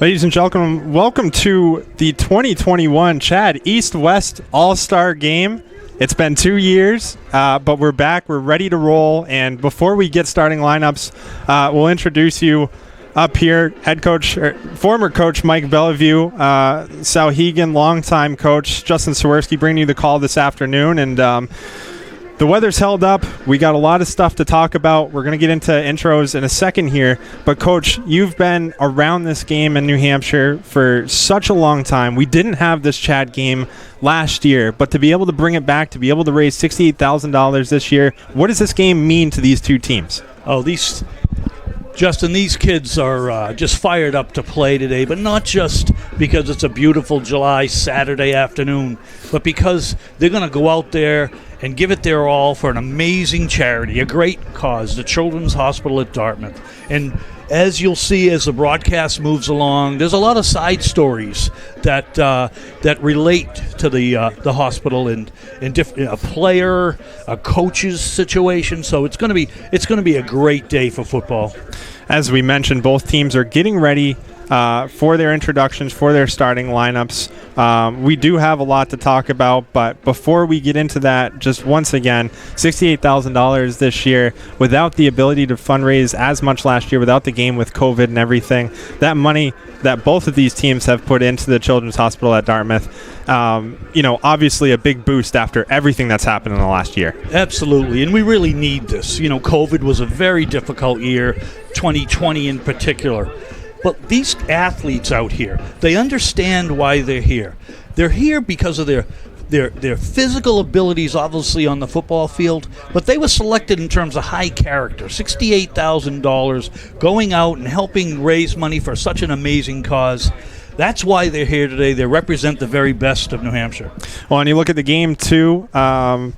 Ladies and gentlemen, welcome to the 2021 CHaD East-West All-Star Game. It's been 2 years, but we're back. We're ready to roll. And before we get starting lineups, we'll introduce you up here, former coach Mike Bellevue, Sauhegan, longtime coach Justin Sawerski bringing you the call this afternoon. And the weather's held up. We got a lot of stuff to talk about. We're going to get into intros in a second here. But, Coach, you've been around this game in New Hampshire for such a long time. We didn't have this CHaD game last year, but to be able to bring it back, to be able to raise $68,000 this year, what does this game mean to these two teams? Justin, these kids are just fired up to play today, but not just because it's a beautiful July Saturday afternoon, but because they're going to go out there and give it their all for an amazing charity, a great cause, the Children's Hospital at Dartmouth. And as you'll see as the broadcast moves along, there's a lot of side stories that relate to the hospital and a player, a coach's situation. So it's going to be a great day for football. As we mentioned, both teams are getting ready for their introductions, for their starting lineups. We do have a lot to talk about, but before we get into that, just once again, $68,000 this year without the ability to fundraise as much last year, without the game with COVID and everything. That money that both of these teams have put into the Children's Hospital at Dartmouth, obviously a big boost after everything that's happened in the last year. Absolutely, and we really need this. COVID was a very difficult year, 2020 in particular. But these athletes out here, they understand why they're here. They're here because of their physical abilities, obviously, on the football field, but they were selected in terms of high character, $68,000, going out and helping raise money for such an amazing cause. That's why they're here today. They represent the very best of New Hampshire. Well, and you look at the game, too, the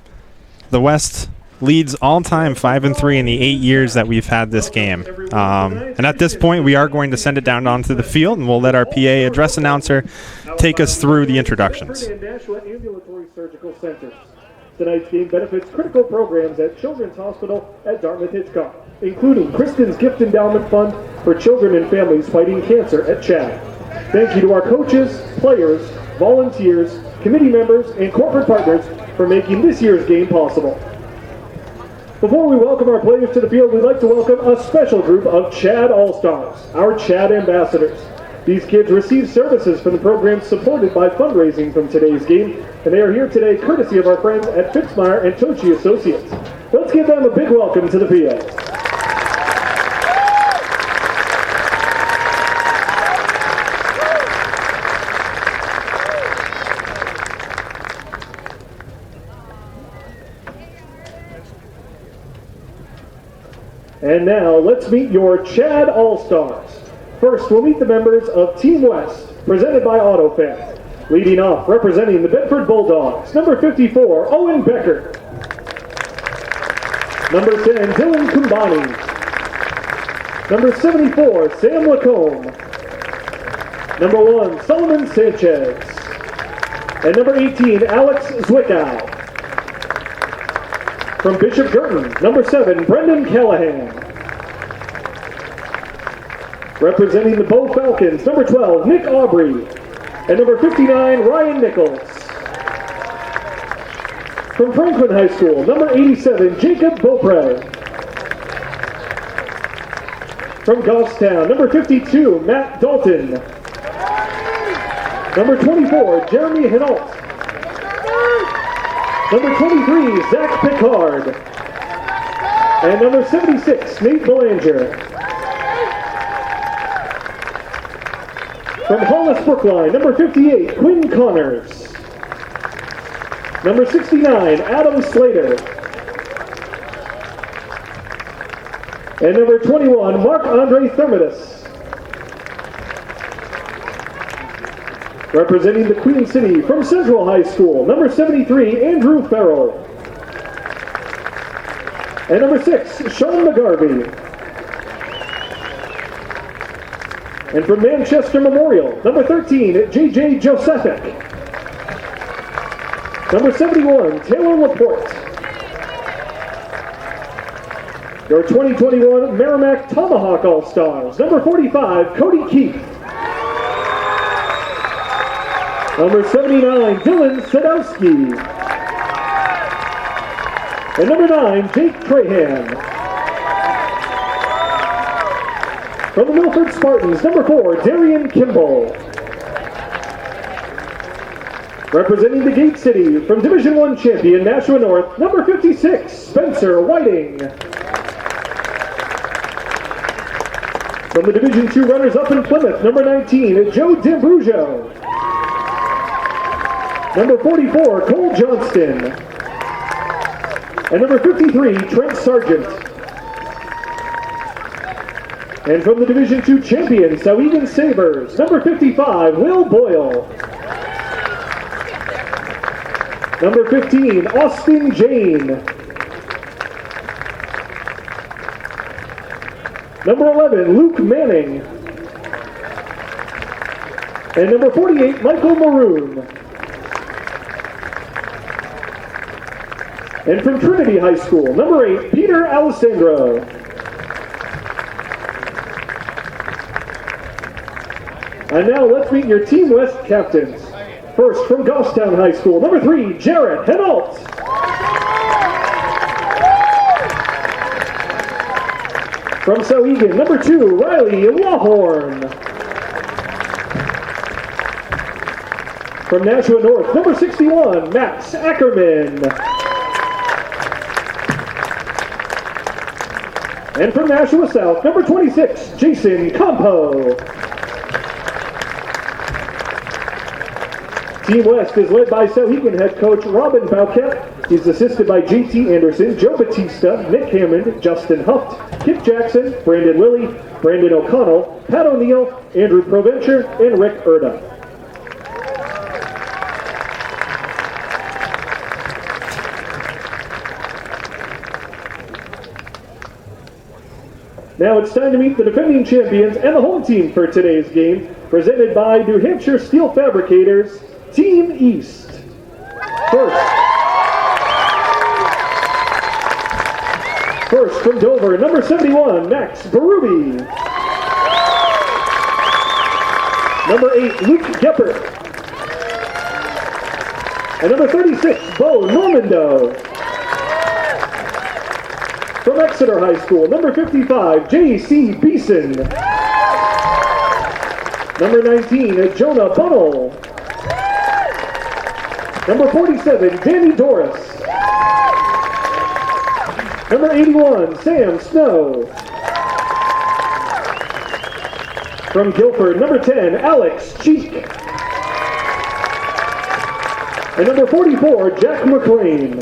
West leads all-time 5-3 in the 8 years that we've had this game. And at this point, we are going to send it down onto the field, and we'll let our PA address announcer take us through the introductions. Ambulatory Surgical Centers. Tonight's game benefits critical programs at Children's Hospital at Dartmouth-Hitchcock, including Kristen's Gift Endowment Fund for children and families fighting cancer at CHaD. Thank you to our coaches, players, volunteers, committee members, and corporate partners for making this year's game possible. Before we welcome our players to the field, we'd like to welcome a special group of CHaD All-Stars, our CHaD ambassadors. These kids receive services from the programs supported by fundraising from today's game, and they are here today courtesy of our friends at Fitzmyer and Tochi Associates. Let's give them a big welcome to the PA. And now, let's meet your CHaD All-Stars. First, we'll meet the members of Team West, presented by AutoFan. Leading off, representing the Bedford Bulldogs, number 54, Owen Becker. Number 10, Dylan Kumbani. Number 74, Sam Lacombe. Number 1, Solomon Sanchez. And number 18, Alex Zwickau. From Bishop Girton, number 7, Brendan Callahan. Representing the Bow Falcons, number 12, Nick Aubrey. And number 59, Ryan Nichols. From Franklin High School, number 87, Jacob Beaupre. From Goffstown, number 52, Matt Dalton. Number 24, Jeremy Hinault. Number 23, Zach Picard. And number 76, Nate Belanger. From Hollis Brookline, number 58, Quinn Connors. Number 69, Adam Slater. And number 21, Marc-Andre Thermidis. Representing the Queen City from Central High School, number 73, Andrew Farrell. And number 6, Sean McGarvey. And from Manchester Memorial, number 13, J.J. Josephic. Number 71, Taylor Laporte. Your 2021 Merrimack Tomahawk All-Stars, number 45, Cody Keith. Number 79, Dylan Sadowski. And number 9, Jake Trahan. From the Milford Spartans, number 4, Darian Kimball. Representing the Gate City from Division I champion Nashua North, number 56, Spencer Whiting. From the Division II runners-up in Plymouth, number 19, Joe D'Ambrosio. Number 44, Cole Johnston. And number 53, Trent Sargent. And from the Division II champion, Souhegan Sabres, number 55, Will Boyle. Number 15, Austin Jane. Number 11, Luke Manning. And number 48, Michael Maroon. And from Trinity High School, number 8, Peter Alessandro. And now let's meet your Team West captains. First, from Goffstown High School, number 3, Jarrett Henault. From Souhegan, number 2, Riley Lawhorn. From Nashua North, number 61, Max Ackerman. And from Nashua South, number 26, Jason Campo. Team West is led by Souhegan head coach Robin Bauket. He's assisted by JT Anderson, Joe Batista, Nick Hammond, Justin Huft, Kip Jackson, Brandon Lilly, Brandon O'Connell, Pat O'Neill, Andrew Provencher, and Rick Erda. Now it's time to meet the defending champions and the home team for today's game, presented by New Hampshire Steel Fabricators, Team East. First from Dover, number 71, Max Berube. Number 8, Luke Geppert. And number 36, Bo Normando. From Exeter High School, number 55, J.C. Beeson. Number 19, Jonah Bunnell. Number 47, Danny Doris. Number 81, Sam Snow. From Guilford, number 10, Alex Cheek. And number 44, Jack McLean.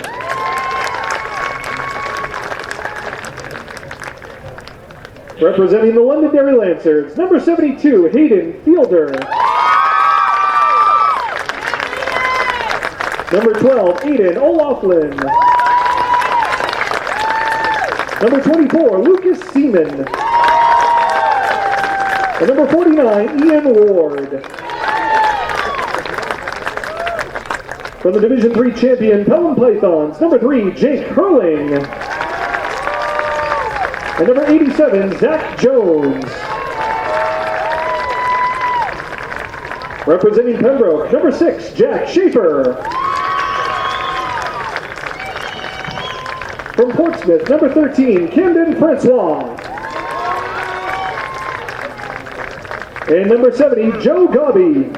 Representing the Londonderry Lancers, number 72, Hayden Fielder. Number 12, Aiden O'Loughlin. Number 24, Lucas Seaman. And number 49, Ian Ward. From the Division III champion, Pelham Pythons, number 3, Jake Hurling. And number 87, Zach Jones. Representing Pembroke, number 6, Jack Schaefer. From Portsmouth, number 13, Camden Francois. And number 70, Joe Gobby.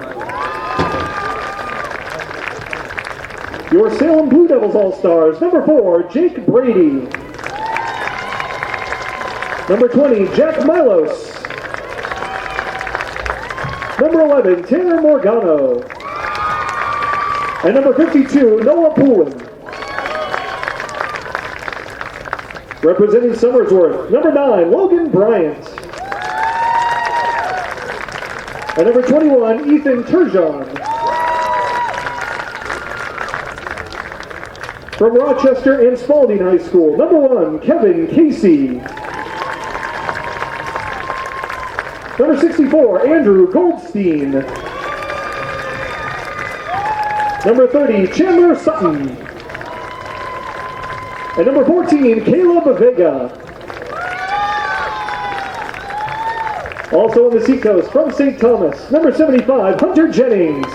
Your Salem Blue Devils All-Stars, number 4, Jake Brady. Number 20, Jack Milos. Number 11, Tanner Morgano. And number 52, Noah Poulin. Representing Somersworth, number 9, Logan Bryant. And number 21, Ethan Turgeon. From Rochester and Spalding High School, number 1, Kevin Casey. Number 64, Andrew Goldstein. Number 30, Chandler Sutton. And number 14, Caleb Vega. Also on the Seacoast from St. Thomas, number 75, Hunter Jennings.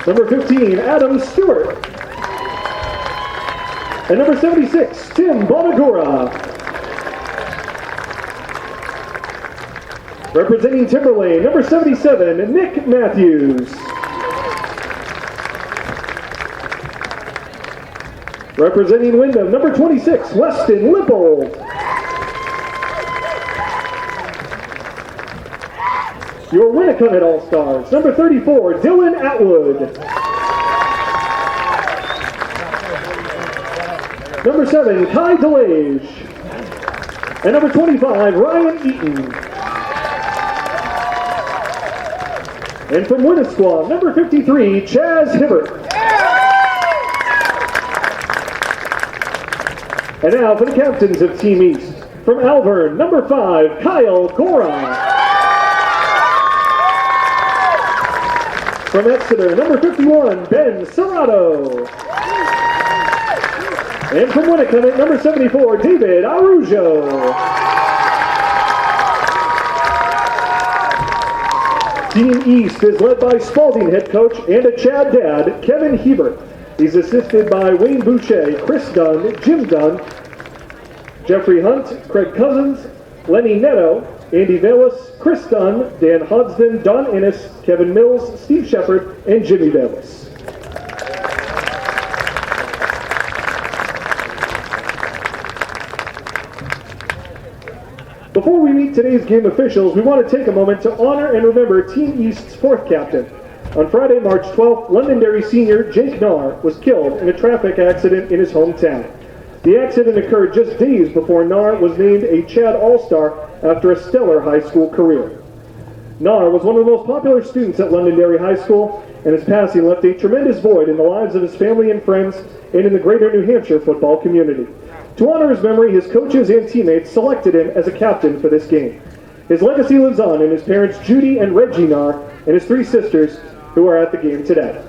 Number 15, Adam Stewart. And number 76, Tim Bonagura. Representing Timberlane, number 77, Nick Matthews. Representing Wyndham, number 26, Weston Lippold. Your Winnicott All-Stars, number 34, Dylan Atwood. Number 7, Kai DeLage. And number 25, Ryan Eaton. And from Winnisquam, number 53, Chaz Hibbert. And now for the captains of Team East. From Alvern, number 5, Kyle Gora. From Exeter, number 51, Ben Serrato. And from Winnicott, number 74, David Arujo. Team East is led by Spalding head coach and a CHaD dad, Kevin Hebert. He's assisted by Wayne Boucher, Chris Dunn, Jim Dunn, Jeffrey Hunt, Craig Cousins, Lenny Netto, Andy Velas, Chris Dunn, Dan Hodgson, Don Innes, Kevin Mills, Steve Shepard, and Jimmy Velas. Before we meet today's game officials, we want to take a moment to honor and remember Team East's fourth captain. On Friday, March 12th, Londonderry senior Jake Nahr was killed in a traffic accident in his hometown. The accident occurred just days before Nahr was named a CHaD All-Star after a stellar high school career. Nahr was one of the most popular students at Londonderry High School, and his passing left a tremendous void in the lives of his family and friends and in the greater New Hampshire football community. To honor his memory, his coaches and teammates selected him as a captain for this game. His legacy lives on in his parents Judy and Reggie Nahr and his 3 sisters who are at the game today.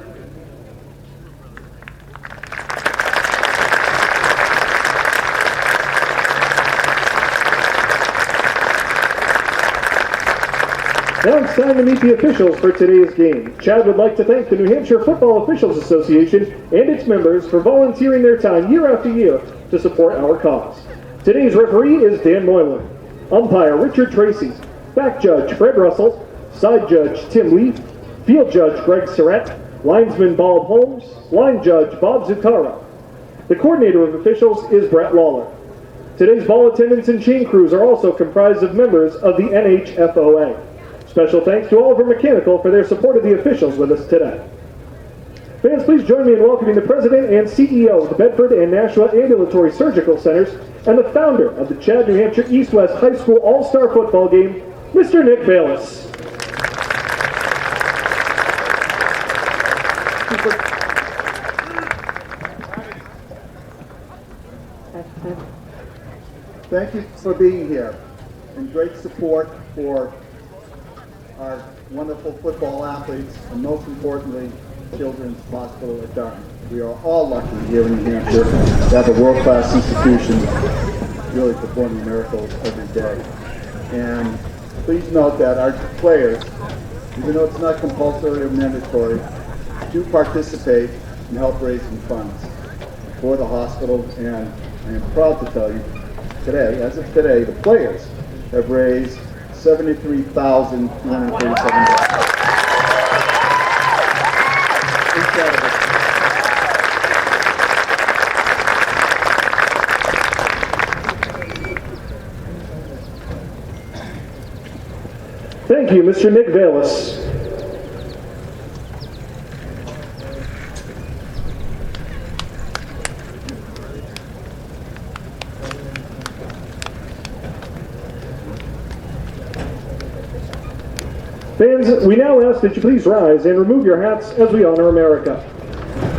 Now it's time to meet the officials for today's game. CHaD would like to thank the New Hampshire Football Officials Association and its members for volunteering their time year after year to support our cause. Today's referee is Dan Moylan. Umpire Richard Tracy. Back judge Fred Russell. Side judge Tim Lee. Field judge Greg Surratt. Linesman Bob Holmes. Line judge Bob Zutara. The coordinator of officials is Brett Lawler. Today's ball attendants and chain crews are also comprised of members of the NHFOA. Special thanks to Oliver Mechanical for their support of the officials with us today. Fans, please join me in welcoming the President and CEO of the Bedford and Nashua Ambulatory Surgical Centers and the founder of the CHaD New Hampshire East-West High School All-Star Football Game, Mr. Nick Bayless. Thank you for being here and great support for our wonderful football athletes and most importantly, Children's Hospital at Dartmouth. We are all lucky here in New Hampshire to have a world-class institution really performing miracles every day. And please note that our players, even though it's not compulsory or mandatory, do participate and help raising funds for the hospital. And I am proud to tell you today, as of today, the players have raised $73,237. Incredible. Thank you, Mr. Nick Bayless. Fans, we now ask that you please rise and remove your hats as we honor America.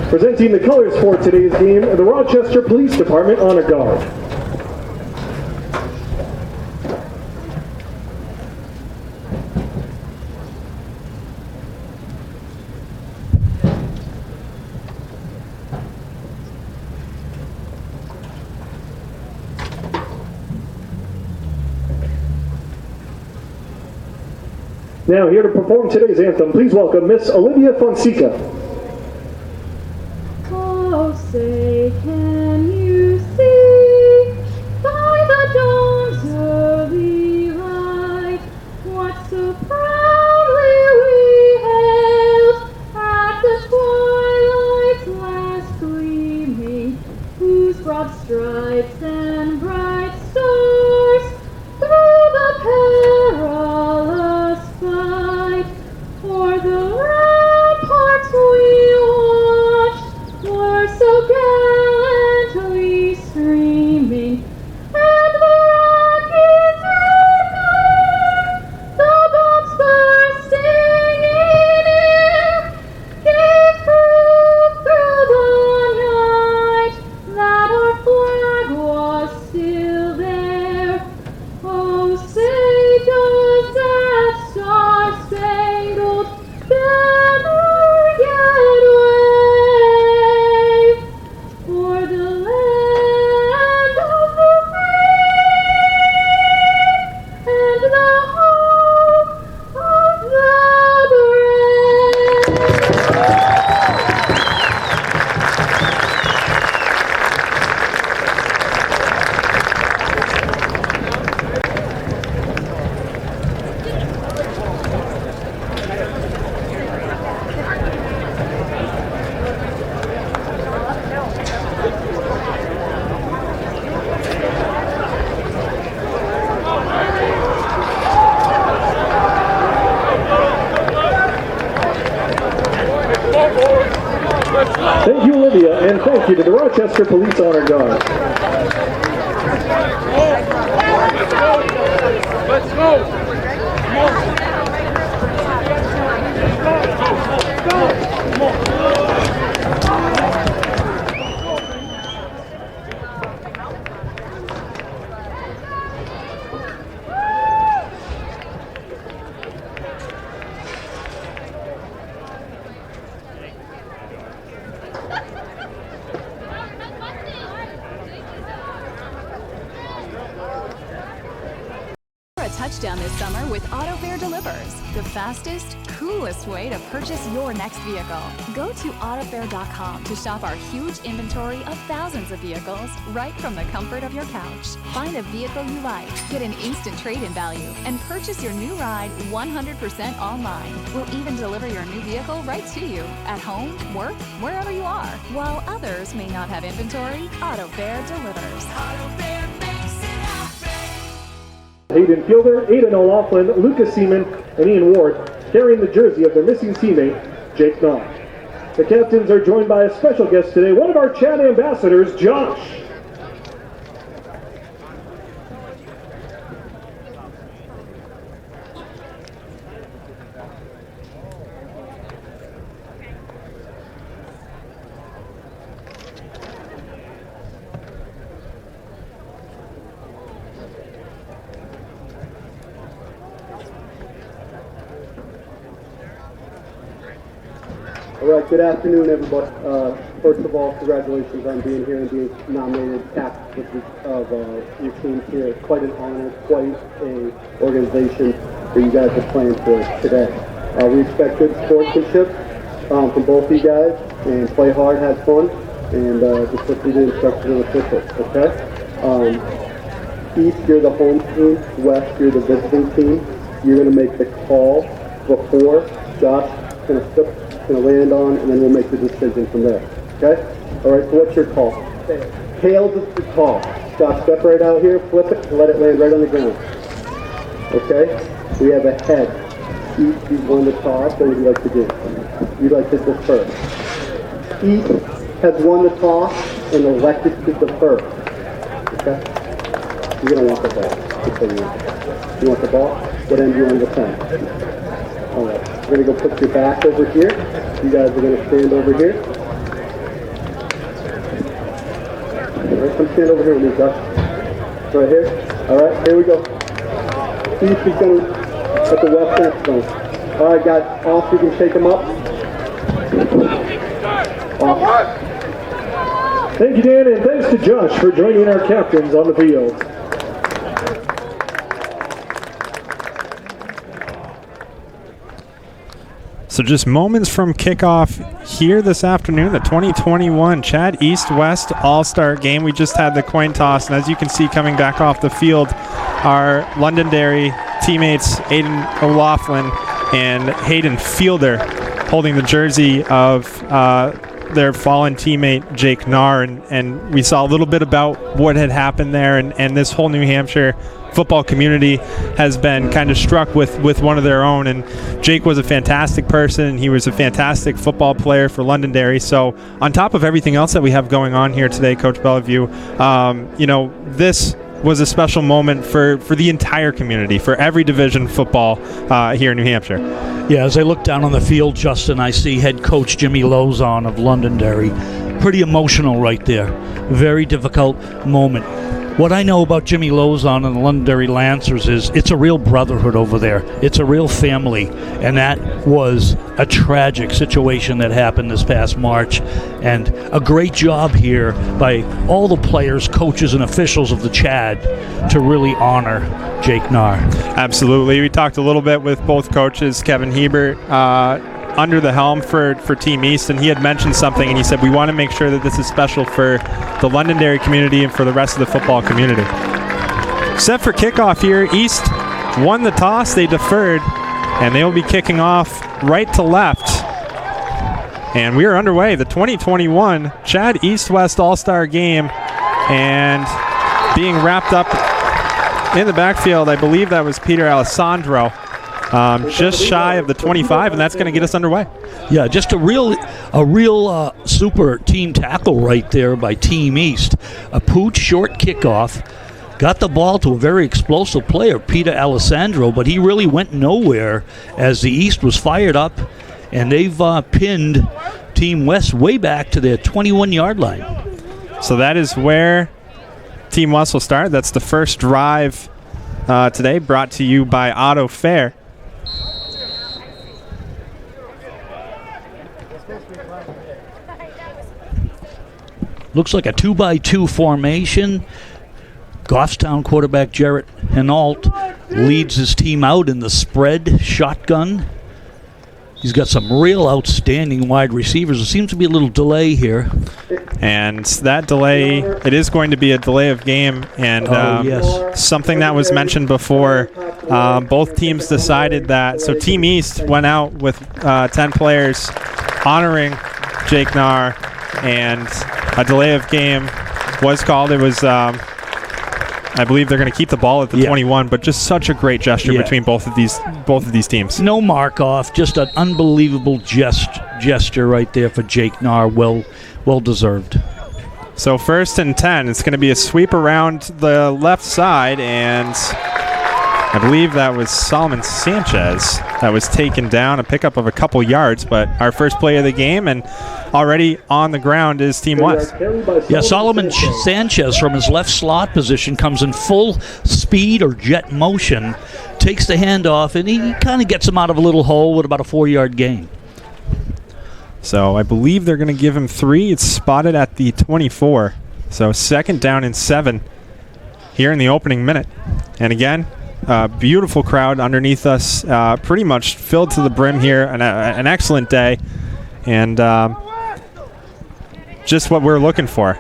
Presenting the colors for today's game, the Rochester Police Department Honor Guard. Now, here to perform today's anthem, please welcome Miss Olivia Fonseca. say, can you see by the dawn's early light what so proudly we hailed at the twilight's last gleaming, whose broad stripes and bright stars through the perilous fight o'er the ramparts we watched were so gallantly streaming, and the rockets red fire, the bombs bursting in air, gave proof through the night that our flag was still there. Oh, say does that star-spangled banner yet wave o'er the land of the free and the home of the brave? Thank you, Olivia, and thank you to the Rochester Police Honor Guard. Let's go! A touchdown this summer with AutoFare Delivers, the fastest, coolest way to purchase your next vehicle. Go to autofare.com to shop our huge inventory of thousands of vehicles right from the comfort of your couch. Find a vehicle you like, get an instant trade-in value, and purchase your new ride 100% online. We'll even deliver your new vehicle right to you at home, work, wherever you are. While others may not have inventory, AutoFare delivers. AutoFare makes it happen. Hayden Fielder, Aidan O'Loughlin, Lucas Seaman, and Ian Ward carrying the jersey of their missing teammate, Jake Knott. The captains are joined by a special guest today, one of our CHaD ambassadors, Josh. All right, good afternoon, everybody. First of all, congratulations on being here and being nominated captain of your team here. Quite an honor, quite a organization that you guys are playing for today. We expect good sportsmanship from both of you guys, and play hard, have fun, and just listen to the instructions of the officials, okay? East, you're the home team. West, you're the visiting team. You're going to make the call before Josh is going to land on, and then we'll make the decision from there. Okay? All right, so what's your call? Tails is the call. Josh, step right out here, flip it, and let it land right on the ground. Okay? We have a head. East, you won the toss. What would you like to do? You'd like to defer. East has won the toss and elected to defer. Okay? You're going to want the ball. You want the ball? What end do you want to defend? All right. We're going to go put your back over here. You guys are going to stand over here. All right, come stand over here with me, Josh. Right here. All right, here we go. East is going at the left end zone. All right, guys. Off, you can shake them up. Off. Thank you, Dan, and thanks to Josh for joining our captains on the field. So just moments from kickoff here this afternoon, the 2021 CHaD East-West All-Star Game. We just had the coin toss, and as you can see coming back off the field, our Londonderry teammates Aiden O'Loughlin and Hayden Fielder holding the jersey of their fallen teammate Jake Nahr, and we saw a little bit about what had happened there, and this whole New Hampshire football community has been kind of struck with one of their own. And Jake was a fantastic person, and he was a fantastic football player for Londonderry. So on top of everything else that we have going on here today, Coach Bellevue, this was a special moment for the entire community, for every division of football here in New Hampshire. Yeah, as I look down on the field, Justin, I see head coach Jimmy Lozon of Londonderry. Pretty emotional right there. Very difficult moment. What I know about Jimmy Lozon and the Londonderry Lancers is it's a real brotherhood over there. It's a real family, and that was a tragic situation that happened this past March, and a great job here by all the players, coaches, and officials of the CHaD to really honor Jake Nahr. Absolutely. We talked a little bit with both coaches, Kevin Hebert, under the helm for Team East, and he had mentioned something, and he said we want to make sure that this is special for the Londonderry community and for the rest of the football community. Set for kickoff here. East won the toss, they deferred, and they will be kicking off right to left. And we are underway, the 2021 CHaD East-West All-Star Game, and being wrapped up in the backfield, I believe that was Peter Alessandro. Just shy of the 25, and that's going to get us underway. Yeah, just a real super team tackle right there by Team East. A pooch short kickoff. Got the ball to a very explosive player, Peter Alessandro, but he really went nowhere as the East was fired up, and they've pinned Team West way back to their 21-yard line. So that is where Team West will start. That's the first drive today, brought to you by Auto Fair. Looks like a 2-by-2 formation. Goffstown quarterback Jarrett Hinault leads his team out in the spread shotgun. He's got some real outstanding wide receivers. There seems to be a little delay here. And that delay, it is going to be a delay of game. And yes. Something that was mentioned before, both teams decided that. So Team East went out with 10 players honoring Jake Nahr, and a delay of game was called. It was, I believe they're going to keep the ball at the 21, but just such a great gesture between both of these teams. No mark off, just an unbelievable gesture right there for Jake Nahr. Well deserved. So 1st and 10, it's going to be a sweep around the left side, and I believe that was Solomon Sanchez that was taken down, a pickup of a couple yards, but our first play of the game, and already on the ground is Team West. Yeah, Solomon Sanchez from his left slot position comes in full speed or jet motion, takes the handoff, and he kind of gets him out of a little hole with about a 4-yard gain. So I believe they're going to give him 3. It's spotted at the 24. So 2nd down and 7 here in the opening minute. And again, beautiful crowd underneath us, pretty much filled to the brim here. An excellent day, and just what we're looking for.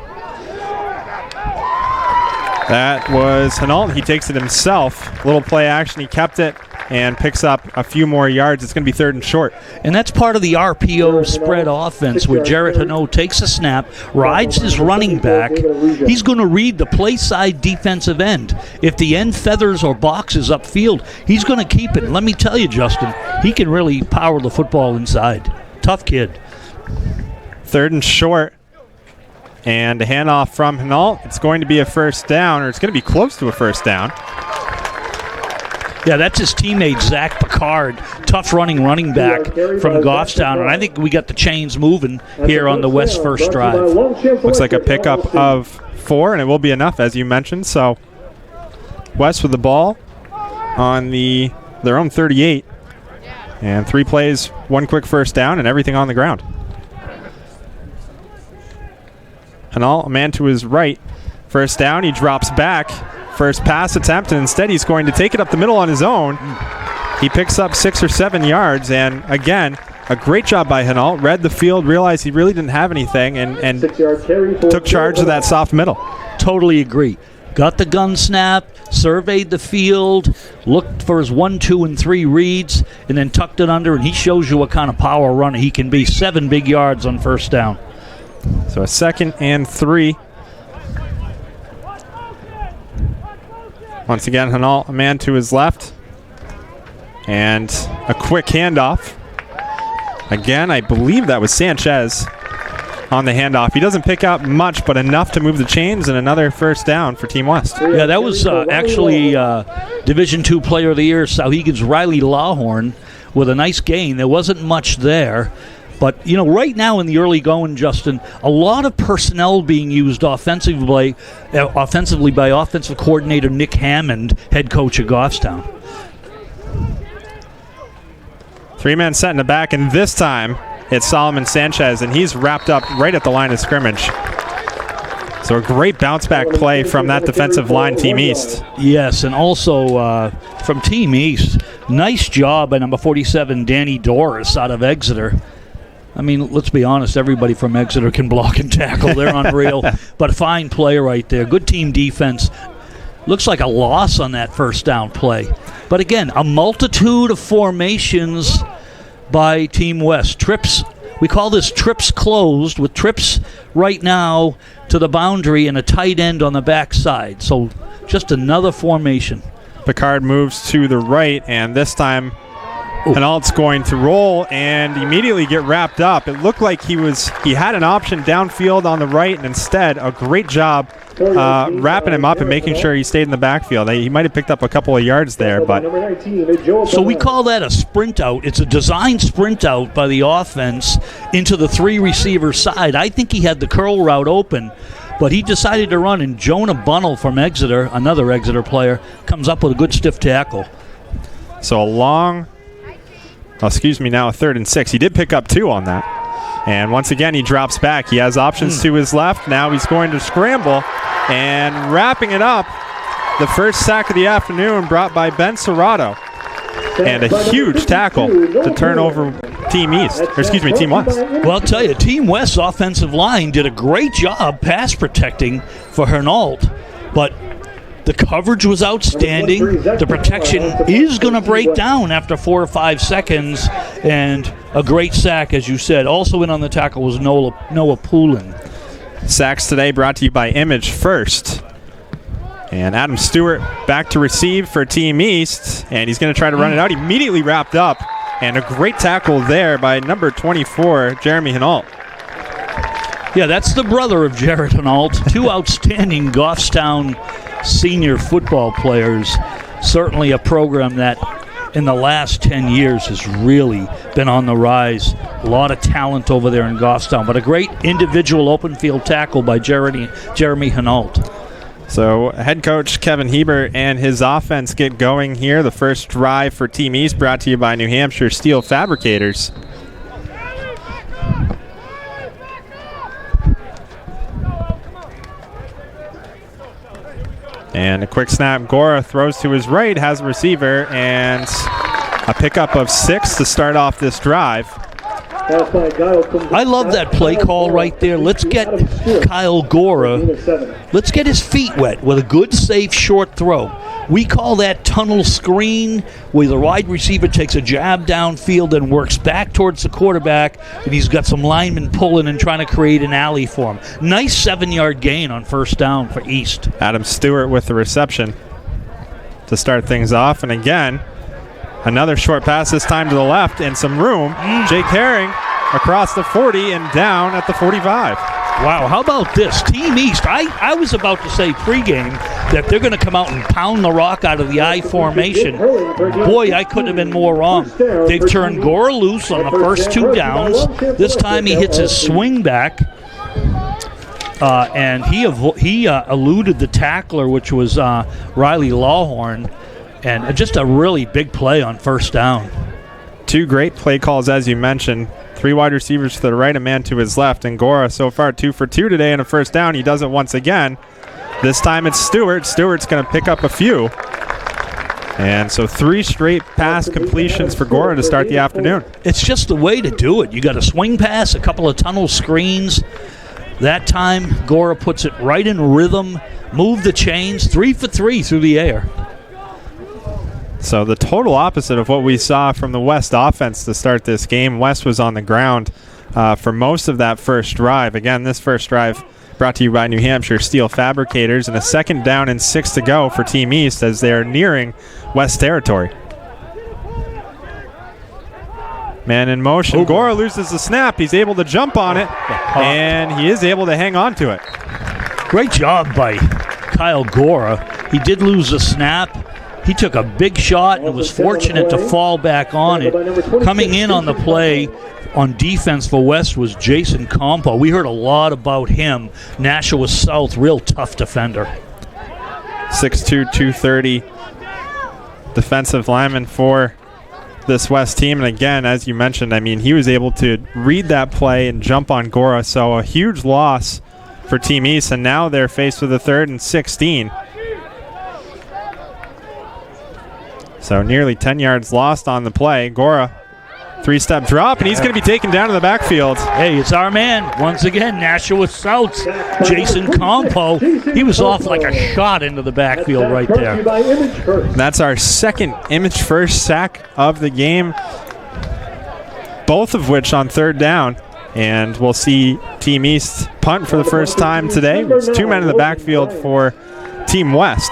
That was Hinault. He takes it himself. Little play action. He kept it and picks up a few more yards. It's going to be 3rd and short. And that's part of the RPO spread offense where Jarrett Hinault takes a snap, rides his running back. He's going to read the play side defensive end. If the end feathers or boxes upfield, he's going to keep it. And let me tell you, Justin, he can really power the football inside. Tough kid. 3rd and short. And a handoff from Hinault. It's going to be a 1st down, or it's going to be close to a 1st down. Yeah, that's his teammate, Zach Picard, tough running back from Goffstown. And I think we got the chains moving here on the West first drive. Looks like a pickup of 4, and it will be enough, as you mentioned. So West with the ball on their own 38. And 3 plays, 1 quick 1st down, and everything on the ground. Hinault, a man to his right. 1st down, he drops back. First pass attempt, and instead he's going to take it up the middle on his own. He picks up 6 or 7 yards, and again, a great job by Hinault. Read the field, realized he really didn't have anything, and 6-yard carry for took charge of that soft middle. Totally agree. Got the gun snap, surveyed the field, looked for his 1, 2, and 3 reads, and then tucked it under, and he shows you what kind of power runner he can be. 7 big yards on first down. So a 2nd and 3. Once again, Hinault, a man to his left. And a quick handoff. Again, I believe that was Sanchez on the handoff. He doesn't pick up much, but enough to move the chains, and another first down for Team West. Yeah, that was actually Division II Player of the Year, Sauhegan's Riley Lawhorn, with a nice gain. There wasn't much there. But, you know, right now in the early going, Justin, a lot of personnel being used offensively by offensive coordinator Nick Hammond, head coach of Goffstown. 3-man set in the back, and this time it's Solomon Sanchez, and he's wrapped up right at the line of scrimmage. So a great bounce-back play from that defensive line, Team East. Yes, and also from Team East, nice job by number 47, Danny Doris out of Exeter. I mean, let's be honest, everybody from Exeter can block and tackle. They're unreal. But a fine play right there. Good team defense. Looks like a loss on that first down play. But again, a multitude of formations by Team West. Trips, we call this trips closed, with trips right now to the boundary and a tight end on the backside. So just another formation. Picard moves to the right, and this time Hinault's going to roll and immediately get wrapped up. It looked like he had an option downfield on the right, and instead a great job wrapping him up and making sure he stayed in the backfield. He might have picked up a couple of yards there, but so we call that a sprint out. It's a design sprint out by the offense into the 3 receiver side. I think he had the curl route open, but he decided to run, and Jonah Bunnell from Exeter, another Exeter player, comes up with a good stiff tackle. So a 3rd and 6. He did pick up 2 on that. And once again, he drops back. He has options to his left. Now he's going to scramble. And wrapping it up, the first sack of the afternoon brought by Ben Serrato. And a huge tackle to turn over Team West. Well, I'll tell you, Team West's offensive line did a great job pass protecting for Hinault, but the coverage was outstanding. The protection is going to break down after 4 or 5 seconds, and a great sack, as you said. Also in on the tackle was Noah Poulin. Sacks today brought to you by Image First. And Adam Stewart back to receive for Team East, and he's going to try to run it out. Immediately wrapped up, and a great tackle there by number 24, Jeremy Hinault. Yeah, that's the brother of Jared Hinault. 2 outstanding Goffstown senior football players. Certainly a program that in the last 10 years has really been on the rise. A lot of talent over there in Goffstown, but a great individual open field tackle by Jeremy Hinault. So head coach Kevin Heber and his offense get going here. The first drive for Team East brought to you by New Hampshire Steel Fabricators. And a quick snap. Gora throws to his right, has a receiver, and a pickup of 6 to start off this drive. I love that play call right there. Let's get Kyle Gora, let's get his feet wet with a good, safe, short throw. We call that tunnel screen, where the wide receiver takes a jab downfield and works back towards the quarterback, and he's got some linemen pulling and trying to create an alley for him. Nice 7-yard gain on first down for East. Adam Stewart with the reception to start things off, and again, another short pass, this time to the left, and some room. Jake Herring across the 40 and down at the 45. Wow, how about this? Team East, I was about to say pregame that they're going to come out and pound the rock out of the I formation. Boy, I couldn't have been more wrong. They've turned Gora loose on the first 2 downs. This time he hits his swing back, and he eluded the tackler, which was Riley Lawhorn, and just a really big play on first down. 2 great play calls, as you mentioned. 3 wide receivers to the right, a man to his left. And Gora so far 2 for 2 today and a first down. He does it once again. This time it's Stewart. Stewart's going to pick up a few. And so 3 straight pass completions for Gora to start the afternoon. It's just the way to do it. You got a swing pass, a couple of tunnel screens. That time, Gora puts it right in rhythm, move the chains, 3 for 3 through the air. So the total opposite of what we saw from the West offense to start this game. West was on the ground for most of that first drive. Again, this first drive brought to you by New Hampshire Steel Fabricators, and a 2nd down and 6 to go for Team East as they are nearing West territory. Man in motion. Gora loses the snap. He's able to jump on it, and he is able to hang on to it. Great job by Kyle Gora. He did lose the snap. He took a big shot and was fortunate to fall back on it. Coming in on the play on defense for West was Jason Compo. We heard a lot about him. Nashua South, real tough defender. 6'2", 230 defensive lineman for this West team. And again, as you mentioned, I mean, he was able to read that play and jump on Gora. So a huge loss for Team East. And now they're faced with a 3rd and 16. So nearly 10 yards lost on the play. Gora, 3-step drop, and he's going to be taken down in the backfield. Hey, it's our man. Once again, Nashua South, Jason Compo. He was off like a shot into the backfield right there. That's our 2nd Image First sack of the game, both of which on 3rd down. And we'll see Team East punt for the first time today. It's 2 men in the backfield for Team West.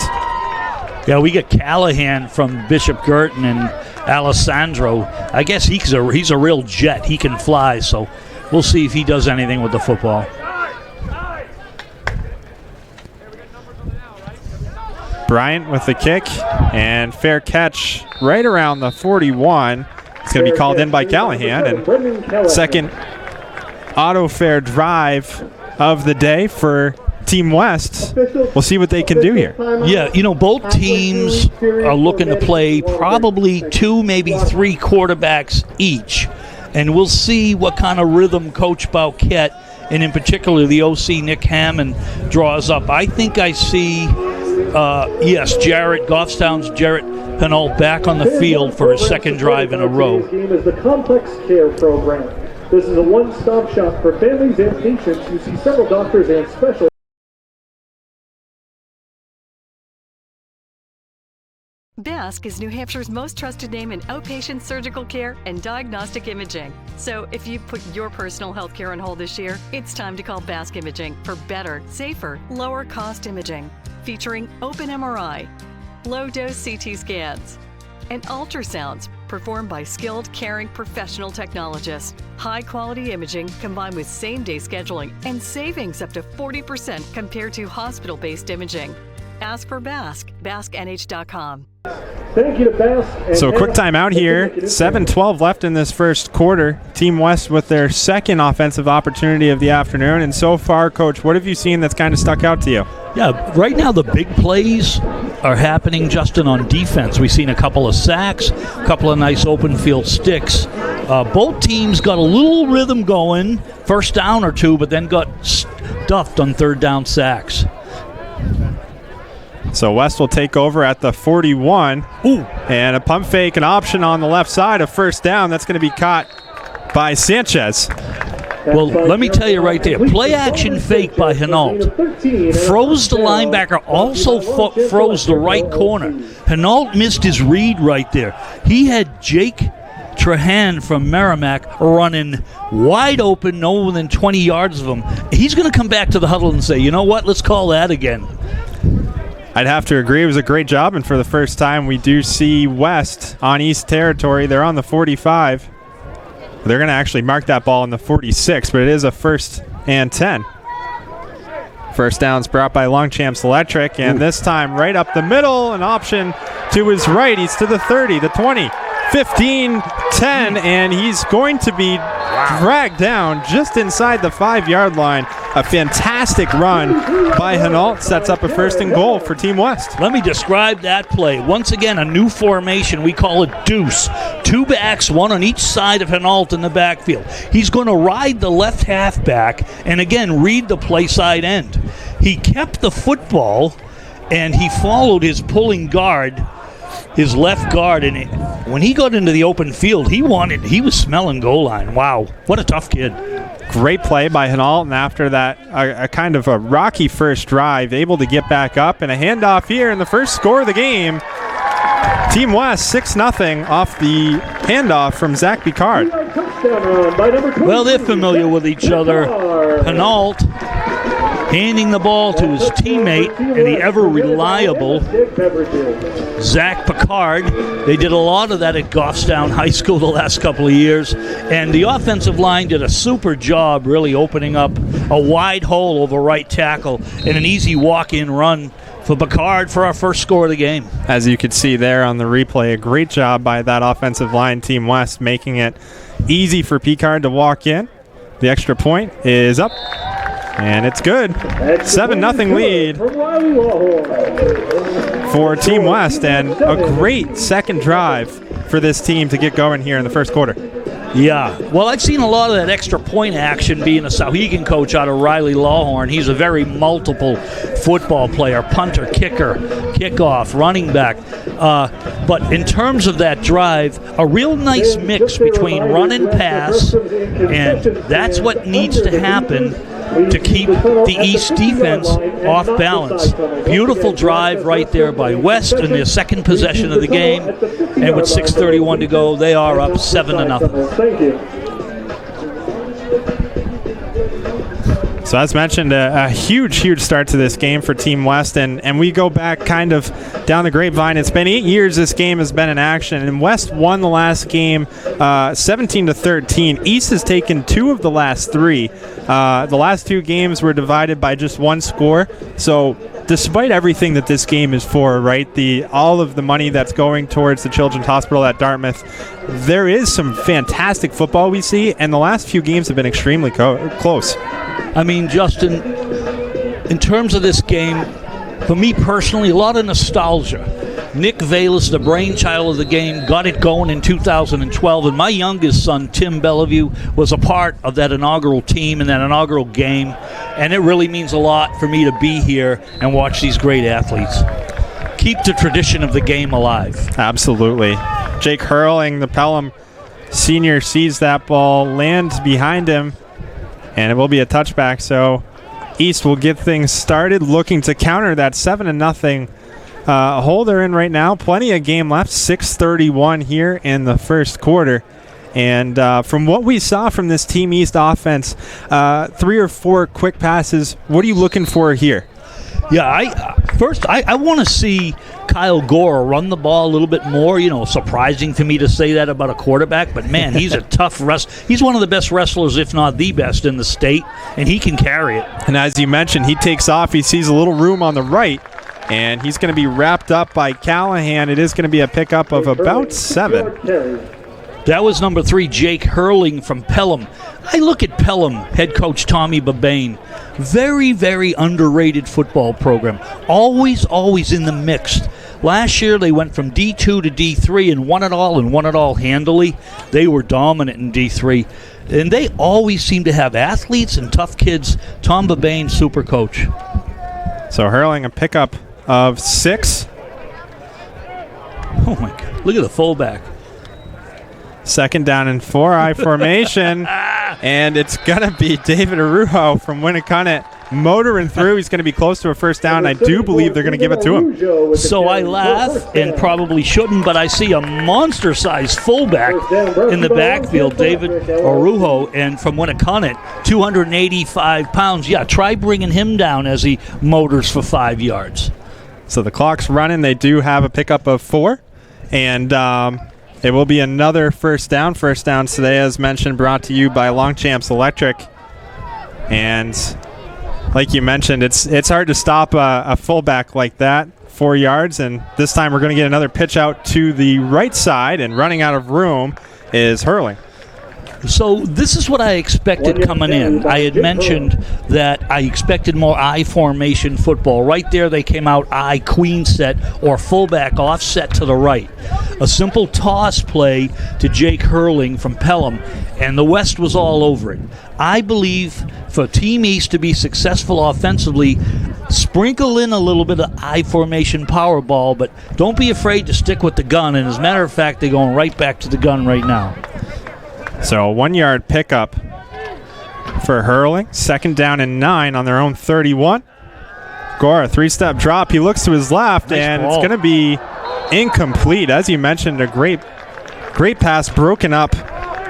Yeah, we get Callahan from Bishop Girton and Alessandro. I guess he's a real jet. He can fly, so we'll see if he does anything with the football. Bryant with the kick, and fair catch right around the 41. It's going to be called in by Callahan, and 2nd auto fair drive of the day for Team West. We'll see what they can do here. Yeah, both teams are looking to play probably 2, maybe 3 quarterbacks each. And we'll see what kind of rhythm Coach Bauquet, and in particular the OC Nick Hammond, draws up. I think I see, Goffstown's Jarrett Pinault back on the field for his 2nd drive in a row. This is the Complex Care Program. This is a one-stop shop for families and patients who see several doctors and specialists. BASC is New Hampshire's most trusted name in outpatient surgical care and diagnostic imaging. So if you've put your personal health care on hold this year, it's time to call BASC Imaging for better, safer, lower cost imaging. Featuring open MRI, low-dose CT scans, and ultrasounds performed by skilled, caring professional technologists. High-quality imaging combined with same-day scheduling and savings up to 40% compared to hospital-based imaging. Ask for BASC, BASCNH.com. Thank you to BASC. So a quick timeout here. 7:12 left in this first quarter. Team West with their 2nd offensive opportunity of the afternoon. And so far, Coach, what have you seen that's kind of stuck out to you? Yeah, right now the big plays are happening, Justin, on defense. We've seen a couple of sacks, a couple of nice open field sticks. Both teams got a little rhythm going, 1st down or 2, but then got stuffed on 3rd down sacks. So West will take over at the 41. Ooh. And a pump fake, an option on the left side, a 1st down. That's going to be caught by Sanchez. Well, let me tell you right there, play action fake by Hinault. Froze the linebacker, also froze the right corner. Hinault missed his read right there. He had Jake Trahan from Merrimack running wide open, no more than 20 yards of him. He's going to come back to the huddle and say, you know what, let's call that again. I'd have to agree. It was a great job, and for the first time, we do see West on East territory. They're on the 45. They're going to actually mark that ball on the 46, but it is a 1st and 10. First down's brought by Longchamps Electric, and this time right up the middle, an option to his right. He's to the 30, the 20, 15, 10, and he's going to be dragged down just inside the 5-yard line. A fantastic run by Hinault sets up a 1st and goal for Team West. Let me describe that play. Once again, a new formation. We call it deuce. 2 backs, 1 on each side of Hinault in the backfield. He's going to ride the left halfback and, again, read the play side end. He kept the football, and he followed his pulling guard his left guard, and when he got into the open field, he was smelling goal line. Wow, what a tough kid. Great play by Hinault, and after that, a kind of a rocky first drive, able to get back up, and a handoff here in the first score of the game. Team West 6-0 off the handoff from Zach Picard. Well, they're familiar with each other. Hinault handing the ball to his teammate and the ever-reliable Zach Picard. They did a lot of that at Goffstown High School the last couple of years, and the offensive line did a super job really opening up a wide hole over right tackle and an easy walk-in run for Picard for our first score of the game. As you could see there on the replay, a great job by that offensive line, Team West, making it easy for Picard to walk in. The extra point is up, and it's good. 7-0 lead for Team West, and a great second drive for this team to get going here in the first quarter. Yeah, well, I've seen a lot of that extra point action being a Souhegan coach out of Riley Lawhorn. He's a very multiple football player, punter, kicker, kickoff, running back. But in terms of that drive, a real nice mix between run and pass, and that's what needs to happen to keep the East defense off balance. Beautiful drive right there by West in their second possession of the game, and with 6:31 to go, they are up 7-0. Thank you. So as mentioned, a huge start to this game for Team West, and we go back kind of down the grapevine. It's been 8 years this game has been in action, and West won the last game 17-13. East has taken 2 of the last 3. The last 2 games were divided by just 1 score. So despite everything that this game is for, right, all of the money that's going towards the Children's Hospital at Dartmouth, there is some fantastic football we see, and the last few games have been extremely close. I mean, Justin, in terms of this game, for me personally, a lot of nostalgia. Nick Valis, the brainchild of the game, got it going in 2012, and my youngest son, Tim Bellevue, was a part of that inaugural team and that inaugural game, and it really means a lot for me to be here and watch these great athletes. Keep the tradition of the game alive. Absolutely. Jake Hurling, the Pelham senior, sees that ball, lands behind him, and it will be a touchback, so East will get things started, looking to counter that 7-0 hole they're in right now. Plenty of game left, 6:31 here in the first quarter. And from what we saw from this Team East offense, 3 or 4 quick passes. What are you looking for here? Yeah, I want to see Kyle Gore run the ball a little bit more. You know, surprising for me to say that about a quarterback, but man, he's a tough wrestler. He's one of the best wrestlers, if not the best in the state, and he can carry it. And as you mentioned, he takes off. He sees a little room on the right, and he's going to be wrapped up by Callahan. It is going to be a pickup of about 7. That was number 3, Jake Hurling from Pelham. I look at Pelham head coach Tommy Babane. Very, very underrated football program. Always in the mix. Last year they went from D2 to D3 and won it all handily. They were dominant in D3. And they always seem to have athletes and tough kids. Tom Babane, super coach. So Hurling, a pickup of 6. Oh my God, look at the fullback. 2nd down and 4, I formation, and it's going to be David Arujo from Winnacunnet motoring through. He's going to be close to a first down. I do believe they're going to give it to him. So I laugh, and probably shouldn't, but I see a monster-sized fullback in the backfield, David Arujo, and from Winnacunnet, 285 pounds. Yeah, try bringing him down as he motors for 5 yards. So the clock's running. They do have a pickup of 4, and it will be another first down. First downs today, as mentioned, brought to you by Longchamps Electric. And like you mentioned, it's hard to stop a fullback like that, 4 yards. And this time we're going to get another pitch out to the right side, and running out of room is Hurling. So this is what I expected coming in. I had mentioned that I expected more I formation football. Right there they came out I queen set or fullback offset to the right. A simple toss play to Jake Hurling from Pelham, and the West was all over it. I believe for Team East to be successful offensively, sprinkle in a little bit of I formation power ball, but don't be afraid to stick with the gun. And as a matter of fact, they're going right back to the gun right now. So a 1 yard pickup for Hurling. 2nd down and 9 on their own 31. Gora, 3-step drop. He looks to his left, nice and ball. It's going to be incomplete. As you mentioned, a great pass broken up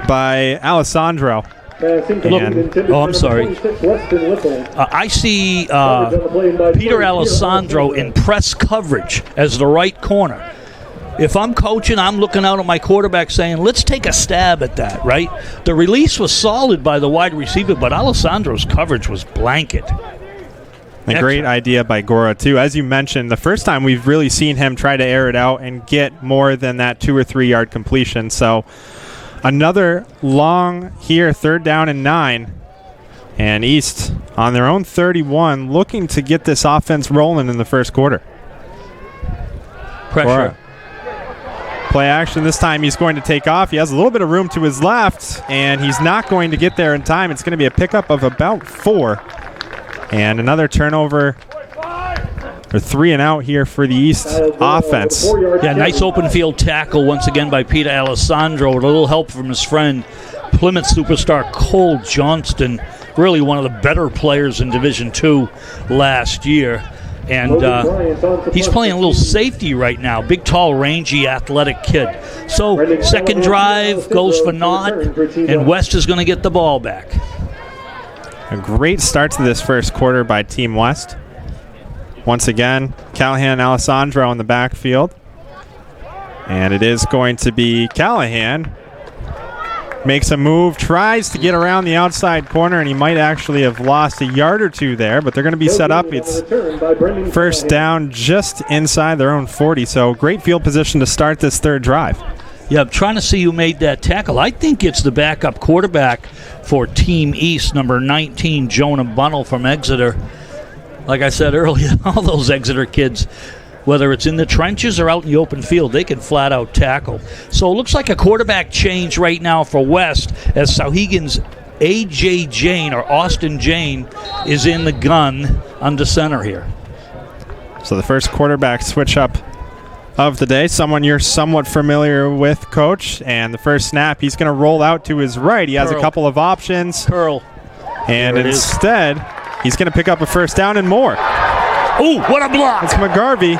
by Alessandro. I'm sorry. I see Peter Alessandro in press coverage as the right corner. If I'm coaching, I'm looking out at my quarterback saying, let's take a stab at that, right? The release was solid by the wide receiver, but Alessandro's coverage was blanket. A great idea by Gora, too. As you mentioned, the first time we've really seen him try to air it out and get more than that 2 or 3 yard completion. So another long here, 3rd down and 9. And East on their own 31 looking to get this offense rolling in the first quarter. Pressure. Gora. Play action. This time he's going to take off. He has a little bit of room to his left, and he's not going to get there in time. It's going to be a pickup of about 4. And another turnover, or 3 and out here for the East offense. Yeah, nice open field tackle once again by Peter Alessandro with a little help from his friend, Plymouth superstar Cole Johnston, really one of the better players in Division II last year. And he's playing a little safety right now. Big, tall, rangy, athletic kid. So second drive goes for naught, and West is going to get the ball back. A great start to this first quarter by Team West. Once again, Callahan and Alessandro in the backfield. And it is going to be Callahan. Makes a move, tries to get around the outside corner, and he might actually have lost a yard or 2 there, but they're going to be set up. It's first down just inside their own 40, so great field position to start this third drive. Yeah, I'm trying to see who made that tackle. I think it's the backup quarterback for Team East, number 19, Jonah Bunnell from Exeter. Like I said earlier, all those Exeter kids, whether it's in the trenches or out in the open field, they can flat out tackle. So it looks like a quarterback change right now for West as Sauhegan's A.J. Jane or Austin Jane is in the gun under center here. So the first quarterback switch up of the day, someone you're somewhat familiar with, Coach. And the first snap, he's going to roll out to his right. He has a couple of options. Curl. And instead, he's going to pick up a first down and more. Oh, what a block! It's McGarvey.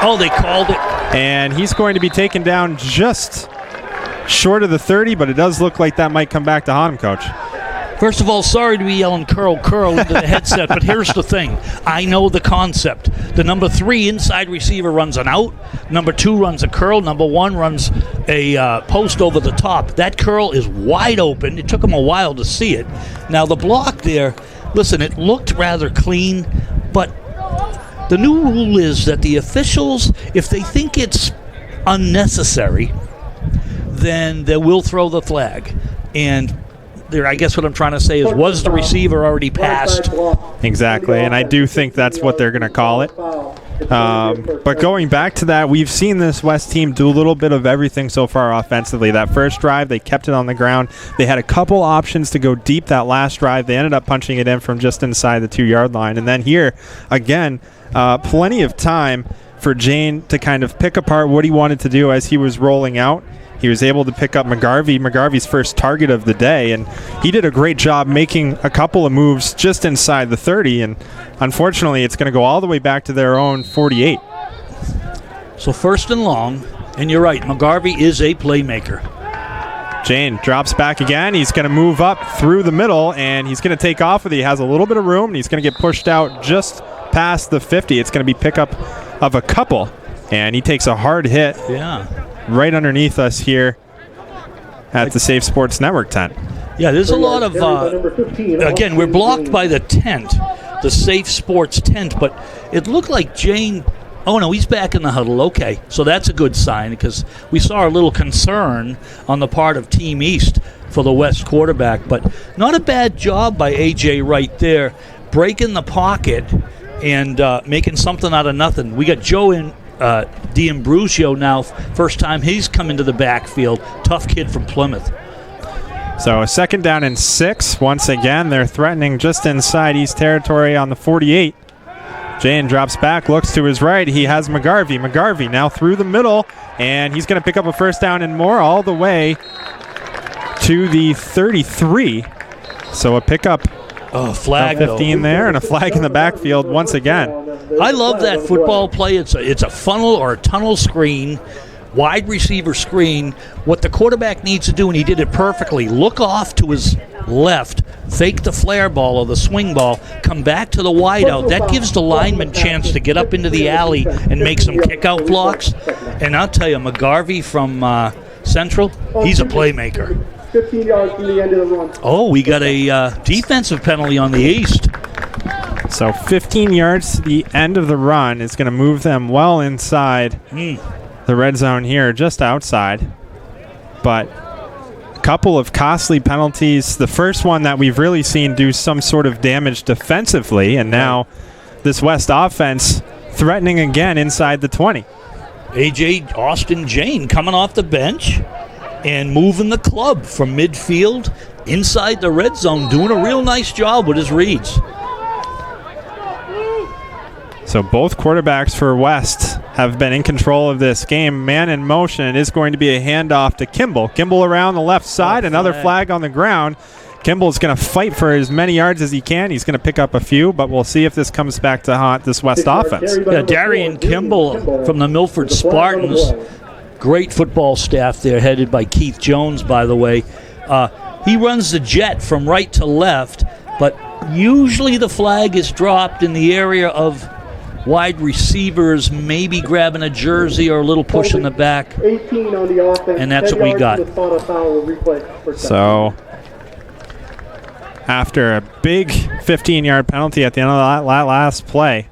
Oh, they called it. And he's going to be taken down just short of the 30, but it does look like that might come back to haunt him, Coach. First of all, sorry to be yelling curl into the headset, but here's the thing. I know the concept. The number 3 inside receiver runs an out. Number 2 runs a curl. Number 1 runs a post over the top. That curl is wide open. It took him a while to see it. Now, the block there, listen, it looked rather clean, but the new rule is that the officials, if they think it's unnecessary, then they will throw the flag. And there, I guess what I'm trying to say is, was the receiver already passed? Exactly, and I do think that's what they're going to call it. But going back to that, we've seen this West team do a little bit of everything so far offensively. That first drive, they kept it on the ground. They had a couple options to go deep that last drive. They ended up punching it in from just inside the 2-yard line. And then here, again, plenty of time for Jane to kind of pick apart what he wanted to do as he was rolling out. He was able to pick up McGarvey's first target of the day, and he did a great job making a couple of moves just inside the 30, and unfortunately it's going to go all the way back to their own 48. So first and long, and you're right, McGarvey is a playmaker. Jane drops back again. He's going to move up through the middle, and he's going to take off with it. He has a little bit of room, and he's going to get pushed out just past the 50. It's going to be pickup of a couple, and he takes a hard hit. Yeah. Right underneath us here at the Safe Sports Network tent. Yeah, there's a lot of, again, we're blocked by the tent, the Safe Sports tent, but it looked like Jane, oh no, he's back in the huddle, okay. So that's a good sign because we saw a little concern on the part of Team East. for the West quarterback. But not a bad job by A.J. right there, breaking the pocket and making something out of nothing. We got Joe D'Ambrosio now, first time he's come into the backfield. Tough kid from Plymouth. So a 2nd down and 6. Once again, they're threatening just inside East Territory on the 48. Jane drops back, looks to his right. He has McGarvey. McGarvey now through the middle, and he's going to pick up a 1st down and more all the way to the 33. So a pickup. Flag 15 there and a flag in the backfield once again. I love that football play. It's a funnel or a tunnel screen, wide receiver screen. What the quarterback needs to do, and he did it perfectly, look off to his left, fake the flare ball or the swing ball, come back to the wide out. That gives the lineman chance to get up into the alley and make some kick-out blocks. And I'll tell you, McGarvey from Central, he's a playmaker. 15 yards from the end of the run. Oh, we got a defensive penalty on the East. So 15 yards to the end of the run is going to move them well inside the red zone here, just outside. But a couple of costly penalties. The first one that we've really seen do some sort of damage defensively, and now this West offense threatening again inside the 20. A.J. Austin Jane coming off the bench and moving the club from midfield inside the red zone, doing a real nice job with his reads. So both quarterbacks for West have been in control of this game. Man in motion. It is going to be a handoff to Kimball. Kimball around the left side, another flag on the ground. Kimball's going to fight for as many yards as he can. He's going to pick up a few, but we'll see if this comes back to haunt this West offense. Yeah, Darian Kimball from the Milford Spartans. Great football staff there, headed by Keith Jones, by the way. He runs the jet from right to left, but usually the flag is dropped in the area of wide receivers, maybe grabbing a jersey or a little push in the back. 18 on the offense, and that's what we got. So after a big 15-yard penalty at the end of that last play,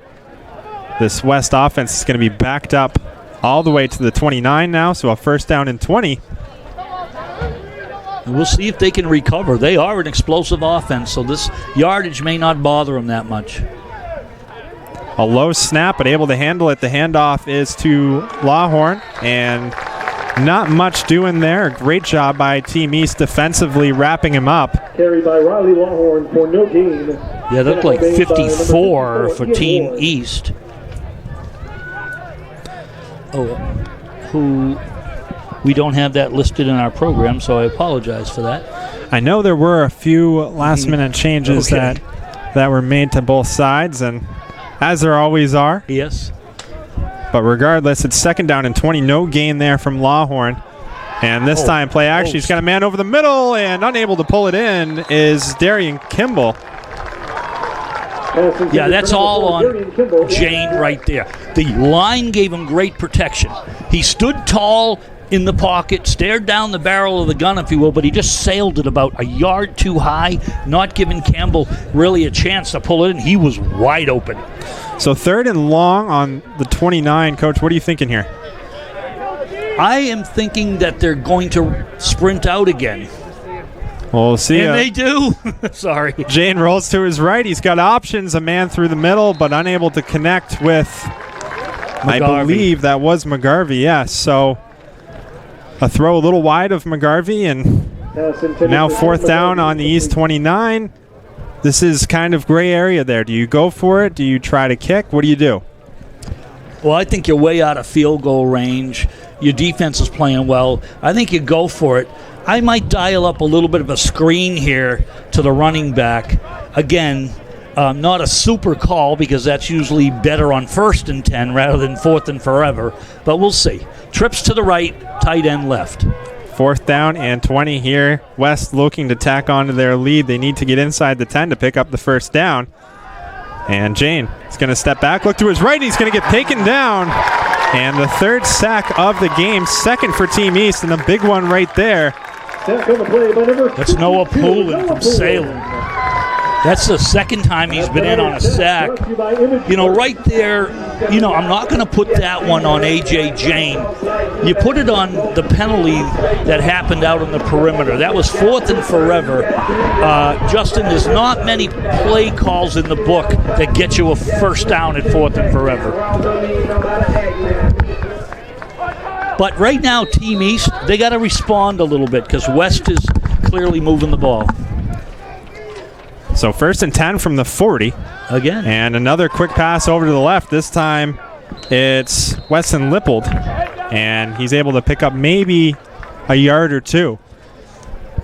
this West offense is going to be backed up all the way to the 29 now, so a 1st down and 20. And we'll see if they can recover. They are an explosive offense, so this yardage may not bother them that much. A low snap, but able to handle it. The handoff is to Lawhorn, and not much doing there. Great job by Team East defensively wrapping him up. Carried by Riley Lawhorn for no gain. Yeah, that looked like 54 for Team East. Who we don't have that listed in our program, so I apologize for that. I know there were a few last-minute changes that were made to both sides, and as there always are. Yes. But regardless, it's 2nd down and 20. No gain there from Lawhorn. And this time, play action. He's got a man over the middle, and unable to pull it in is Darian Kimball. Yeah, that's all on Jane right there. The line gave him great protection. He stood tall in the pocket, stared down the barrel of the gun, if you will, but he just sailed it about a yard too high, not giving Campbell really a chance to pull it in. He was wide open. So 3rd and long on the 29. Coach, what are you thinking here? I am thinking that they're going to sprint out again. We'll see. And they do. Sorry. Jane rolls to his right. He's got options. A man through the middle, but unable to connect with, McGarvey. I believe that was McGarvey, yes. So a throw a little wide of McGarvey, and now 4th down on the East 29. This is kind of gray area there. Do you go for it? Do you try to kick? What do you do? Well, I think you're way out of field goal range. Your defense is playing well. I think you go for it. I might dial up a little bit of a screen here to the running back. Again, not a super call because that's usually better on 1st and 10 rather than 4th and forever. But we'll see. Trips to the right, tight end left. 4th down and 20 here. West looking to tack onto their lead. They need to get inside the 10 to pick up the 1st down. And Jane is going to step back, look to his right. He's going to get taken down. And the 3rd sack of the game, 2nd for Team East, and a big one right there. That's Noah Poulin from Salem. That's the second time he's been in on a sack. Right there, I'm not going to put that one on A.J. Jane. You put it on the penalty that happened out on the perimeter. That was 4th and forever. Justin, there's not many play calls in the book that get you a first down at 4th and forever. But right now, Team East, they got to respond a little bit because West is clearly moving the ball. So 1st and 10 from the 40. Again. And another quick pass over to the left. This time it's Weston Lippold. And he's able to pick up maybe a yard or two.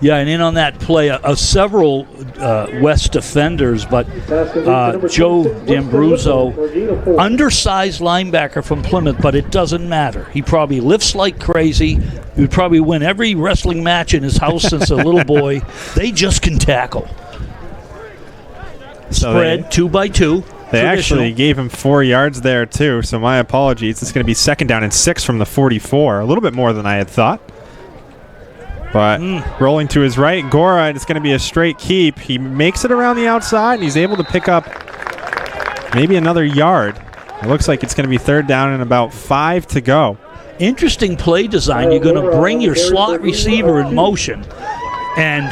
Yeah, and in on that play, several West defenders, but Joe D'Ambruzzo, undersized linebacker from Plymouth, but it doesn't matter. He probably lifts like crazy. He would probably win every wrestling match in his house since a little boy. They just can tackle. So Spread 2 by 2. They actually gave him 4 yards there, too, so my apologies. It's going to be 2nd down and 6 from the 44, a little bit more than I had thought. But rolling to his right, Gora, and it's going to be a straight keep. He makes it around the outside, and he's able to pick up maybe another yard. It looks like it's going to be 3rd down and about 5 to go. Interesting play design. You're going to bring your slot receiver in motion, and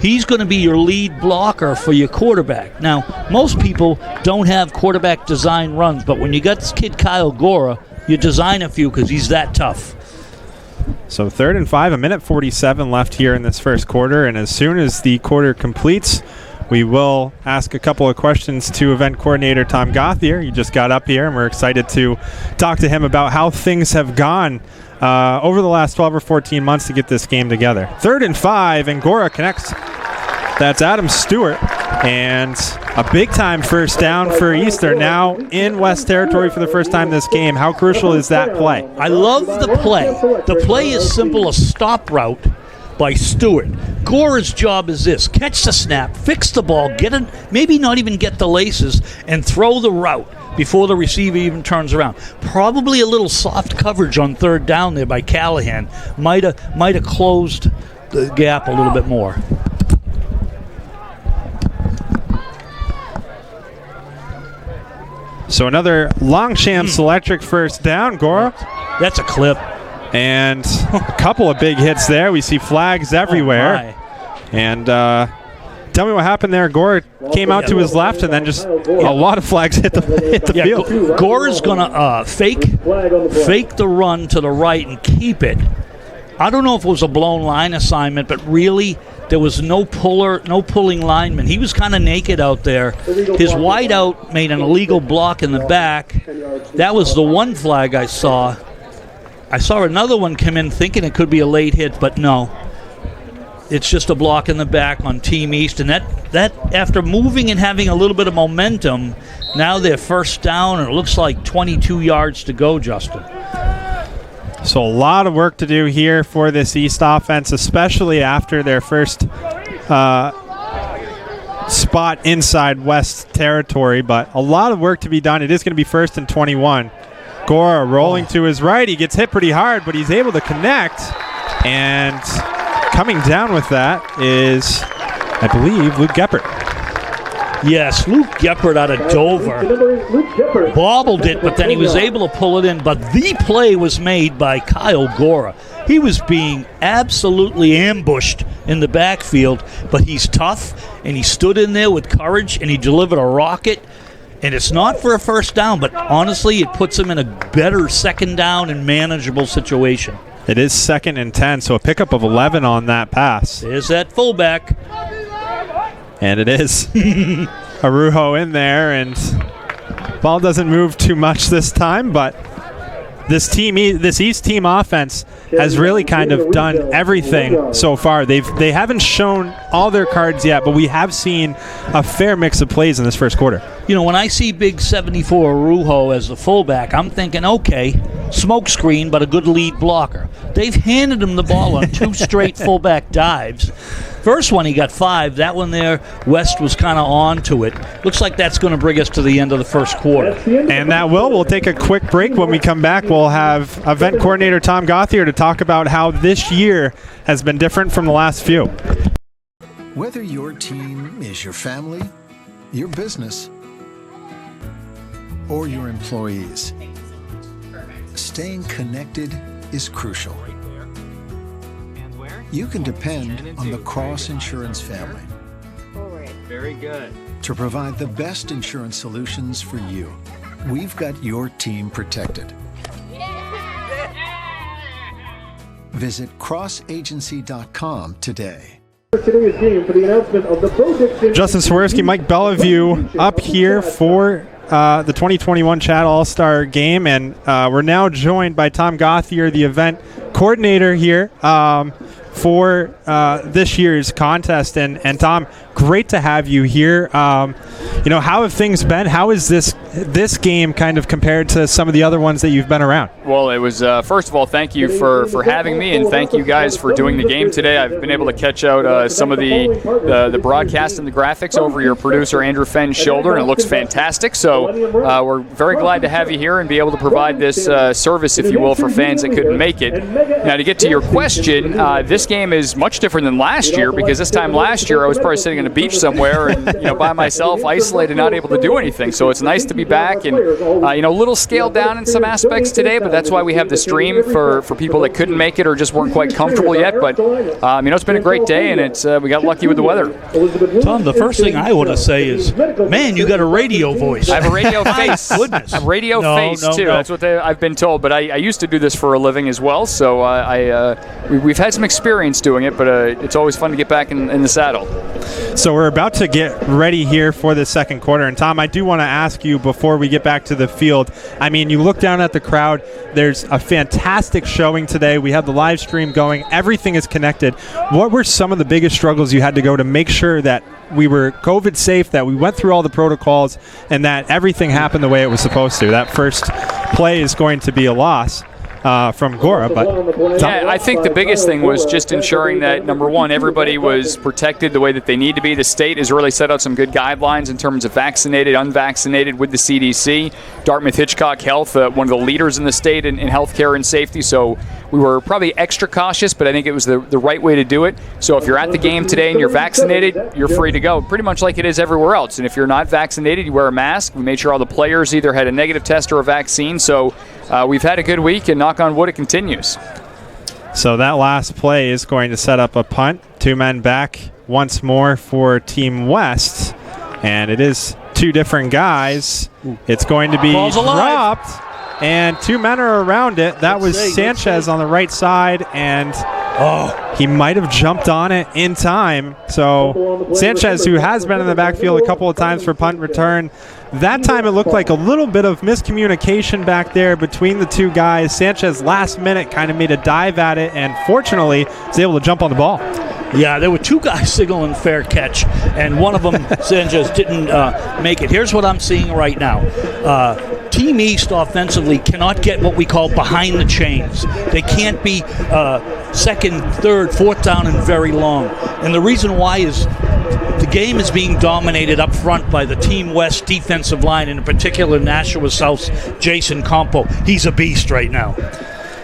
he's going to be your lead blocker for your quarterback. Now, most people don't have quarterback design runs, but when you got this kid Kyle Gora, you design a few because he's that tough. So 3rd and 5, 1:47 left here in this first quarter, and as soon as the quarter completes, we will ask a couple of questions to event coordinator Tom Gauthier. He just got up here, and we're excited to talk to him about how things have gone over the last 12 or 14 months to get this game together. 3rd and 5, and Gora connects. That's Adam Stewart, and a big-time first down for Easter now in West Territory for the first time this game. How crucial is that play? I love the play. The play is simple, a stop route by Stewart. Gora's job is this: catch the snap, fix the ball, get it, maybe not even get the laces, and throw the route before the receiver even turns around. Probably a little soft coverage on 3rd down there by Callahan. Might have closed the gap a little bit more. So another Longchamps electric first down, Gora. That's a clip. And a couple of big hits there. We see flags everywhere. And tell me what happened there. Gora came out to his left, and then just a lot of flags hit the field. Gora's going to fake the run to the right and keep it. I don't know if it was a blown line assignment, but really there was no pulling lineman. He was kind of naked out there. His wideout made an illegal block in the back. That was the one flag I saw. I saw another one come in thinking it could be a late hit, but no. It's just a block in the back on Team East. And that after moving and having a little bit of momentum, now they're first down, and it looks like 22 yards to go, Justin. So a lot of work to do here for this East offense, especially after their first spot inside West Territory. But a lot of work to be done. It is going to be 1st and 21. Gora rolling to his right. He gets hit pretty hard, but he's able to connect. And coming down with that is, I believe, Luke Geppert. Yes, Luke Geppert out of Dover bobbled it, but then he was able to pull it in. But the play was made by Kyle Gora. He was being absolutely ambushed in the backfield, but he's tough, and he stood in there with courage, and he delivered a rocket. And it's not for a first down, but honestly, it puts him in a better 2nd down and manageable situation. It is 2nd and 10, so a pickup of 11 on that pass. There's that fullback. And it is Arujo in there, and ball doesn't move too much this time, but this East team offense has really kind of done everything so far. They haven't shown all their cards yet, but we have seen a fair mix of plays in this first quarter. You know, when I see big 74 Arujo as the fullback, I'm thinking, okay, smoke screen, but a good lead blocker. They've handed him the ball on 2 straight fullback dives. First one, he got 5. That one there, West was kind of on to it. Looks like that's going to bring us to the end of the first quarter. And that we'll take a quick break. When we come back, we'll have event coordinator Tom Gauthier to talk about how this year has been different from the last few. Whether your team is your family, your business, or your employees, staying connected is crucial. You can depend on the Cross Insurance family. Very good. To provide the best insurance solutions for you. We've got your team protected. Visit crossagency.com today. Today's game for the announcement of the Project Justin Swirsky, Mike Bellevue up here for the 2021 CHaD All-Star Game, and we're now joined by Tom Gauthier, the event coordinator here for this year's contest. And Tom, great to have you here. How have things been? How is this game kind of compared to some of the other ones that you've been around? Well, it was, first of all, thank you for having me, and thank you guys for doing the game today. I've been able to catch out some of the broadcast and the graphics over your producer, Andrew Fenn's shoulder, and it looks fantastic. So we're very glad to have you here and be able to provide this service, if you will, for fans that couldn't make it. Now, to get to your question, this game is much different than last year, because this time last year I was probably sitting on a beach somewhere and by myself, isolated, not able to do anything. So it's nice to be back, and a little scaled down in some aspects today, but that's why we have the stream for people that couldn't make it or just weren't quite comfortable yet. But it's been a great day, and it's we got lucky with the weather. Tom, the first thing I want to say is, man, you got a radio voice. I have a radio face. Goodness. A radio face too. No. That's what I've been told. But I used to do this for a living as well, so we've had some experience doing it. But it's always fun to get back in the saddle. So we're about to get ready here for the second quarter. And Tom, I do want to ask you before we get back to the field, you look down at the crowd, there's a fantastic showing today. We have the live stream going. Everything is connected. What were some of the biggest struggles you had to go to make sure that we were COVID safe, that we went through all the protocols, and that everything happened the way it was supposed to? That first play is going to be a loss from Gora, but I think the biggest thing was just ensuring that, number one, everybody was protected the way that they need to be. The state has really set out some good guidelines in terms of vaccinated, unvaccinated with the CDC. Dartmouth Hitchcock Health, one of the leaders in the state in healthcare and safety, so we were probably extra cautious, but I think it was the right way to do it. So if you're at the game today and you're vaccinated, you're free to go, pretty much like it is everywhere else. And if you're not vaccinated, you wear a mask. We made sure all the players either had a negative test or a vaccine, so we've had a good week, and knock on wood, it continues. So that last play is going to set up a punt. Two men back once more for Team West, and it is two different guys. It's going to be dropped, and two men are around it. That was Sanchez on the right side, and he might have jumped on it in time. So Sanchez, who has been in the backfield a couple of times for punt return, that time it looked like a little bit of miscommunication back there between the two guys. Sanchez last minute kind of made a dive at it, and fortunately was able to jump on the ball. Yeah, there were two guys signaling fair catch, and one of them, Sanchez, didn't make it. Here's what I'm seeing right now. Team East offensively cannot get what we call behind the chains. They can't be second, third, fourth down and very long. And the reason why is the game is being dominated up front by the Team West defensive line, and in particular Nashua South's Jason Campo. He's a beast right now.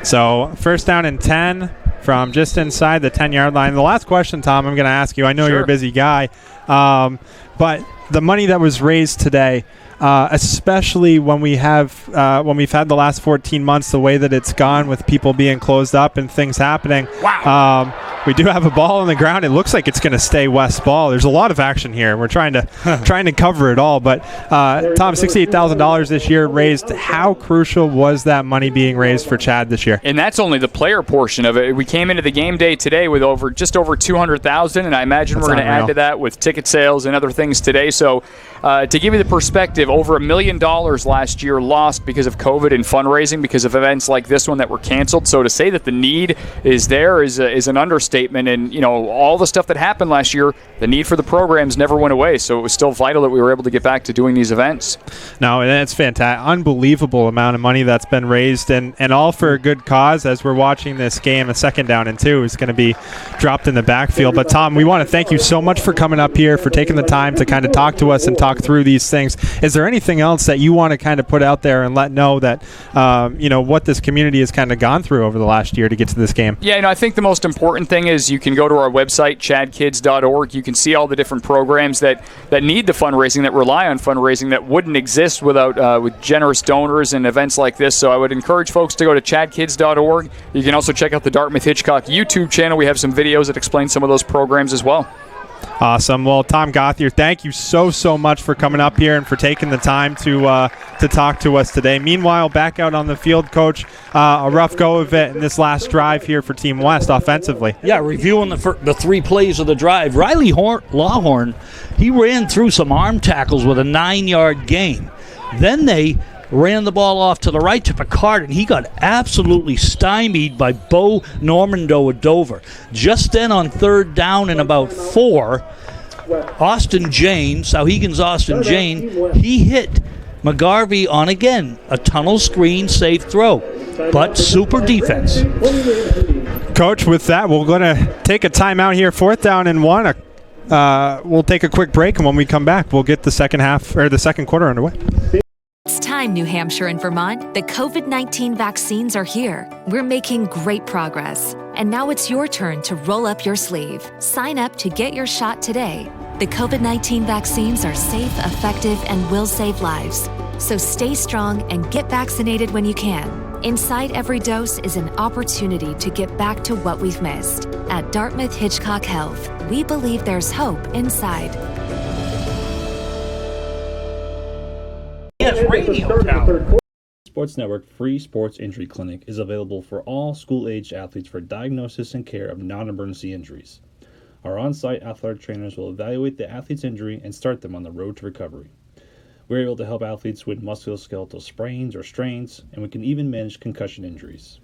So first down and 10 from just inside the 10-yard line. The last question, Tom, I'm going to ask you. I know You're a busy guy, but the money that was raised today, especially when we've had the last 14 months, the way that it's gone with people being closed up and things happening. Wow. We do have a ball on the ground. It looks like it's going to stay West ball. There's a lot of action here. We're trying to cover it all. But Tom, $68,000 this year raised. How crucial was that money being raised for CHaD this year? And that's only the player portion of it. We came into the game day today with just over $200,000, and I imagine we're going to add to that with ticket sales and other things today. So to give you the perspective, over $1 million last year lost because of COVID and fundraising because of events like this one that were canceled. So to say that the need is there is an understatement. And all the stuff that happened last year, the need for the programs never went away. So it was still vital that we were able to get back to doing these events. No, that's fantastic. Unbelievable amount of money that's been raised, and all for a good cause. As we're watching this game, a second down and 2 is going to be dropped in the backfield. But Tom, we want to thank you so much for coming up here, for taking the time to kind of talk to us and talk through these things. Is there anything else that you want to kind of put out there and let know that what this community has kind of gone through over the last year to get to this game? Yeah, I think the most important thing thing is you can go to our website, chadkids.org. You can see all the different programs that need the fundraising, that rely on fundraising, that wouldn't exist without with generous donors and events like this. So I would encourage folks to go to chadkids.org. You can also check out the Dartmouth Hitchcock YouTube channel. We have some videos that explain some of those programs as well. Awesome. Well, Tom Gauthier, thank you so much for coming up here and for taking the time to talk to us today. Meanwhile, back out on the field, Coach, a rough go of it in this last drive here for Team West offensively. Yeah, reviewing the 3 plays of the drive. Riley Lawhorn, he ran through some arm tackles with a 9-yard gain. Then they ran the ball off to the right to Picard, and he got absolutely stymied by Bo Normando of Dover. Just then on 3rd down and about 4, Austin Jane, Sauhegan's Austin Jane, he hit McGarvey on, again, a tunnel screen safe throw, but super defense. Coach, with that, we're going to take a timeout here, 4th down and 1. We'll take a quick break, and when we come back, we'll get the second quarter underway. It's time, New Hampshire and Vermont. The COVID-19 vaccines are here. We're making great progress. And now it's your turn to roll up your sleeve. Sign up to get your shot today. The COVID-19 vaccines are safe, effective, and will save lives. So stay strong and get vaccinated when you can. Inside every dose is an opportunity to get back to what we've missed. At Dartmouth Hitchcock Health, we believe there's hope inside. Yes, radio tower. Sports Network Free Sports Injury Clinic is available for all school-aged athletes for diagnosis and care of non-emergency injuries. Our on-site athletic trainers will evaluate the athlete's injury and start them on the road to recovery. We're able to help athletes with musculoskeletal sprains or strains, and we can even manage concussion injuries.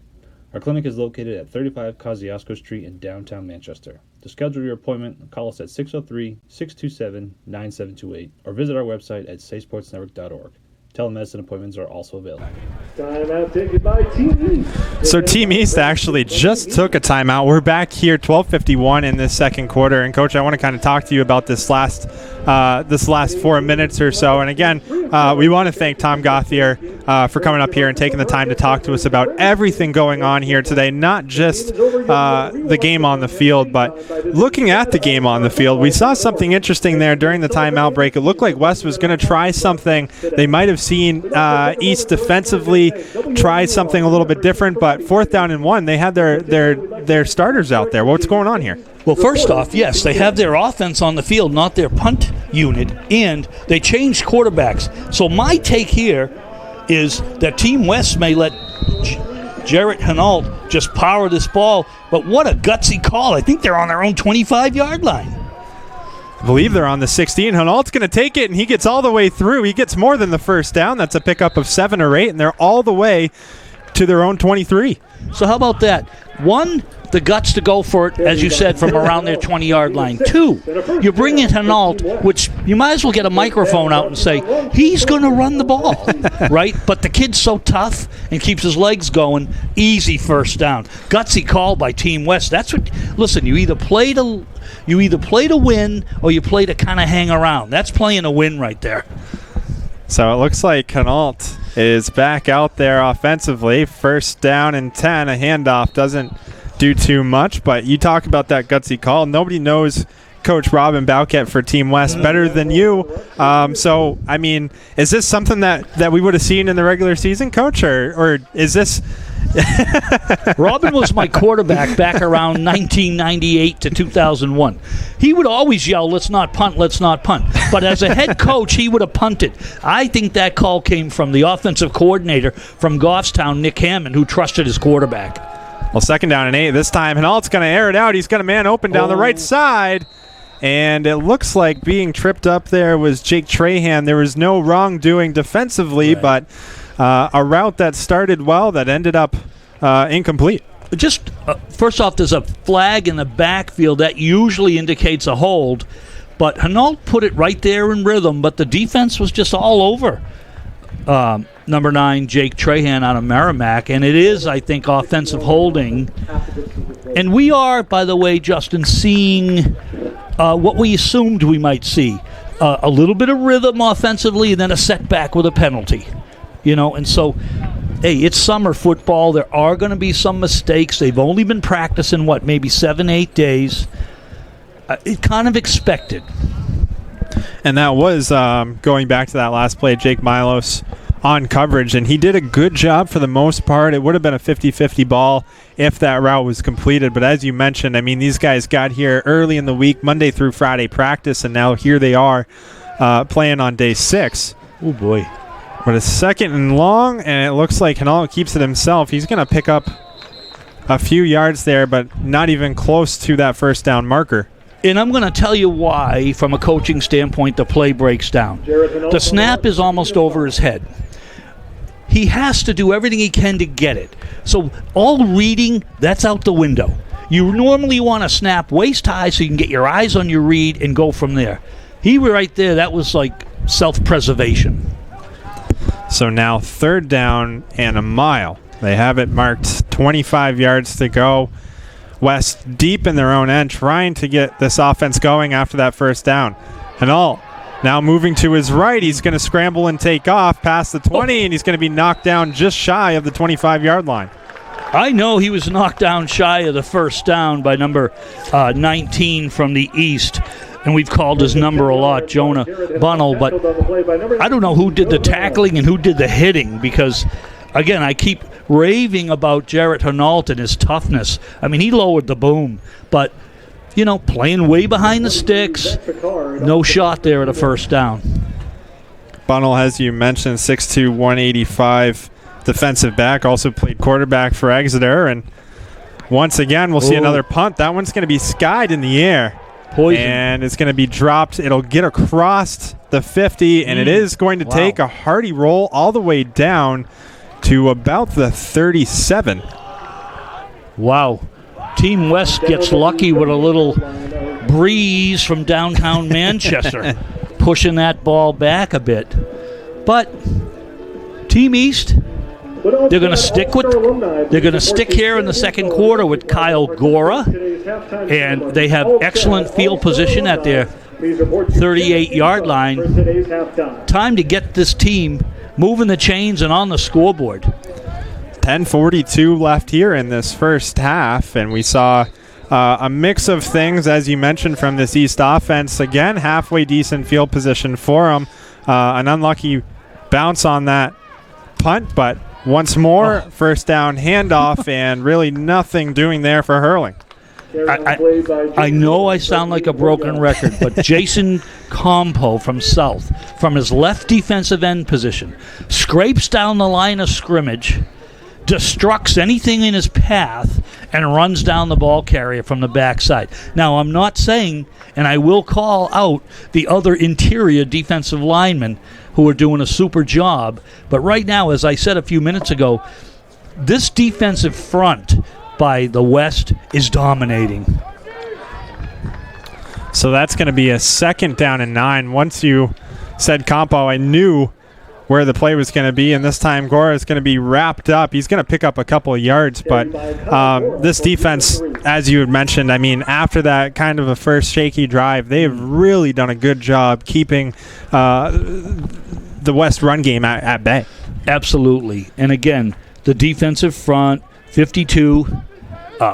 Our clinic is located at 35 Kosciuszko Street in downtown Manchester. To schedule your appointment, call us at 603-627-9728 or visit our website at saysportsnetwork.org. Telemedicine appointments are also available. Timeout taken by Team East. So Team East actually just took a timeout. We're back here, 12:51 in this second quarter. And Coach, I want to kind of talk to you about this last 4 minutes or so. And again, we want to thank Tom Gauthier for coming up here and taking the time to talk to us about everything going on here today. Not just the game on the field, but looking at the game on the field. We saw something interesting there during the timeout break. It looked like West was going to try something. They might have seen East defensively try something a little bit different, but 4th down and 1, they had their starters out there. What's going on here? Well, first off, yes, they have their offense on the field, not their punt unit, and they changed quarterbacks. So my take here is that Team West may let Jarrett Hinault just power this ball, but what a gutsy call. I think they're on their own 25-yard line. I believe they're on the 16. Hinault's going to take it, and he gets all the way through. He gets more than the first down. That's a pickup of 7 or 8, and they're all the way to their own 23. So how about that? 1, the guts to go for it, as you said, from around their 20-yard line. 2, you bring in Hinault, which you might as well get a microphone out and say, he's going to run the ball, right? But the kid's so tough and keeps his legs going, easy first down. Gutsy call by Team West. That's what, listen, you either play to win or you play to kind of hang around. That's playing to win right there. So it looks like Hinault is back out there offensively. 1st down and 10. A handoff doesn't do too much, but you talk about that gutsy call. Nobody knows Coach Robin Bowcat for Team West better than you. So, I mean, is this something that we would have seen in the regular season, Coach, or is this... Robin was my quarterback back around 1998 to 2001. He would always yell, let's not punt, let's not punt. But as a head coach, he would have punted. I think that call came from the offensive coordinator from Goffstown, Nick Hammond, who trusted his quarterback. Well, 2nd down and 8 this time. Hinault's going to air it out. He's got a man open down the right side. And it looks like being tripped up there was Jake Trahan. There was no wrongdoing defensively, right, but a route that started well that ended up incomplete. Just first off, there's a flag in the backfield that usually indicates a hold, but Hinault put it right there in rhythm, but the defense was just all over number 9, Jake Trahan out of Merrimack, and it is, I think, offensive holding. And we are, by the way, Justin, seeing what we assumed we might see. A little bit of rhythm offensively and then a setback with a penalty. You know, and so hey, it's summer football. There are going to be some mistakes. They've only been practicing, maybe 7-8 days. It kind of expected. And that was going back to that last play, Jake Milos on coverage, and he did a good job for the most part. It would have been a 50-50 ball if that route was completed. But as you mentioned, I mean, these guys got here early in the week, Monday through Friday practice, and now here they are playing on day 6. Oh, boy. But a 2nd and long, and it looks like Hanal keeps it himself. He's going to pick up a few yards there, but not even close to that first down marker. And I'm going to tell you why, from a coaching standpoint, the play breaks down. The snap is almost over his head. He has to do everything he can to get it. So all reading, that's out the window. You normally want to snap waist high so you can get your eyes on your read and go from there. He was right there. That was like self-preservation. So now 3rd down and a mile. They have it marked 25 yards to go. West deep in their own end, trying to get this offense going after that first down. Hanal now moving to his right. He's going to scramble and take off past the 20, and he's going to be knocked down just shy of the 25-yard line. I know he was knocked down shy of the first down by number 19 from the east. And we've called his number a lot, Jonah Bunnell. But I don't know who did the tackling and who did the hitting because, again, I keep raving about Jarrett Hanalt and his toughness. I mean, he lowered the boom. But, playing way behind the sticks, no shot there at a first down. Bunnell, as you mentioned, 6'2", 185 defensive back, also played quarterback for Exeter. And once again, we'll see another punt. That one's going to be skied in the air. Poison. And it's going to be dropped. It'll get across the 50, and it is going to take a hearty roll all the way down to about the 37. Wow. Team West gets lucky with a little breeze from downtown Manchester, pushing that ball back a bit. But Team East, they're going to stick here in the second quarter with Kyle Gora, and they have excellent field position at their 38-yard line. Time to get this team moving the chains and on the scoreboard. 10:42 left here in this first half, and we saw a mix of things, as you mentioned, from this East offense. Again, halfway decent field position for them. An unlucky bounce on that punt, but once more, first down handoff, and really nothing doing there for Hurling. I know I sound like a broken record, but Jason Compo from South, from his left defensive end position, scrapes down the line of scrimmage, destructs anything in his path, and runs down the ball carrier from the backside. Now, I'm not saying, and I will call out the other interior defensive linemen who are doing a super job, but right now, as I said a few minutes ago, this defensive front by the West is dominating. So that's going to be a 2nd down and 9. Once you said Compo, I knew where the play was going to be, and this time Gora is going to be wrapped up. He's going to pick up a couple of yards, but this defense, as you had mentioned, I mean, after that kind of a first shaky drive, they have really done a good job keeping the West run game at bay. Absolutely. And again, the defensive front, 52,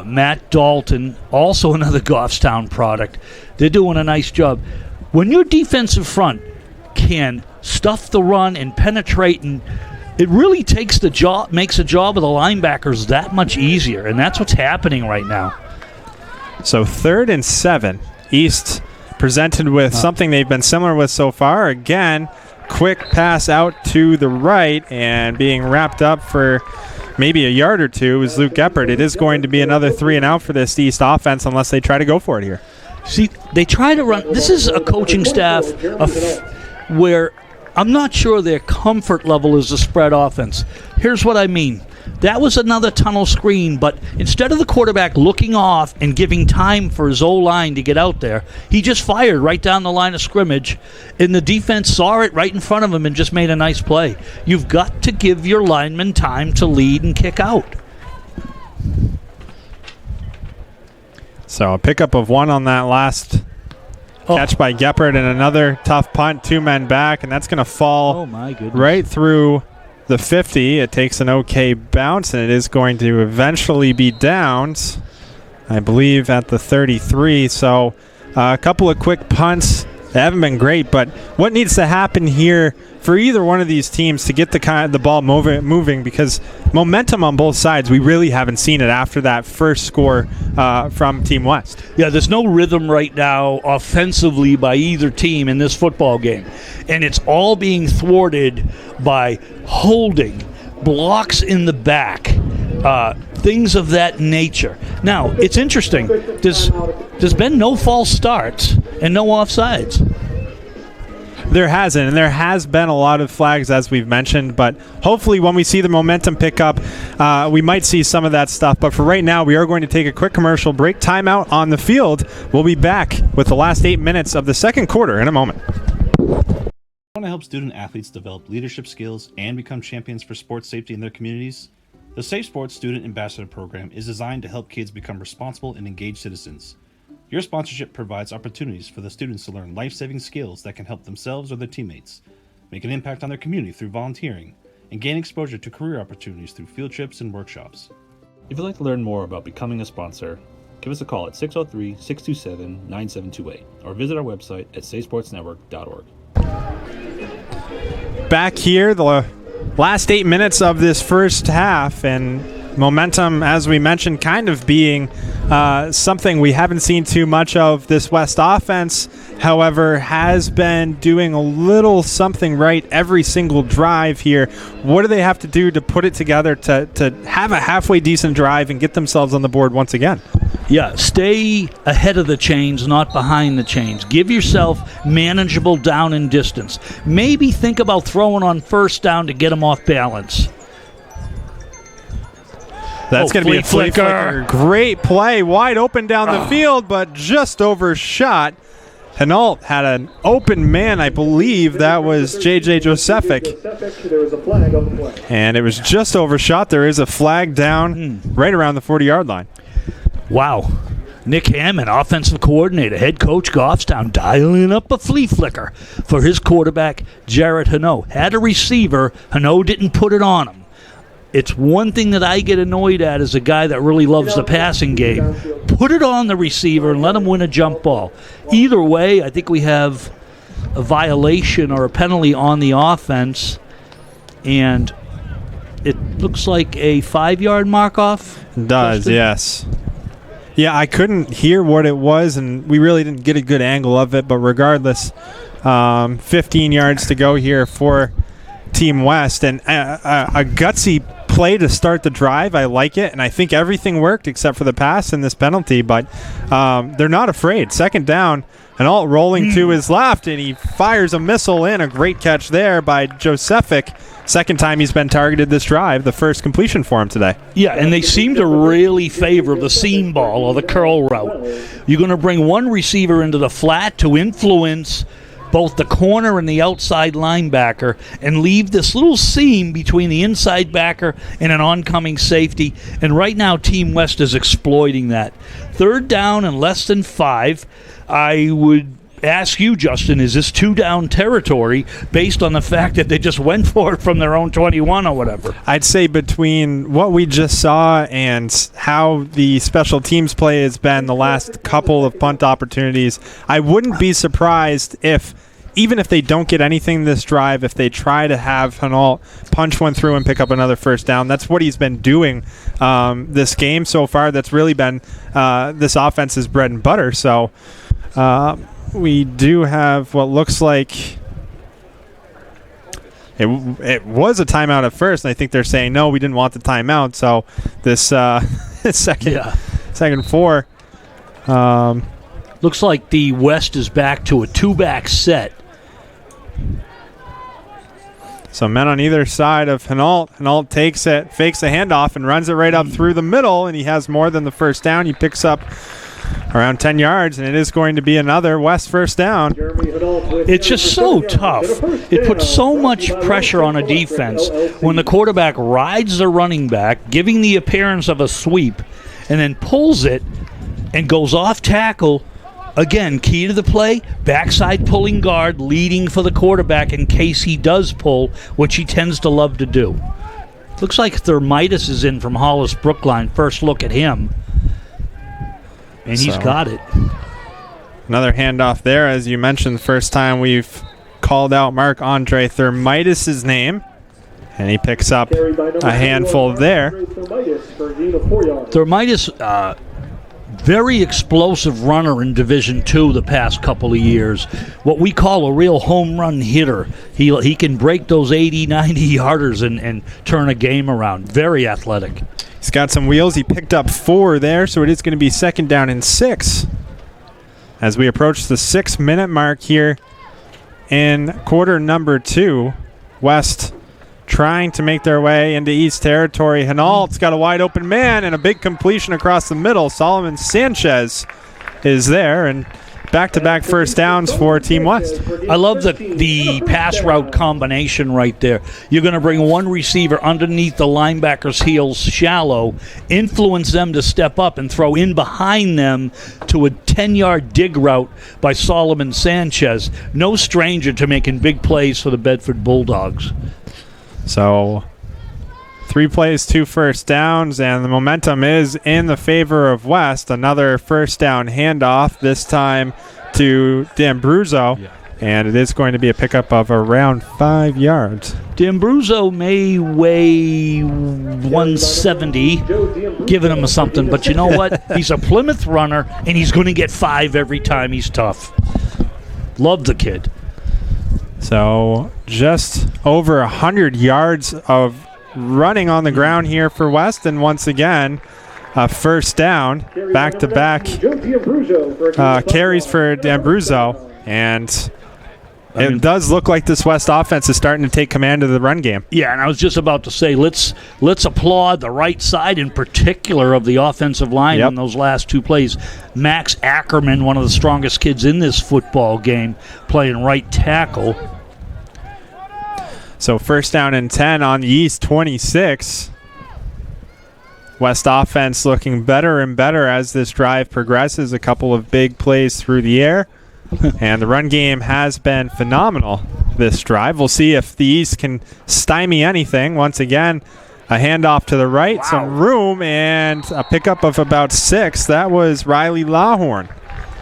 Matt Dalton, also another Goffstown product. They're doing a nice job. When your defensive front can stuff the run and penetrate, and it really makes the job of the linebackers that much easier, and that's what's happening right now. So 3rd and 7. East presented with something they've been similar with so far. Again, quick pass out to the right, and being wrapped up for maybe a yard or two is Luke Geppert. It is going to be another 3 and out for this East offense unless they try to go for it here. See, they try to run. This is a coaching staff where I'm not sure their comfort level is a spread offense. Here's what I mean. That was another tunnel screen, but instead of the quarterback looking off and giving time for his O-line to get out there, he just fired right down the line of scrimmage, and the defense saw it right in front of him and just made a nice play. You've got to give your linemen time to lead and kick out. So a pickup of 1 on that last catch by Geppert, and another tough punt, 2 men back, and that's going to fall right through the 50. It takes an okay bounce, and it is going to eventually be downed, I believe, at the 33. So a couple of quick punts. They haven't been great, but what needs to happen here for either one of these teams to get the ball moving, because momentum on both sides, we really haven't seen it after that first score from Team West. Yeah, there's no rhythm right now offensively by either team in this football game, and it's all being thwarted by holding, blocks in the back, things of that nature. Now, it's interesting. There's been no false starts and no offsides. There hasn't, and there has been a lot of flags, as we've mentioned, but hopefully when we see the momentum pick up, we might see some of that stuff. But for right now, we are going to take a quick commercial break. Timeout on the field. We'll be back with the last 8 minutes of the second quarter in a moment. Want to help student athletes develop leadership skills and become champions for sports safety in their communities? The Safe Sports Student Ambassador Program is designed to help kids become responsible and engaged citizens. Your sponsorship provides opportunities for the students to learn life-saving skills that can help themselves or their teammates, make an impact on their community through volunteering, and gain exposure to career opportunities through field trips and workshops. If you'd like to learn more about becoming a sponsor, give us a call at 603-627-9728 or visit our website at safesportsnetwork.org. Back here, the last 8 minutes of this first half, and momentum, as we mentioned, kind of being something we haven't seen too much of. This West offense, however, has been doing a little something right every single drive here. What do they have to do to put it together to have a halfway decent drive and get themselves on the board once again? Yeah, stay ahead of the chains, not behind the chains. Give yourself manageable down and distance. Maybe think about throwing on first down to get them off balance. That's going to be a flea flicker. Great play, wide open down the field, but just overshot. Hinault had an open man, I believe that was J.J. Josephic. And it was just overshot. There is a flag down right around the 40-yard line. Wow. Nick Hammond, offensive coordinator, head coach Goffstown, dialing up a flea flicker for his quarterback, Jarrett Hinault. Had a receiver. Hinault didn't put it on him. It's one thing that I get annoyed at as a guy that really loves the passing game. Put it on the receiver and let him win a jump ball. Either way, I think we have a violation or a penalty on the offense, and it looks like a 5-yard mark-off. It does, Justin? Yes. Yeah, I couldn't hear what it was, and we really didn't get a good angle of it, but regardless, 15 yards to go here for Team West, and a gutsy play to start the drive. I like it, and I think everything worked except for the pass and this penalty, but they're not afraid. Second down, and all rolling to his left, and he fires a missile in. A great catch there by Josephic. Second time he's been targeted this drive, the first completion for him today. Yeah, and they seem to really favor the seam ball or the curl route. You're going to bring one receiver into the flat to influence both the corner and the outside linebacker and leave this little seam between the inside backer and an oncoming safety. And right now, Team West is exploiting that. Third down and less than 5. I would ask you, Justin, is this 2-down territory based on the fact that they just went for it from their own 21 or whatever? I'd say between what we just saw and how the special teams play has been the last couple of punt opportunities, I wouldn't be surprised if, even if they don't get anything this drive, if they try to have Hinault punch one through and pick up another first down. That's what he's been doing this game so far. That's really been this offense's bread and butter. So we do have what looks like it was a timeout at first, and I think they're saying, no, we didn't want the timeout. So this second 4. Looks like the West is back to a 2-back set. So men on either side of Hinault. Hinault takes it, fakes the handoff, and runs it right up through the middle, and he has more than the first down. He picks up around 10 yards, and it is going to be another West first down. It's just so tough. It puts so much pressure on a defense when the quarterback rides the running back, giving the appearance of a sweep, and then pulls it and goes off tackle Again, key to the play, backside pulling guard, leading for the quarterback in case he does pull, which he tends to love to do. Looks like Thermitis is in from Hollis Brookline. First look at him. And he's got it. Another handoff there, as you mentioned, the first time we've called out Marc-Andre Thermitis' name. And he picks up a handful there. Thermitis, very explosive runner in Division II the past couple of years. What we call a real home run hitter. He can break those 80, 90-yarders and turn a game around. Very athletic. He's got some wheels. He picked up 4 there, so it is going to be 2nd down and 6. As we approach the 6-minute mark here in quarter number 2, West trying to make their way into East Territory. Hinault's got a wide open man and a big completion across the middle. Solomon Sanchez is there, and back-to-back first downs for Team West. I love the pass route combination right there. You're going to bring one receiver underneath the linebacker's heels shallow, influence them to step up and throw in behind them to a 10-yard dig route by Solomon Sanchez. No stranger to making big plays for the Bedford Bulldogs. So 3 plays, 2 first downs, and the momentum is in the favor of West. Another first down handoff, this time to D'Ambruzzo, and it is going to be a pickup of around 5 yards. D'Ambruzzo may weigh 170, giving him something, but you know what? He's a Plymouth runner, and he's going to get 5 every time. He's tough. Love the kid. So just over 100 yards of running on the ground here for West, and once again, a first down, back-to-back carries for D'Ambruzzo, and it does look like this West offense is starting to take command of the run game. Yeah, and I was just about to say, let's applaud the right side in particular of the offensive line on those last 2 plays. Max Ackerman, one of the strongest kids in this football game, playing right tackle. So first down and 10 on the East 26. West offense looking better and better as this drive progresses. A couple of big plays through the air. And the run game has been phenomenal this drive. We'll see if the East can stymie anything. Once again, a handoff to the right, some room, and a pickup of about 6. That was Riley Lawhorn.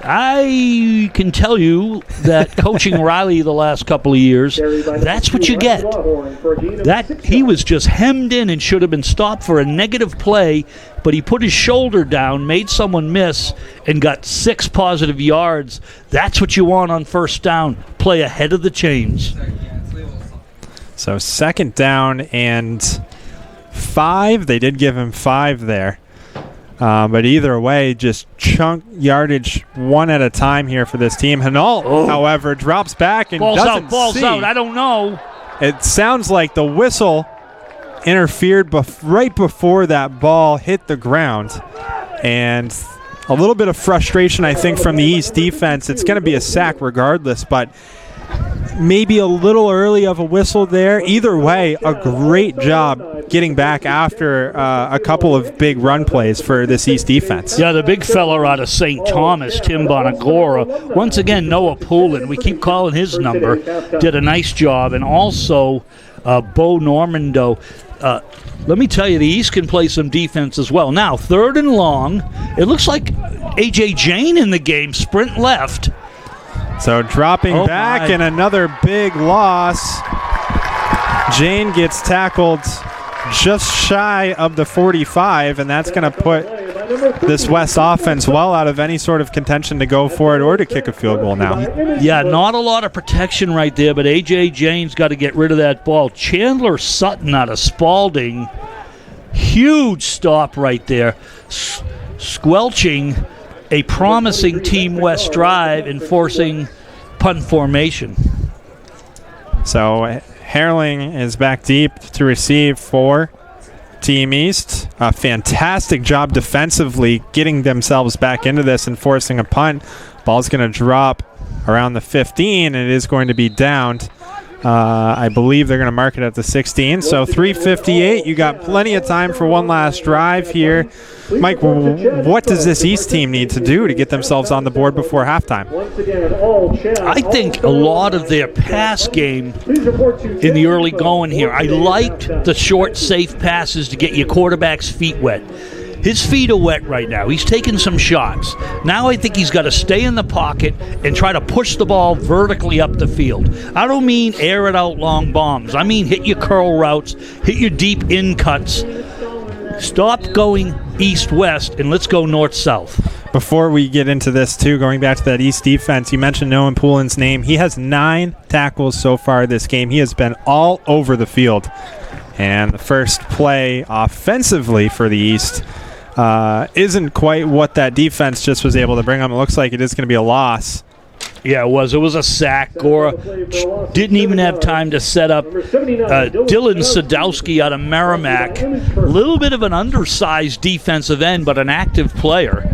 I can tell you that coaching Riley the last couple of years, that's what you get. That he was just hemmed in and should have been stopped for a negative play, but he put his shoulder down, made someone miss, and got 6 positive yards. That's what you want on first down. Play ahead of the chains. So 2nd down and 5. They did give him 5 there. But either way, just chunk yardage one at a time here for this team. Hinault, however, drops back and doesn't balls out. I don't know. It sounds like the whistle interfered right before that ball hit the ground. And a little bit of frustration, I think, from the East defense. It's going to be a sack regardless, but maybe a little early of a whistle there. Either way, a great job getting back after a couple of big run plays for this East defense. Yeah, the big fella out of St. Thomas, Tim Bonagora. Once again, Noah Poulin, we keep calling his number, did a nice job. And also Bo Normando. Let me tell you, the East can play some defense as well. Now, 3rd and long. It looks like A.J. Jane in the game, sprint left. So dropping back and another big loss. Jane gets tackled just shy of the 45, and that's going to put this West offense well out of any sort of contention to go for it or to kick a field goal now. Yeah, not a lot of protection right there, but A.J. Jane's got to get rid of that ball. Chandler Sutton out of Spalding. Huge stop right there. Squelching a promising Team West drive and forcing punt formation. So Herling is back deep to receive for Team East. A fantastic job defensively getting themselves back into this and forcing a punt. Ball's going to drop around the 15, and it is going to be downed I believe they're going to mark it at the 16. So 3:58. You got plenty of time for one last drive here. Mike, what does this East team need to do to get themselves on the board before halftime? I think a lot of their pass game in the early going here. I liked the short, safe passes to get your quarterback's feet wet. His feet are wet right now. He's taking some shots. Now I think he's got to stay in the pocket and try to push the ball vertically up the field. I don't mean air it out long bombs. I mean hit your curl routes, hit your deep in cuts. Stop going east-west and let's go north-south. Before we get into this, too, going back to that East defense, you mentioned Noah Poulin's name. He has 9 tackles so far this game. He has been all over the field. And the first play offensively for the East isn't quite what that defense just was able to bring up. It looks like it is going to be a loss. Yeah, it was. It was a sack. Gora didn't even have time to set up Dylan Sadowski out of Merrimack. A little bit of an undersized defensive end, but an active player.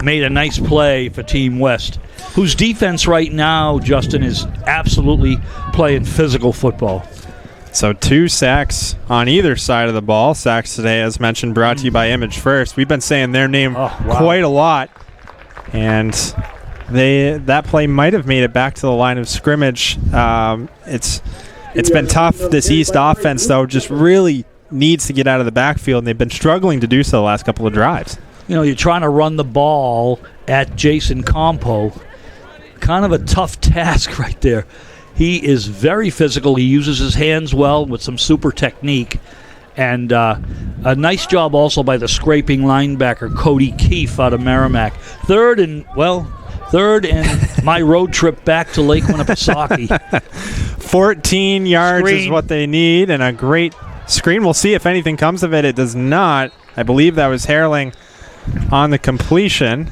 Made a nice play for Team West, whose defense right now, Justin, is absolutely playing physical football. So 2 sacks on either side of the ball. Sacks today, as mentioned, brought to you by Image First. We've been saying their name quite a lot. And that play might have made it back to the line of scrimmage. It's been tough. This East offense, though, just really needs to get out of the backfield, and they've been struggling to do so the last couple of drives. You know, you're trying to run the ball at Jason Compo. Kind of a tough task right there. He is very physical. He uses his hands well with some super technique. And a nice job also by the scraping linebacker, Cody Keefe out of Merrimack. Third and my road trip back to Lake Winnipesaukee. 14 yards is what they need, and a great screen. We'll see if anything comes of it. It does not. I believe that was Herling on the completion.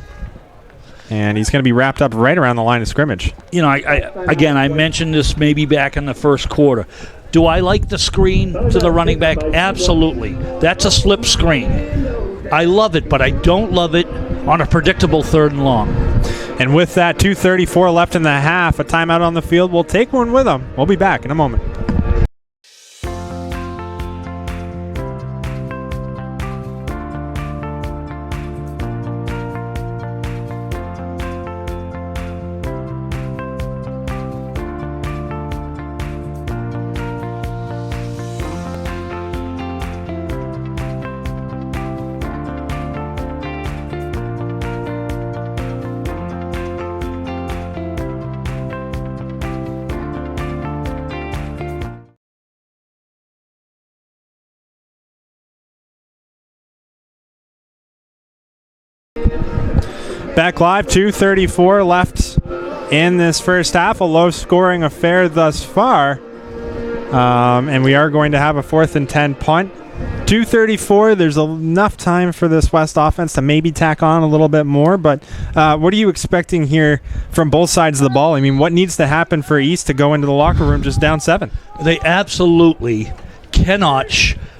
And he's going to be wrapped up right around the line of scrimmage. You know, I mentioned this maybe back in the first quarter. Do I like the screen to the running back? Absolutely. That's a slip screen. I love it, but I don't love it on a predictable 3rd and long. And with that, 2:34 left in the half, a timeout on the field. We'll take one with them. We'll be back in a moment. Back live, 2:34 left in this first half. A low-scoring affair thus far. And we are going to have a 4th and 10 punt. 2:34, there's enough time for this West offense to maybe tack on a little bit more. But what are you expecting here from both sides of the ball? I mean, what needs to happen for East to go into the locker room just down 7? They absolutely cannot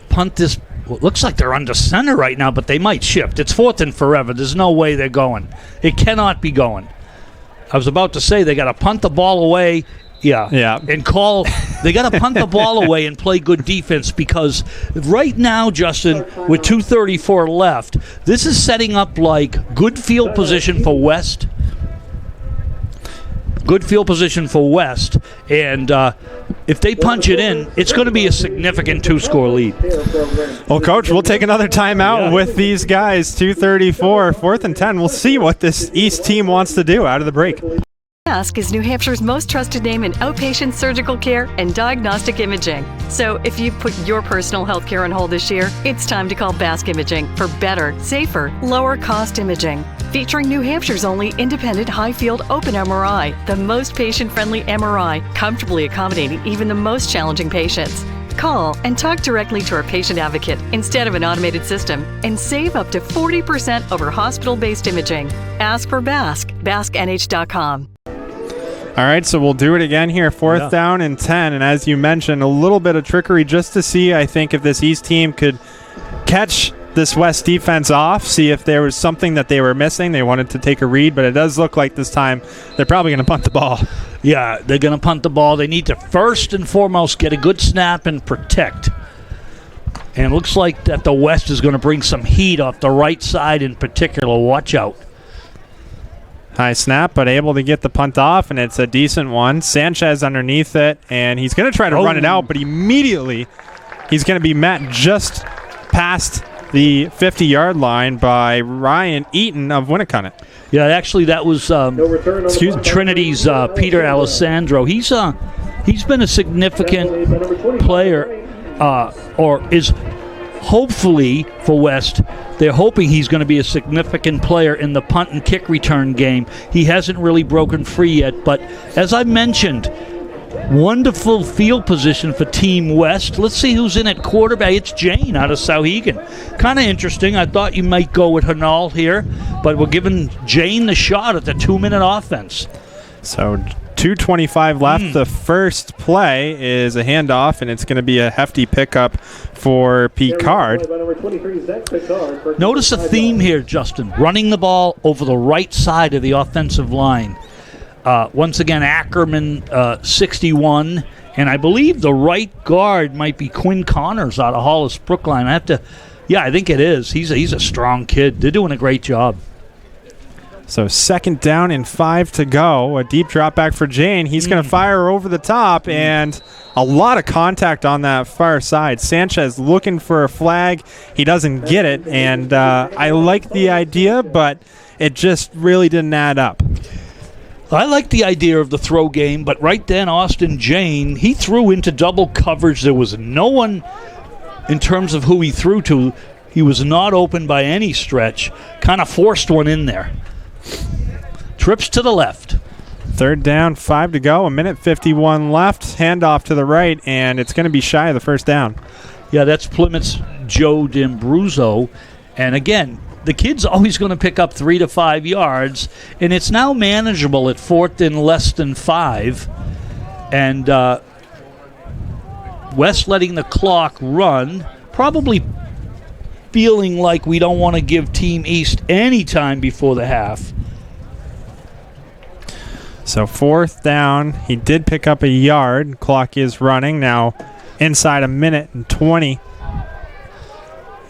punt this. Well, it looks like they're under center right now, but they might shift. It's 4th and forever. There's no way they're going. It cannot be going. I was about to say they got to punt the ball away. Yeah. And call. They got to punt the ball away and play good defense, because right now, Justin, with 2:34 left, this is setting up like good field position for West. Good field position for West, and if they punch it in, it's going to be a significant 2-score lead. Well, Coach, we'll take another timeout with these guys. 2:34, 4th and 10. We'll see what this East team wants to do out of the break. BASC is New Hampshire's most trusted name in outpatient surgical care and diagnostic imaging. So if you put your personal health care on hold this year, it's time to call BASC Imaging for better, safer, lower-cost imaging. Featuring New Hampshire's only independent high-field open MRI, the most patient-friendly MRI, comfortably accommodating even the most challenging patients. Call and talk directly to our patient advocate instead of an automated system and save up to 40% over hospital-based imaging. Ask for BASC, BASCNH.com. All right, so we'll do it again here. 4th down and 10. And as you mentioned, a little bit of trickery just to see, I think, if this East team could catch this West defense off, see if there was something that they were missing. They wanted to take a read, but it does look like this time they're probably going to punt the ball. Yeah, they're going to punt the ball. They need to first and foremost get a good snap and protect. And it looks like that the West is going to bring some heat off the right side in particular. Watch out. High snap, but able to get the punt off, and it's a decent one. Sanchez underneath it, and he's going to try to run it out, but immediately he's going to be met just past the 50-yard line by Ryan Eaton of Winnicott. Yeah, actually, that was Trinity's Peter Alessandro. He's been a significant player, or is hopefully for West. They're hoping he's going to be a significant player in the punt and kick return game. He hasn't really broken free yet, but as I mentioned, wonderful field position for Team West. Let's see who's in at quarterback. It's Jane out of Sauhegan. Kind of interesting. I thought you might go with Hernal here, but we're giving Jane the shot at the 2-minute offense. So 2:25 left. The first play is a handoff, and it's going to be a hefty pickup for Picard. Notice a theme here, Justin. Running the ball over the right side of the offensive line. Once again, Ackerman, 61, and I believe the right guard might be Quinn Connors out of Hollis Brookline. I think it is. He's a strong kid. They're doing a great job. So 2nd down and 5 to go. A deep drop back for Jane. He's going to fire over the top, and a lot of contact on that far side. Sanchez looking for a flag. He doesn't get it, and I like the idea, but it just really didn't add up. I like the idea of the throw game, but right then, Austin Jane, he threw into double coverage. There was no one in terms of who he threw to. He was not open by any stretch. Kind of forced one in there. Trips to the left. 3rd down, 5 to go. 1:51 left. Handoff to the right, and it's going to be shy of the 1st down. Yeah, that's Plymouth's Joe D'Ambruzzo. And again, the kid's always going to pick up 3 to 5 yards, and it's now manageable at 4th and less than 5. And West letting the clock run, probably feeling like we don't want to give Team East any time before the half. So 4th down. He did pick up a yard. Clock is running now inside 1:20.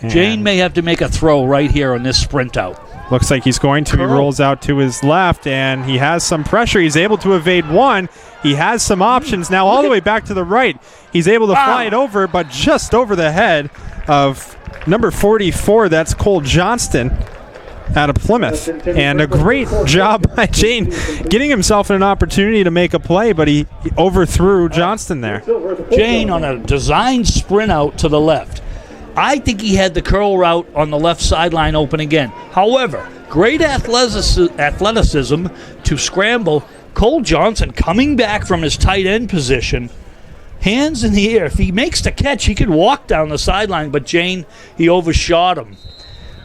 Jane may have to make a throw right here on this sprint out. Looks like he's going to. He rolls out to his left, and he has some pressure. He's able to evade one. He has some options now all the way back to the right. He's able to fly it over, but just over the head of number 44. That's Cole Johnston out of Plymouth. And a great job by Jane getting himself an opportunity to make a play, but he overthrew Johnston there. Jane on a designed sprint out to the left. I think he had the curl route on the left sideline open again. However, great athleticism to scramble. Cole Johnson coming back from his tight end position, hands in the air. If he makes the catch, he could walk down the sideline, but Jane, he overshot him.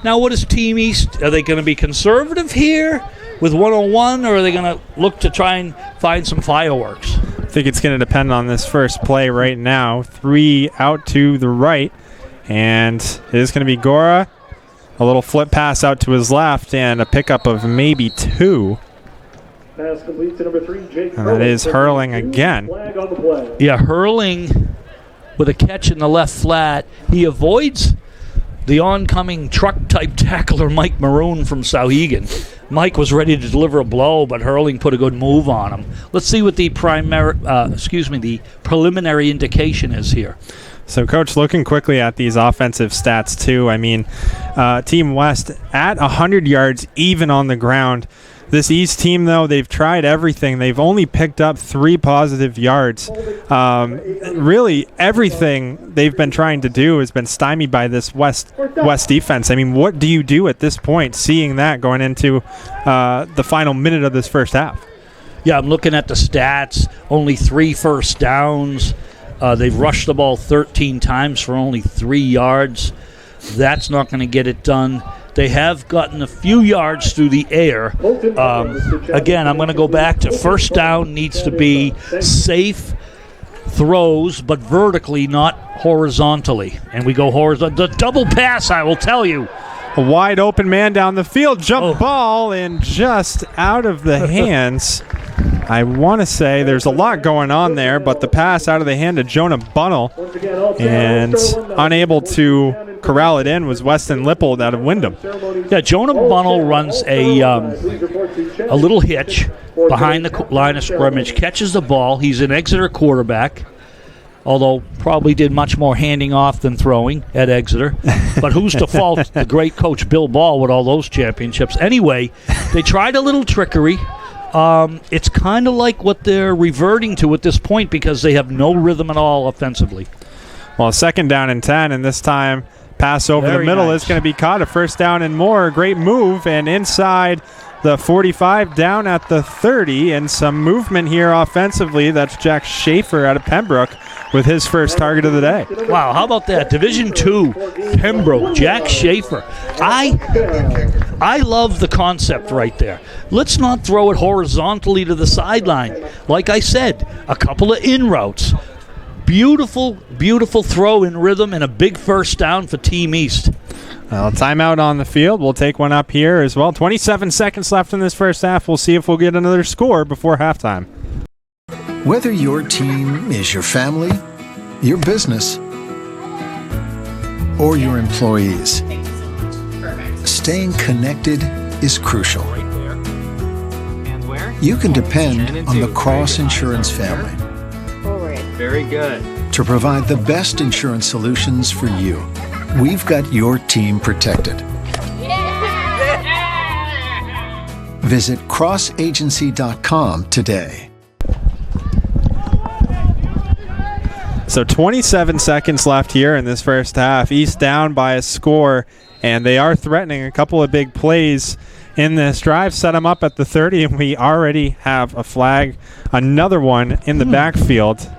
Now, what is Team East? Are they going to be conservative here with 101, or are they going to look to try and find some fireworks? I think it's going to depend on this first play right now. 3 out to the right. And it is going to be Gora. A little flip pass out to his left and a pickup of maybe 2. Pass complete to number 3, Jake. And that is Hurling again. Yeah, Hurling with a catch in the left flat. He avoids the oncoming truck-type tackler Mike Maroon from Sauhegan. Mike was ready to deliver a blow, but Hurling put a good move on him. Let's see what the preliminary indication is here. So, Coach, looking quickly at these offensive stats, too, I mean, Team West at 100 yards even on the ground. This East team, though, they've tried everything. They've only picked up 3 positive yards. Really, everything they've been trying to do has been stymied by this West defense. I mean, what do you do at this point, seeing that going into the final minute of this first half? Yeah, I'm looking at the stats. Only 3 first downs. They've rushed the ball 13 times for only 3 yards. That's not going to get it done. They have gotten a few yards through the air. Again, I'm going to go back to first down needs to be safe throws, but vertically, not horizontally. And we go horizontal. The double pass, I will tell you. A wide open man down the field, jump ball, and just out of the hands. I want to say there's a lot going on there, but the pass out of the hand of Jonah Bunnell, and unable to corral it in was Weston Lippold out of Wyndham. Yeah, Jonah Bunnell runs a little hitch behind the line of scrimmage, catches the ball. He's an Exeter quarterback, although probably did much more handing off than throwing at Exeter. But who's to fault the great coach Bill Ball with all those championships? Anyway, they tried a little trickery. It's kind of like what they're reverting to at this point because they have no rhythm at all offensively. Well, 2nd down and 10, and this time pass over the middle is going to be caught. A 1st down and more. Great move, and inside the 45 down at the 30, and some movement here offensively. That's Jack Schaefer out of Pembroke with his first target of the day. Wow, how about that? Division II, Pembroke, Jack Schaefer. I love the concept right there. Let's not throw it horizontally to the sideline. Like I said, a couple of in routes. Beautiful, beautiful throw in rhythm and a big 1st down for Team East. Well, timeout on the field. We'll take one up here as well. 27 seconds left in this first half. We'll see if we'll get another score before halftime. Whether your team is your family, your business, or your employees, staying connected is crucial. You can depend on the Cross Insurance family. Very good. To provide the best insurance solutions for you. We've got your team protected. Visit crossagency.com today. So 27 seconds left here in this first half. East down by a score, and they are threatening a couple of big plays in this drive. Set them up at the 30, and we already have a flag, another one in the backfield,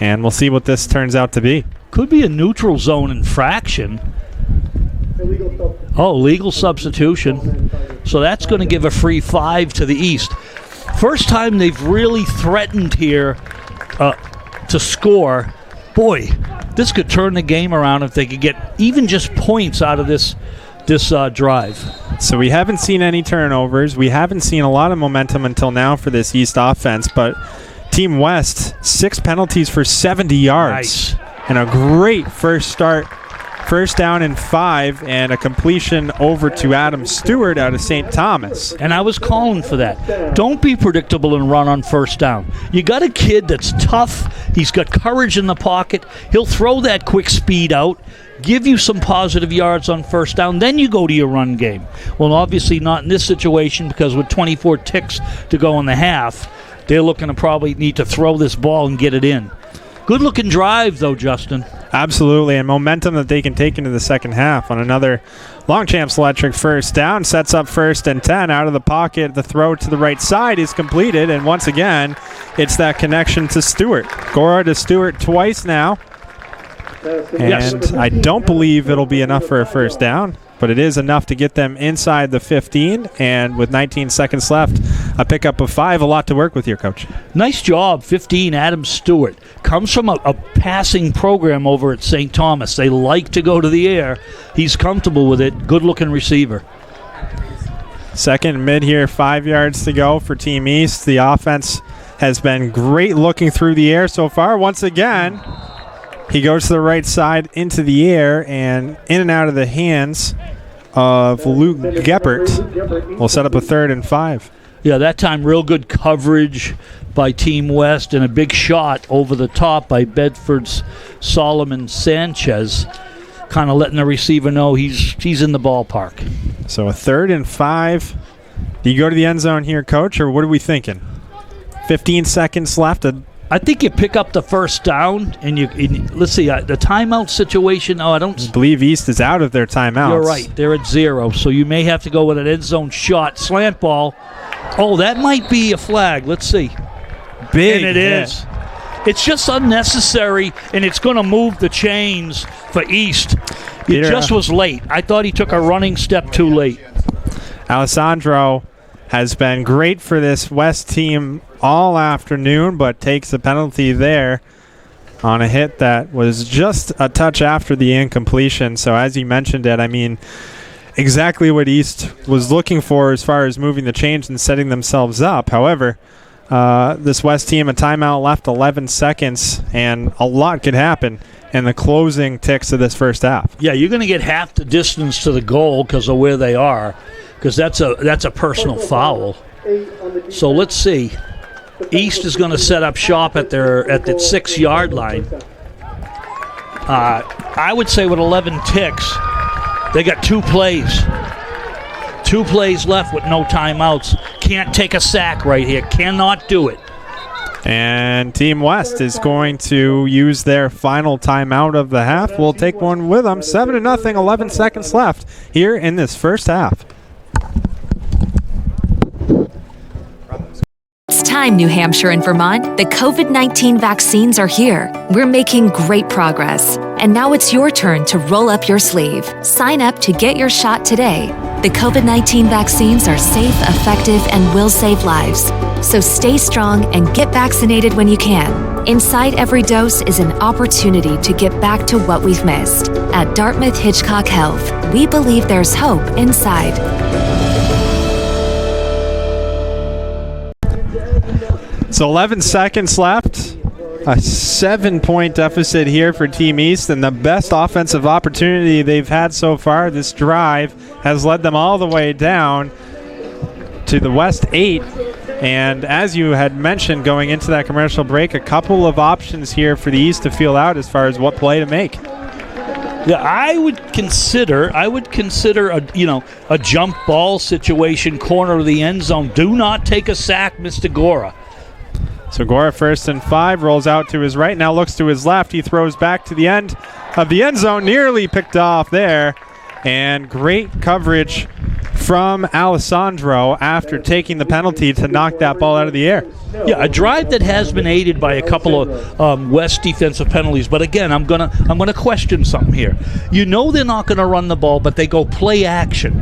and we'll see what this turns out to be. Could be a neutral zone infraction. Legal substitution. So that's going to give a free 5 to the East. First time they've really threatened here to score. Boy, this could turn the game around if they could get even just points out of this drive. So we haven't seen any turnovers. We haven't seen a lot of momentum until now for this East offense, but Team West, 6 penalties for 70 yards. Nice. And a great first start. 1st down and 5, and a completion over to Adam Stewart out of St. Thomas. And I was calling for that. Don't be predictable and run on 1st down. You got a kid that's tough. He's got courage in the pocket. He'll throw that quick speed out, give you some positive yards on 1st down, then you go to your run game. Well, obviously not in this situation because with 24 ticks to go in the half, they're looking to probably need to throw this ball and get it in. Good-looking drive, though, Justin. Absolutely, and momentum that they can take into the second half on another Longchamps Electric 1st down. Sets up 1st and 10 out of the pocket. The throw to the right side is completed, and once again, it's that connection to Stewart. Gora to Stewart twice now, and I don't believe it'll be enough for a 1st down, but it is enough to get them inside the 15, and with 19 seconds left, a pickup of 5, a lot to work with here, Coach. Nice job, 15, Adam Stewart. Comes from a passing program over at St. Thomas. They like to go to the air. He's comfortable with it. Good-looking receiver. 2nd mid here, 5 yards to go for Team East. The offense has been great looking through the air so far. Once again, he goes to the right side into the air and in and out of the hands of Luke Geppert. We'll set up a 3rd and 5. Yeah, that time real good coverage by Team West and a big shot over the top by Bedford's Solomon Sanchez, kind of letting the receiver know he's in the ballpark. So a 3rd and 5. Do you go to the end zone here, Coach, or what are we thinking? 15 seconds left. I think you pick up the 1st down, and let's see, the timeout situation. I believe East is out of their timeouts. You're right. They're at 0, so you may have to go with an end zone shot. Slant ball. Oh, that might be a flag. Let's see. Big and it is. It's just unnecessary, and it's going to move the chains for East. It just was late. I thought he took a running step too late. Alessandro has been great for this West team all afternoon, but takes a penalty there. on a hit that was just a touch after the incompletion. So as you mentioned it, I mean, exactly what East was looking for as far as moving the chains and setting themselves up. However, this West team, a timeout left, 11 seconds, and a lot could happen in the closing ticks of this first half. Yeah, you're going to get half the distance to the goal because of where they are, because that's a personal foul. So let's see. East is going to set up shop at the 6-yard line. I would say with 11 ticks, they got 2 plays. 2 plays left with no timeouts. Can't take a sack right here. Cannot do it. And Team West is going to use their final timeout of the half. We'll take one with them. 7-0, 11 seconds left here in this first half. It's time, New Hampshire and Vermont. The COVID-19 vaccines are here. We're making great progress. And now it's your turn to roll up your sleeve. Sign up to get your shot today. The COVID-19 vaccines are safe, effective, and will save lives. So stay strong and get vaccinated when you can. Inside every dose is an opportunity to get back to what we've missed. At Dartmouth Hitchcock Health, we believe there's hope inside. So 11 seconds left. A 7-point deficit here for Team East, and the best offensive opportunity they've had so far. This drive has led them all the way down to the West 8. And as you had mentioned going into that commercial break, a couple of options here for the East to feel out as far as what play to make. Yeah, I would consider a jump ball situation, corner of the end zone. Do not take a sack, Mr. Gora. So Gora 1st and 5, rolls out to his right, now looks to his left. He throws back to the end of the end zone, nearly picked off there. And great coverage from Alessandro after taking the penalty to knock that ball out of the air. Yeah, a drive that has been aided by a couple of West defensive penalties. But again, I'm gonna question something here. You know they're not going to run the ball, but they go play action.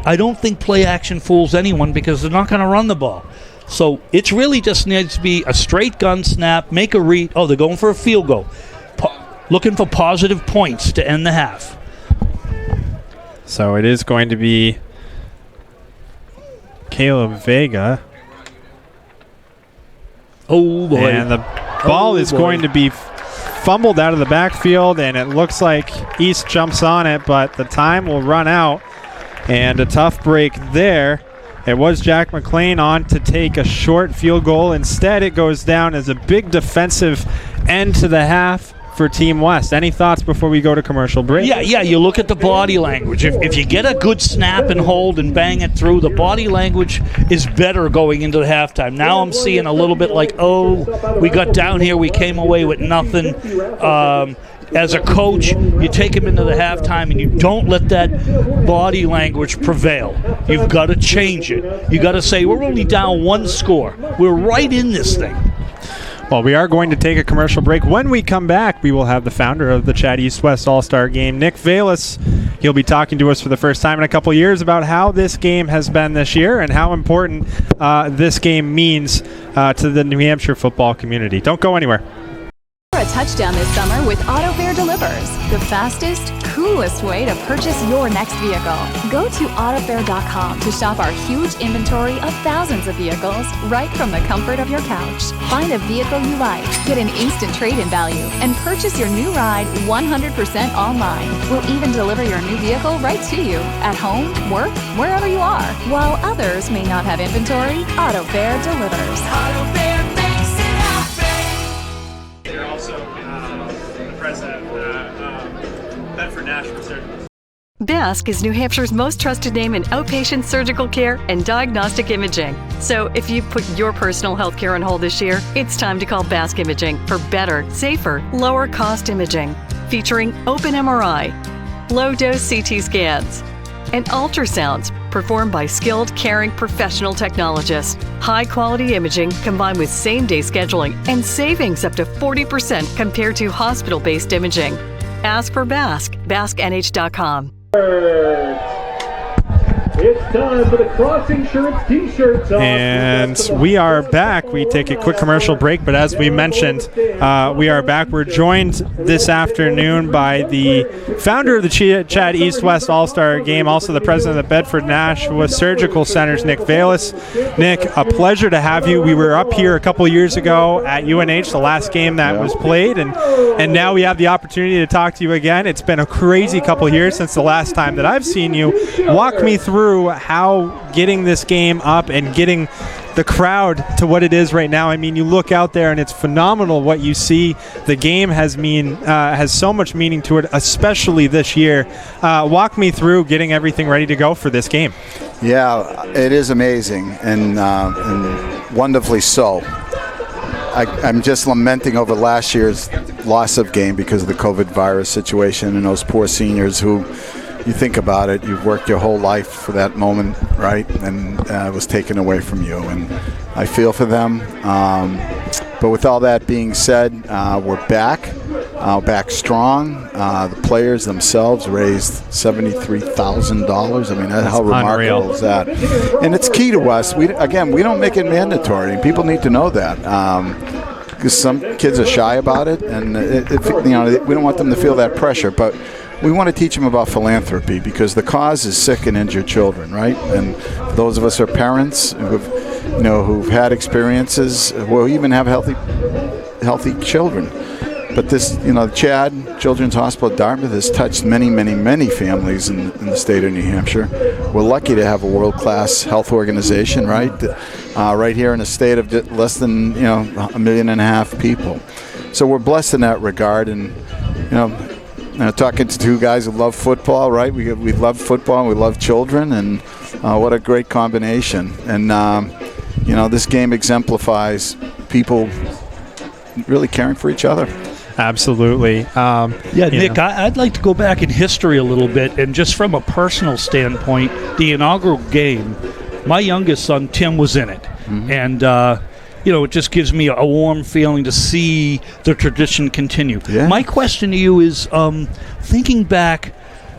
I don't think play action fools anyone because they're not going to run the ball. So it really just needs to be a straight gun snap, make a read. Oh, they're going for a field goal. Looking for positive points to end the half. So it is going to be Caleb Vega. Oh, boy. And the ball is going to be fumbled out of the backfield, and it looks like East jumps on it, but the time will run out. And a tough break there. It was Jack McLean on to take a short field goal. Instead, it goes down as a big defensive end to the half for Team West. Any thoughts before we go to commercial break? Yeah, you look at the body language. If you get a good snap and hold and bang it through, the body language is better going into the halftime. Now I'm seeing a little bit like, we got down here, we came away with nothing. As a coach, you take him into the halftime and you don't let that body language prevail. You've got to change it. You got to say, we're only down 1 score. We're right in this thing. Well, we are going to take a commercial break. When we come back, we will have the founder of the CHaD East-West All-Star Game, Nick Valis. He'll be talking to us for the first time in a couple years about how this game has been this year and how important this game means to the New Hampshire football community. Don't go anywhere. A touchdown this summer with AutoFair Delivers, the fastest, coolest way to purchase your next vehicle. Go to autofair.com to shop our huge inventory of thousands of vehicles right from the comfort of your couch. Find a vehicle you like, get an instant trade-in value, and purchase your new ride 100% online. We'll even deliver your new vehicle right to you at home, work, wherever you are. While others may not have inventory, AutoFair delivers. AutoFair makes it happen. You're also the president of Bedford National Surgery. BASC is New Hampshire's most trusted name in outpatient surgical care and diagnostic imaging. So if you put your personal health care on hold this year, it's time to call BASC Imaging for better, safer, lower cost imaging. Featuring open MRI, low-dose CT scans, and ultrasounds performed by skilled, caring professional technologists. High-quality imaging combined with same-day scheduling and savings up to 40% compared to hospital-based imaging. Ask for BASC, BASCNH.com. It's time for the Cross Insurance T-shirt toss. And we are back. We take a quick commercial break, but as we mentioned, we are back. We're joined this afternoon by the founder of the CHaD East-West All-Star Game, also the president of the Bedford Nashua Surgical Centers, Nick Valis. Nick, a pleasure to have you. We were up here a couple years ago at UNH, the last game that was played, and now we have the opportunity to talk to you again. It's been a crazy couple years since the last time that I've seen you. Walk me through how getting this game up and getting the crowd to what it is right now. I mean, you look out there and it's phenomenal what you see. The game has so much meaning to it, especially this year. Walk me through getting everything ready to go for this game. Yeah, it is amazing and wonderfully so. I'm just lamenting over last year's loss of game because of the COVID virus situation and those poor seniors who, you think about it, you've worked your whole life for that moment, right? And it was taken away from you. And I feel for them. But with all that being said, we're back strong. The players themselves raised $73,000. I mean, how remarkable is that? And it's key to us. We don't make it mandatory. And people need to know that. Because some kids are shy about it. And, we don't want them to feel that pressure. But we want to teach them about philanthropy because the cause is sick and injured children, right? And those of us who are parents who've had experiences, will even have healthy children. But this, CHaD Children's Hospital at Dartmouth has touched many, many, many families in the state of New Hampshire. We're lucky to have a world-class health organization, right? Right here in a state of less than 1.5 million people. So we're blessed in that regard, and talking to two guys who love football, right? We love football and we love children, and what a great combination. And, this game exemplifies people really caring for each other. Absolutely. Nick, I'd like to go back in history a little bit, and just from a personal standpoint, the inaugural game, my youngest son, Tim, was in it. Mm-hmm. And, it just gives me a warm feeling to see the tradition continue. Yeah. My question to you is, thinking back,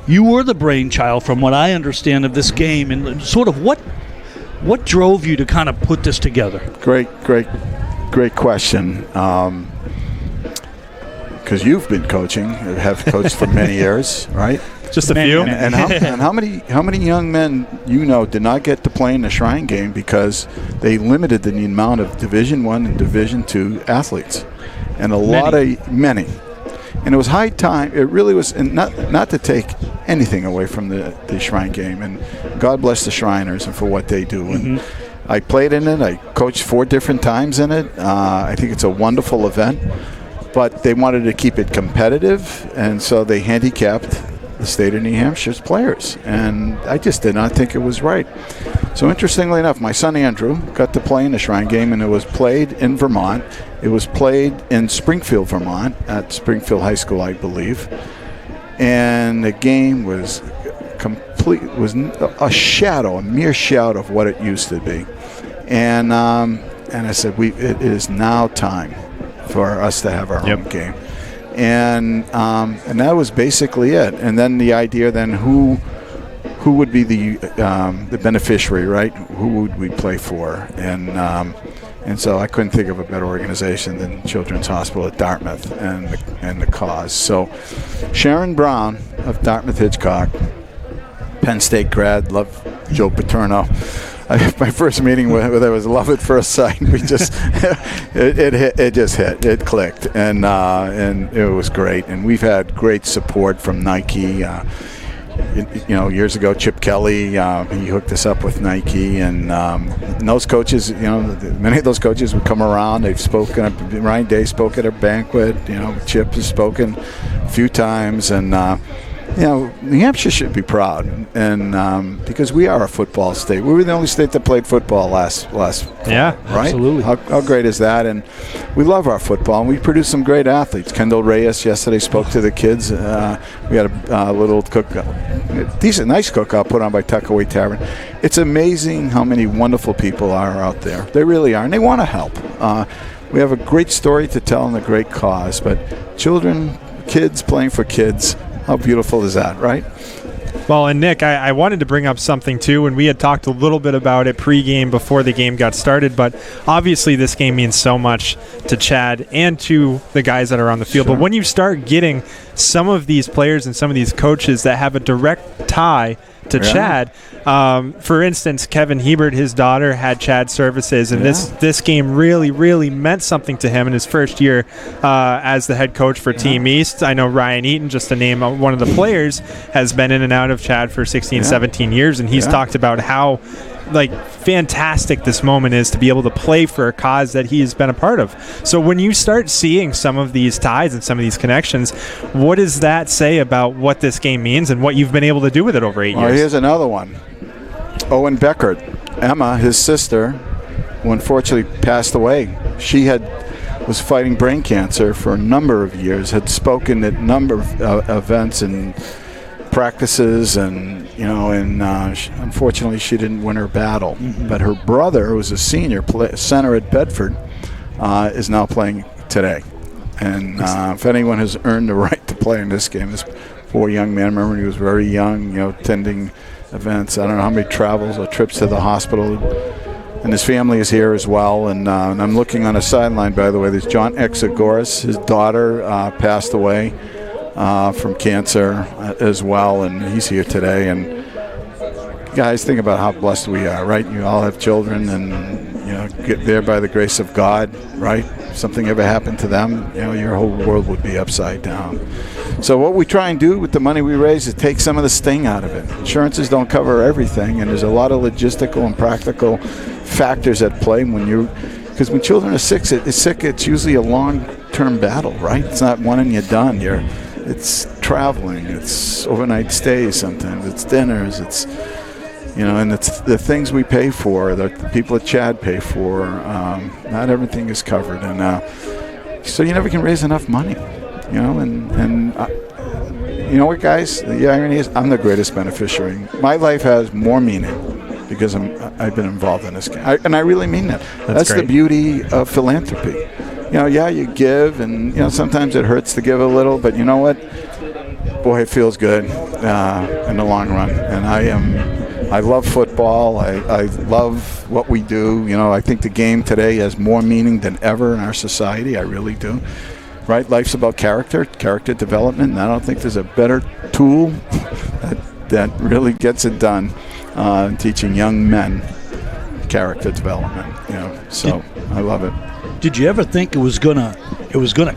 you were the brainchild, from what I understand, of this game, and sort of what drove you to kind of put this together? Great question. Because you've been coaching, have coached for many years, right? Just a few. And how many young men did not get to play in the Shrine Game because they limited the amount of Division I and Division II athletes, and many. And it was high time. It really was, and not to take anything away from the Shrine Game, and God bless the Shriners and for what they do. And I played in it. I coached 4 different times in it. I think it's a wonderful event, but they wanted to keep it competitive, and so they handicapped the state of New Hampshire's players, and I just did not think it was right. So interestingly enough, my son Andrew got to play in the Shrine Game, and it was played in Vermont. It was played in Springfield, Vermont, at Springfield High School, I believe. And the game was a mere shadow of what it used to be. And I said, it is now time for us to have our own game. And that was basically it. And then the idea, who would be the beneficiary, right? Who would we play for? And so I couldn't think of a better organization than Children's Hospital at Dartmouth and the cause. So Sharon Brown of Dartmouth Hitchcock, Penn State grad, love Joe Paterno. My first meeting with her was love at first sight. We just it just hit, it clicked, and it was great. And we've had great support from Nike. Years ago, Chip Kelly, he hooked us up with Nike, and those coaches, many of those coaches would come around. They've spoken. Ryan Day spoke at a banquet. Chip has spoken a few times, and. New Hampshire should be proud, and because we are a football state. We were the only state that played football last fall, right? Absolutely. How great is that? And we love our football, and we produce some great athletes. Kendall Reyes yesterday spoke to the kids. We had a little nice cookout put on by Tuckaway Tavern. It's amazing how many wonderful people are out there. They really are, and they want to help. We have a great story to tell and a great cause, but kids playing for kids. How beautiful is that, right? Well, and Nick, I wanted to bring up something too, and we had talked a little bit about it pregame before the game got started, but obviously this game means so much to CHaD and to the guys that are on the field. Sure. But when you start getting some of these players and some of these coaches that have a direct tie to CHaD, for instance, Kevin Hebert, his daughter, had CHaD services, and this game really, really meant something to him in his first year as the head coach for Team East. I know Ryan Eaton, just to name one of the players, has been in and out of CHaD for 16, 17 years, and he's talked about how fantastic this moment is to be able to play for a cause that he has been a part of. So when you start seeing some of these ties and some of these connections, what does that say about what this game means and what you've been able to do with it over 8 years? Here's another one. Owen Beckert, Emma, his sister, who unfortunately passed away. She was fighting brain cancer for a number of years, had spoken at a number of events and practices, and unfortunately she didn't win her battle. But her brother, who was a senior center at Bedford, is now playing today. And if anyone has earned the right to play in this game, this poor young man, remember he was very young, attending events. I don't know how many travels or trips to the hospital. And his family is here as well. And I'm looking on a sideline, by the way. There's John Exagoras. His daughter passed away from cancer as well, and he's here today. And guys, think about how blessed we are, right? You all have children, and get there by the grace of God, right? If something ever happened to them, your whole world would be upside down. So what we try and do with the money we raise is take some of the sting out of it. Insurances don't cover everything, and there's a lot of logistical and practical factors at play because when children are sick, it's usually a long-term battle, right? It's not one and you're done. It's traveling, it's overnight stays sometimes, it's dinners, it's and it's the things we pay for, the people at CHaD pay for. Not everything is covered, and so you never can raise enough money, and you know what, guys? The irony is I'm the greatest beneficiary. My life has more meaning because I've been involved in this game, and I really mean that. That's the beauty of philanthropy. You give, and sometimes it hurts to give a little, but you know what? Boy, it feels good in the long run. And I love football. I love what we do. I think the game today has more meaning than ever in our society. I really do. Right? Life's about character development, and I don't think there's a better tool that really gets it done in teaching young men character development. So I love it. Did you ever think it was gonna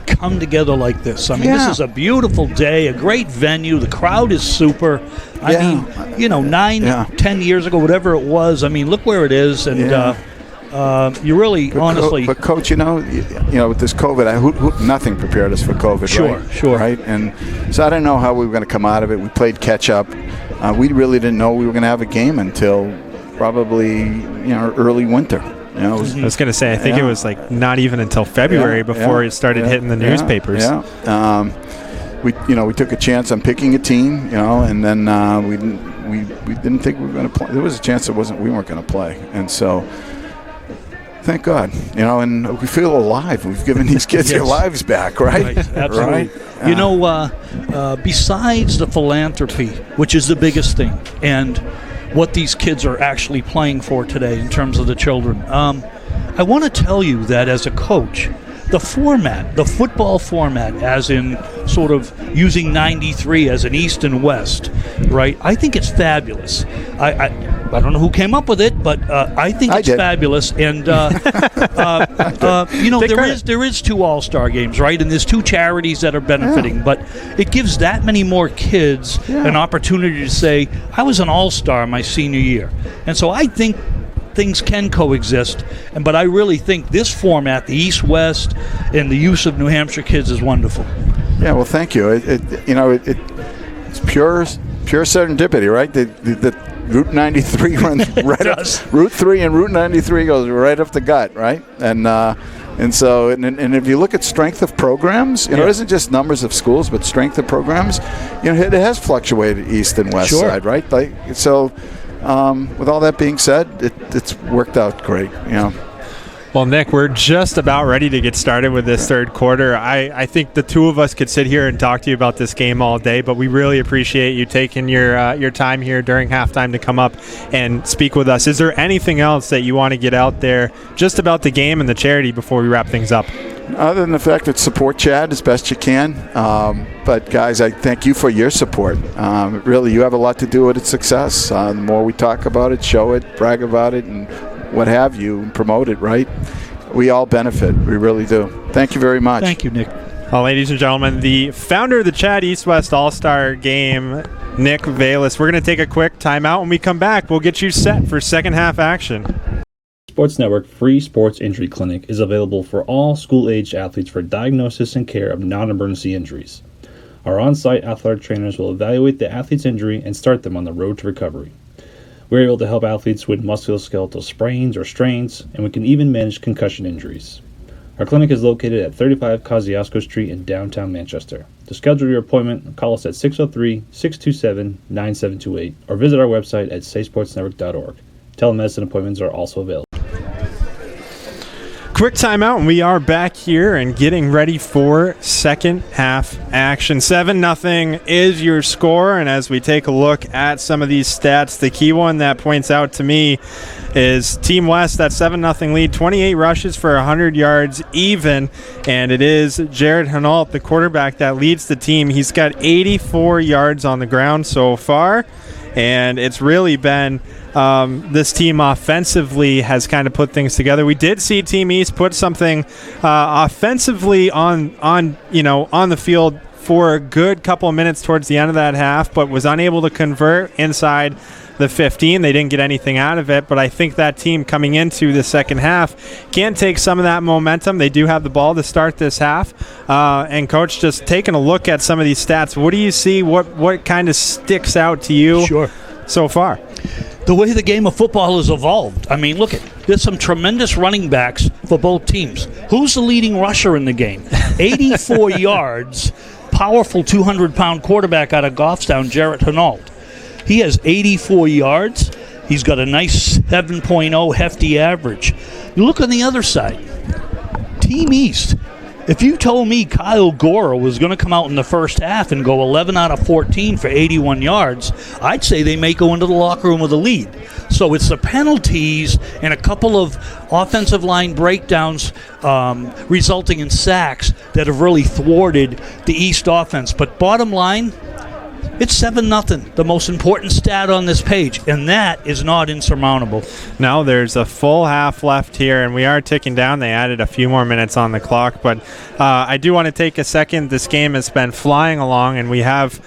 come together like this? I mean, this is a beautiful day, a great venue. The crowd is super. I mean, 10 years ago, whatever it was. I mean, look where it is, and you really, honestly. But Coach, with this COVID, nothing prepared us for COVID. Sure. Right, and so I didn't know how we were going to come out of it. We played catch up. We really didn't know we were going to have a game until probably early winter. I was going to say, I think it was not even until February before it started hitting the newspapers. We took a chance on picking a team, and then we didn't think we were going to play. There was a chance we weren't going to play, and so thank God, and we feel alive. We've given these kids their lives back, right? Absolutely. Right? Besides the philanthropy, which is the biggest thing, and what these kids are actually playing for today in terms of the children. I want to tell you that as a coach, the football format, as in sort of using 93 as an East and West, right? I think it's fabulous. I don't know who came up with it, but I think it's fabulous. And there is 2 All-Star games, right? And there's 2 charities that are benefiting, but it gives that many more kids an opportunity to say, I was an All-Star my senior year. And so I think things can coexist, but I really think this format, the East-West, and the use of New Hampshire kids is wonderful. Yeah, well, thank you. It's pure serendipity, right? The Route 93 runs right up. Route 3 and Route 93 goes right up the gut, right? And so if you look at strength of programs, it isn't just numbers of schools, but strength of programs. It has fluctuated east and west side, right? With all that being said, it's worked out great. Well, Nick, we're just about ready to get started with this third quarter. I think the two of us could sit here and talk to you about this game all day, but we really appreciate you taking your time here during halftime to come up and speak with us. Is there anything else that you want to get out there just about the game and the charity before we wrap things up? Other than the fact that support CHaD as best you can. But, guys, I thank you for your support. Really, you have a lot to do with its success. The more we talk about it, show it, brag about it, and what have you, and promote it, right? We all benefit. We really do. Thank you very much. Thank you, Nick. Well, ladies and gentlemen, the founder of the CHaD East-West All-Star Game, Nick Valis. We're going to take a quick timeout. When we come back, we'll get you set for second half action. Sports Network Free Sports Injury Clinic is available for all school-aged athletes for diagnosis and care of non-emergency injuries. Our on-site athletic trainers will evaluate the athlete's injury and start them on the road to recovery. We're able to help athletes with musculoskeletal sprains or strains, and we can even manage concussion injuries. Our clinic is located at 35 Kosciuszko Street in downtown Manchester. To schedule your appointment, call us at 603-627-9728 or visit our website at saysportsnetwork.org. Telemedicine appointments are also available. Quick timeout, and we are back here and getting ready for second half action. 7-0 is your score, and as we take a look at some of these stats, the key one that points out to me is Team West, that 7-0 lead, 28 rushes for 100 yards even, and it is Jared Hinault, the quarterback, that leads the team. He's got 84 yards on the ground so far, and it's really been this team offensively has kind of put things together. We did see Team East put something offensively on the field for a good couple of minutes towards the end of that half, but was unable to convert inside the 15. They didn't get anything out of it, but I think that team coming into the second half can take some of that momentum. They do have the ball to start this half. And, Coach, just taking a look at some of these stats, what do you see? What kind of sticks out to you so far? The way the game of football has evolved. I mean, look, there's some tremendous running backs for both teams. Who's the leading rusher in the game? 84 yards, powerful 200-pound quarterback out of Goffstown, Jared Hinault. He has 84 yards. He's got a nice 7.0 hefty average. You look on the other side. Team East. If you told me Kyle Gora was going to come out in the first half and go 11 out of 14 for 81 yards, I'd say they may go into the locker room with a lead. So it's the penalties and a couple of offensive line breakdowns resulting in sacks that have really thwarted the East offense. But bottom line, it's 7-0, the most important stat on this page, and that is not insurmountable. No, there's a full half left here, and we are ticking down. They added a few more minutes on the clock, but I do want to take a second. This game has been flying along, and we have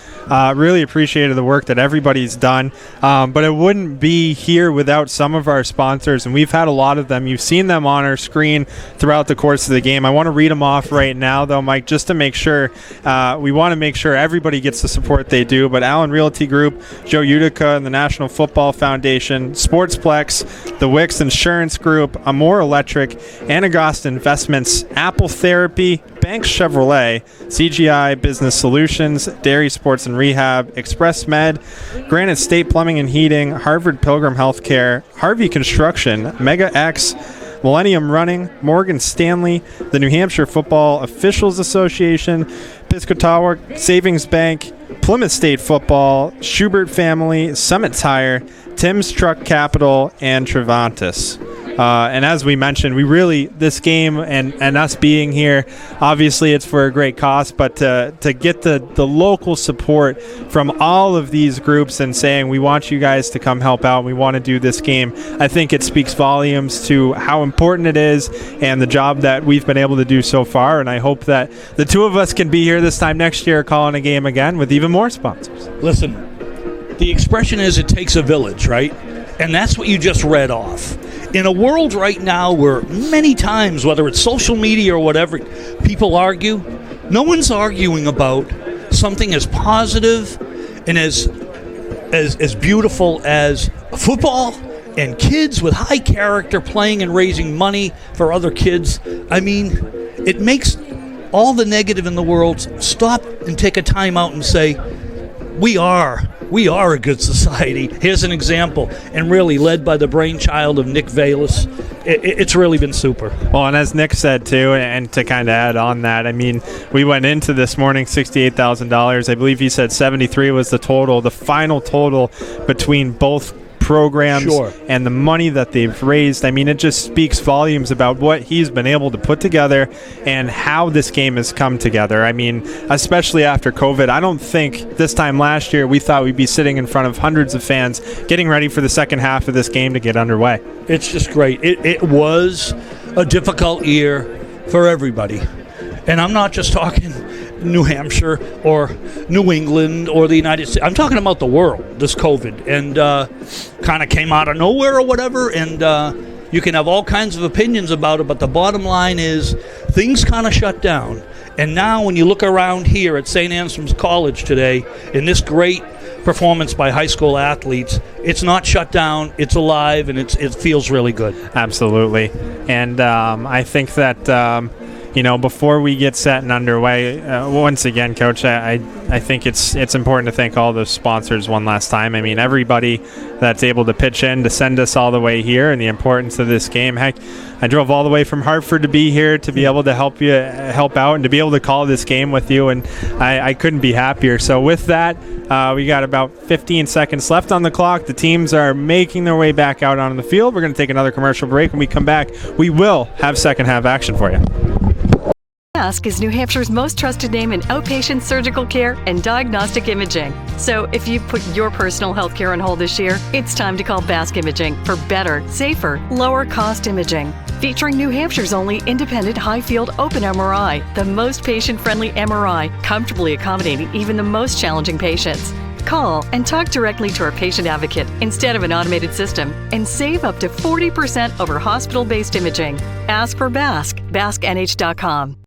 really appreciated the work that everybody's done, but it wouldn't be here without some of our sponsors, and we've had a lot of them. You've seen them on our screen throughout the course of the game. I want to read them off right now, though, Mike, just to make sure. We want to make sure everybody gets the support they do. But Allen Realty Group, Joe Utica and the National Football Foundation, Sportsplex, the Wicks Insurance Group, Amore Electric, Anagast Investments, Apple Therapy, Banks Chevrolet, CGI Business Solutions, Dairy Sports and Rehab, Express Med, Granite State Plumbing and Heating, Harvard Pilgrim Healthcare, Harvey Construction, Mega X, Millennium Running, Morgan Stanley, the New Hampshire Football Officials Association, Piscataway Savings Bank, Plymouth State Football, Schubert Family, Summit Tire, Tim's Truck Capital, and Travantis. And as we mentioned, we really, this game and us being here, obviously it's for a great cause, but to get the local support from all of these groups and saying we want you guys to come help out, we want to do this game, I think it speaks volumes to how important it is and the job that we've been able to do so far. And I hope that the two of us can be here this time next year calling a game again with even more sponsors. Listen, the expression is it takes a village, right? And that's what you just read off. In a world right now where many times, whether it's social media or whatever, people argue, no one's arguing about something as positive and as beautiful as football and kids with high character playing and raising money for other kids. I mean, it makes all the negative in the world stop and take a time out and say, we are a good society. Here's an example, and really led by the brainchild of Nick Valis. It's really been super. Well, and as Nick said too, and to kind of add on that, I mean, we went into this morning $68,000. I believe he said 73 was the total, the final total between both programs and the money that they've raised. I mean, it just speaks volumes about what he's been able to put together and how this game has come together. I mean, especially after COVID, I don't think this time last year we thought we'd be sitting in front of hundreds of fans getting ready for the second half of this game to get underway. It's just great. It was a difficult year for everybody. And I'm not just talking New Hampshire or New England or the United States. I'm talking about the world, this COVID. And kind of came out of nowhere or whatever. And you can have all kinds of opinions about it. But the bottom line is things kind of shut down. And now when you look around here at St. Anselm's College today, in this great performance by high school athletes, it's not shut down, it's alive, and it feels really good. Absolutely. And I think that before we get set and underway, once again, Coach, I think it's important to thank all those sponsors one last time. I mean, everybody that's able to pitch in to send us all the way here, and the importance of this game. Heck, I drove all the way from Hartford to be here to be able to help out, and to be able to call this game with you, and I couldn't be happier. So with that, we got about 15 seconds left on the clock. The teams are making their way back out on the field. We're going to take another commercial break. When we come back, we will have second half action for you. BASC is New Hampshire's most trusted name in outpatient surgical care and diagnostic imaging. So if you've put your personal health care on hold this year, it's time to call BASC Imaging for better, safer, lower cost imaging. Featuring New Hampshire's only independent high-field open MRI, the most patient-friendly MRI, comfortably accommodating even the most challenging patients. Call and talk directly to our patient advocate instead of an automated system and save up to 40% over hospital-based imaging. Ask for BASC, BASCNH.com.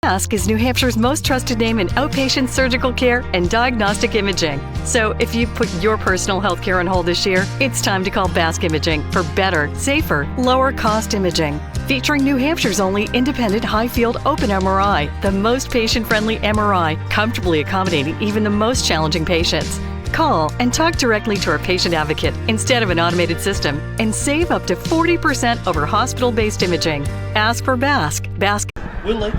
BASC is New Hampshire's most trusted name in outpatient surgical care and diagnostic imaging. So if you've put your personal health care on hold this year, it's time to call BASC Imaging for better, safer, lower cost imaging. Featuring New Hampshire's only independent high-field open MRI, the most patient-friendly MRI, comfortably accommodating even the most challenging patients. Call and talk directly to our patient advocate instead of an automated system and save up to 40% over hospital-based imaging. Ask for BASC, BASC. We're late.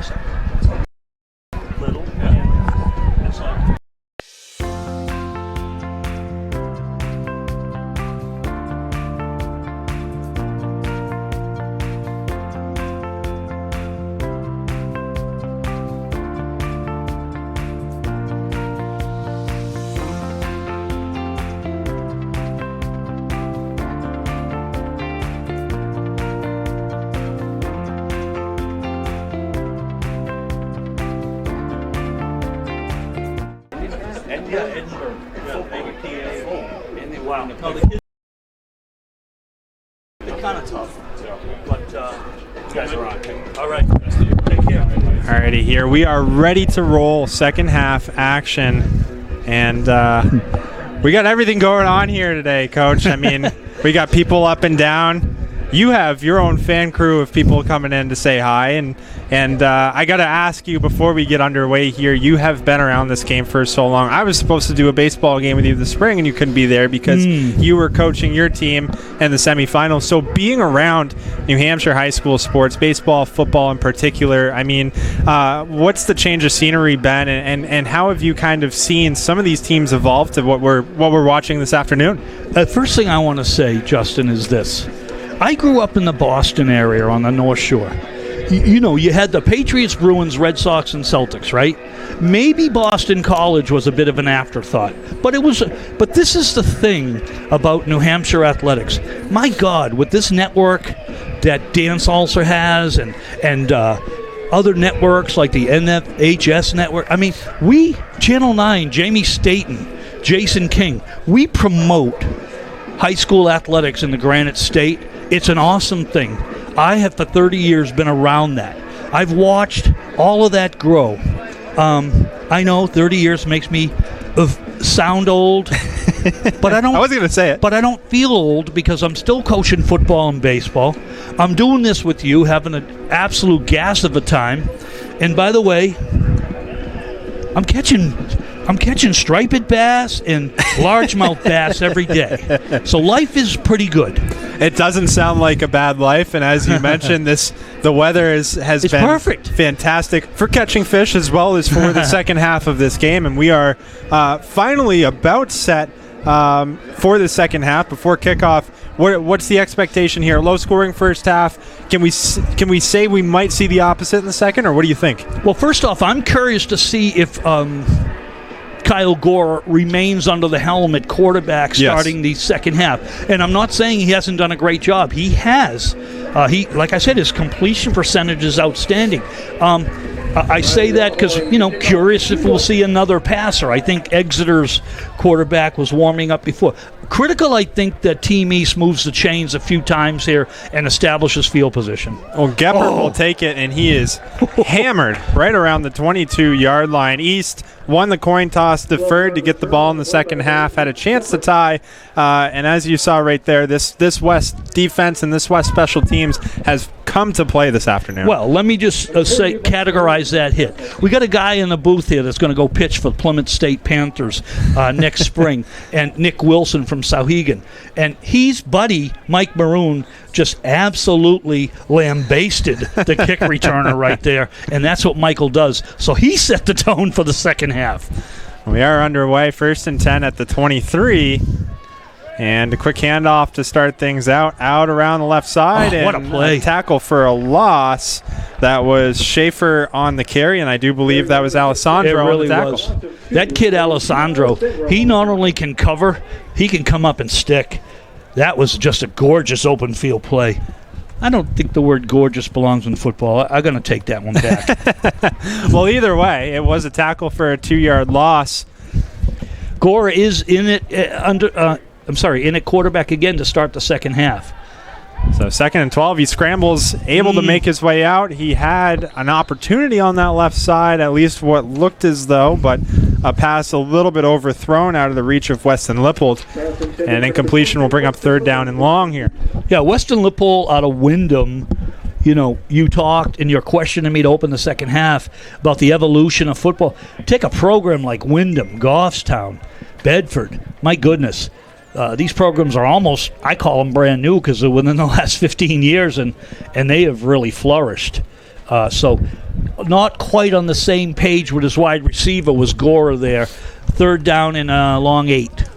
Wow. No, the kids, they're kind of tough, but you guys are on. All right. Take care. Alrighty, here we are ready to roll second half action, and we got everything going on here today, Coach. I mean, we got people up and down. You have your own fan crew of people coming in to say hi, and I got to ask you before we get underway here, you have been around this game for so long. I was supposed to do a baseball game with you this spring, and you couldn't be there because you were coaching your team in the semifinals. So being around New Hampshire high school sports, baseball, football in particular, I mean, what's the change of scenery been, and how have you kind of seen some of these teams evolve to what we're watching this afternoon? The first thing I want to say, Justin, is this. I grew up in the Boston area on the North Shore. You know, you had the Patriots, Bruins, Red Sox, and Celtics, right? Maybe Boston College was a bit of an afterthought, but this is the thing about New Hampshire athletics. My God, with this network that Dan Salser has and other networks like the NFHS network. I mean, we, Channel 9, Jamie Staten, Jason King, we promote high school athletics in the Granite State. It's an awesome thing. I have for 30 years been around that. I've watched all of that grow. I know 30 years makes me sound old, but I don't. I wasn't going to say it. But I don't feel old because I'm still coaching football and baseball. I'm doing this with you, having an absolute gas of a time. And by the way, I'm catching I'm catching striped bass and largemouth bass every day. So life is pretty good. It doesn't sound like a bad life, and as you mentioned, the weather has been perfect. Fantastic for catching fish as well as for the second half of this game, and we are finally about set for the second half. Before kickoff, what's the expectation here? Low scoring first half. Can we say we might see the opposite in the second, or what do you think? Well, first off, I'm curious to see if Kyle Gore remains under the helm at quarterback starting the second half. And I'm not saying he hasn't done a great job. He has. Like I said, his completion percentage is outstanding. I say that because, curious if we'll see another passer. I think Exeter's quarterback was warming up before. Critical, I think, that Team East moves the chains a few times here and establishes field position. Well, Geppert will take it, and he is hammered right around the 22-yard line. East won the coin toss, deferred to get the ball in the second half, had a chance to tie, and as you saw right there, this West defense and this West special teams has come to play this afternoon. Well, let me just categorize that hit. We got a guy in the booth here that's going to go pitch for Plymouth State Panthers next spring, and Nick Wilson from Sauhegan. And he's buddy, Mike Maroon, just absolutely lambasted the kick returner right there, and that's what Michael does. So he set the tone for the second half. We are underway, 1st and 10 at the 23. And a quick handoff to start things out around the left side. What a play. A tackle for a loss. That was Schaefer on the carry, and I do believe that was Alessandro it really on the tackle. Was. That kid Alessandro, he not only can cover, he can come up and stick. That was just a gorgeous open field play. I don't think the word gorgeous belongs in football. I'm going to take that one back. Well, either way, it was a tackle for a 2-yard loss. Gore is in it in at quarterback again to start the second half. So 2nd and 12, he scrambles, able to make his way out. He had an opportunity on that left side, at least what looked as though, but a pass a little bit overthrown out of the reach of Weston Lippold. And incompletion will bring up 3rd down and long here. Yeah, Weston Lippold out of Wyndham. You talked and you're questioning me to open the second half about the evolution of football. Take a program like Wyndham, Goffstown, Bedford. My goodness. These programs are almost, I call them brand new because they're within the last 15 years, and they have really flourished. So not quite on the same page with his wide receiver was Gora there. 3rd down and long 8.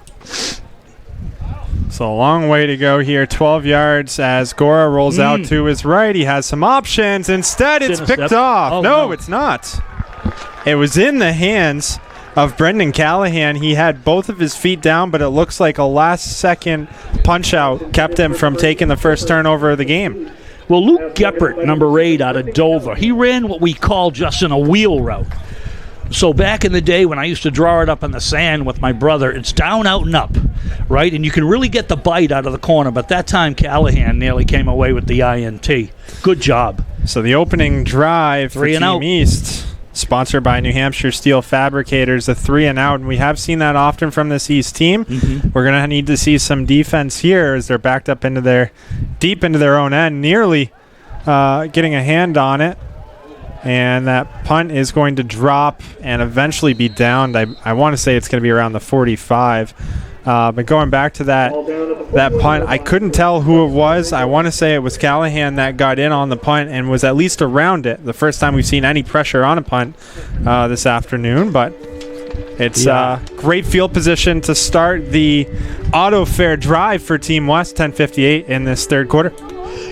So a long way to go here. 12 yards as Gora rolls out to his right. He has some options. Instead, it's picked off. No, it's not. It was in the hands of Brendan Callahan. He had both of his feet down, but it looks like a last-second punch-out kept him from taking the first turnover of the game. Well, Luke Geppert, number 8 out of Dover, he ran what we call just a wheel route. So back in the day when I used to draw it up in the sand with my brother, it's down, out, and up, right? And you can really get the bite out of the corner, but that time Callahan nearly came away with the INT. Good job. So the opening drive for Team East, sponsored by New Hampshire Steel Fabricators, a 3 and out, and we have seen that often from this East team. We're going to need to see some defense here as they're backed up deep into their own end, nearly getting a hand on it. And that punt is going to drop and eventually be downed. I want to say it's going to be around the 45. But going back to that punt, I couldn't tell who it was. I want to say it was Callahan that got in on the punt and was at least around it. The first time we've seen any pressure on a punt this afternoon. But it's great field position to start the auto fair drive for Team West, 10:58 in this 3rd quarter.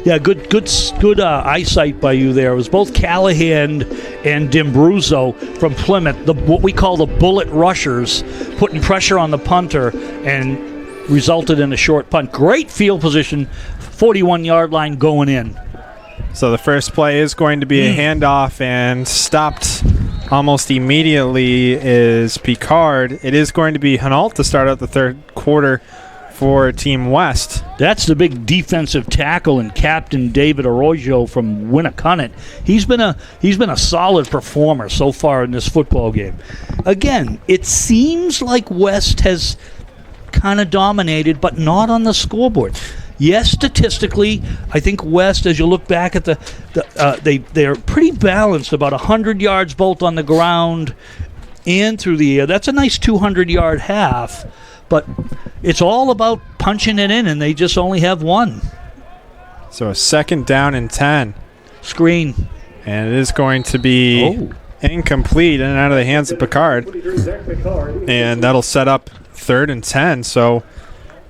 Yeah, good eyesight by you there. It was both Callahan and D'Imbruzzo from Plymouth, what we call the bullet rushers, putting pressure on the punter and resulted in a short punt. Great field position, 41-yard line going in. So the first play is going to be a handoff, and stopped almost immediately is Picard. It is going to be Hinault to start out the 3rd quarter for Team West. That's the big defensive tackle and captain David Arroyo from Winnicott. He's been a solid performer so far in this football game. Again, it seems like West has kind of dominated, but not on the scoreboard. Yes, statistically, I think West, as you look back at they're pretty balanced, about 100 yards both on the ground and through the air. That's a nice 200-yard half, but it's all about punching it in, and they just only have one. So a 2nd down and 10. Screen. And it is going to be incomplete and out of the hands of Picard. And that'll set up 3rd and 10. So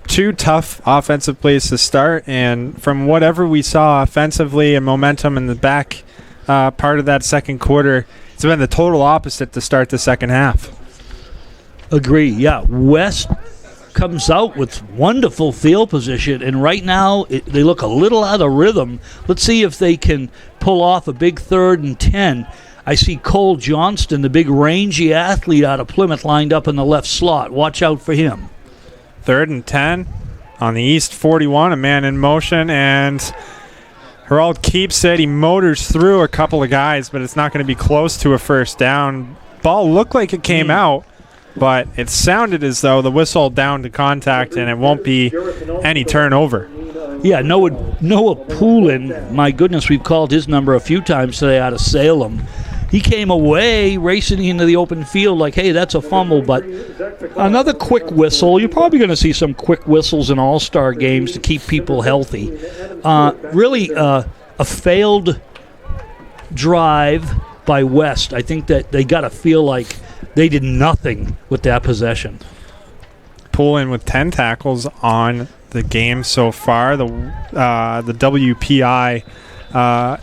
2 tough offensive plays to start. And from whatever we saw offensively and momentum in the back part of that second quarter, it's been the total opposite to start the second half. Agree. Yeah. West comes out with wonderful field position, and right now they look a little out of rhythm. Let's see if they can pull off a big 3rd and 10. I see Cole Johnston, the big rangy athlete out of Plymouth, lined up in the left slot. Watch out for him. 3rd and 10 on the East 41, a man in motion, and Herald keeps it. He motors through a couple of guys, but it's not going to be close to a first down. Ball looked like it came out, but it sounded as though the whistle down to contact, and it won't be any turnover. Yeah, Noah Poulin, my goodness, we've called his number a few times today out of Salem. He came away racing into the open field like, hey, that's a fumble, but another quick whistle. You're probably going to see some quick whistles in all-star games to keep people healthy. Really a failed drive by West. I think that they got to feel like they did nothing with that possession. Poulin with 10 tackles on the game so far. The WPI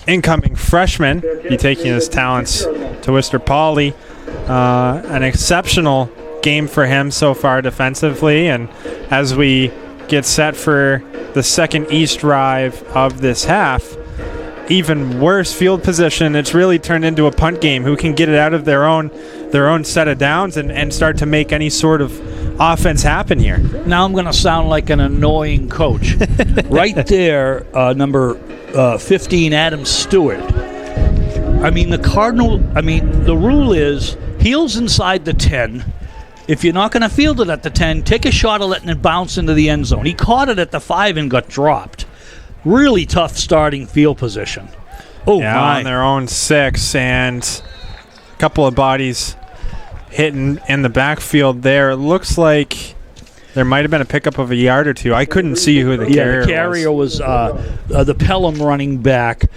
incoming freshman, be taking his talents to Worcester Poly. An exceptional game for him so far defensively. And as we get set for the second East drive of this half, even worse field position. It's really turned into a punt game. Who can get it out of their own set of downs and start to make any sort of offense happen here? Now I'm going to sound like an annoying coach. Right there, number 15, Adam Stewart. I mean, the rule is heels inside the 10. If you're not going to field it at the 10, take a shot of letting it bounce into the end zone. He caught it at the 5 and got dropped. Really tough starting field position. Oh, yeah, my. On their own 6, and a couple of bodies hitting in the backfield there. It looks like there might have been a pickup of a yard or two. I couldn't see who the carrier was. The carrier was the Pelham running back,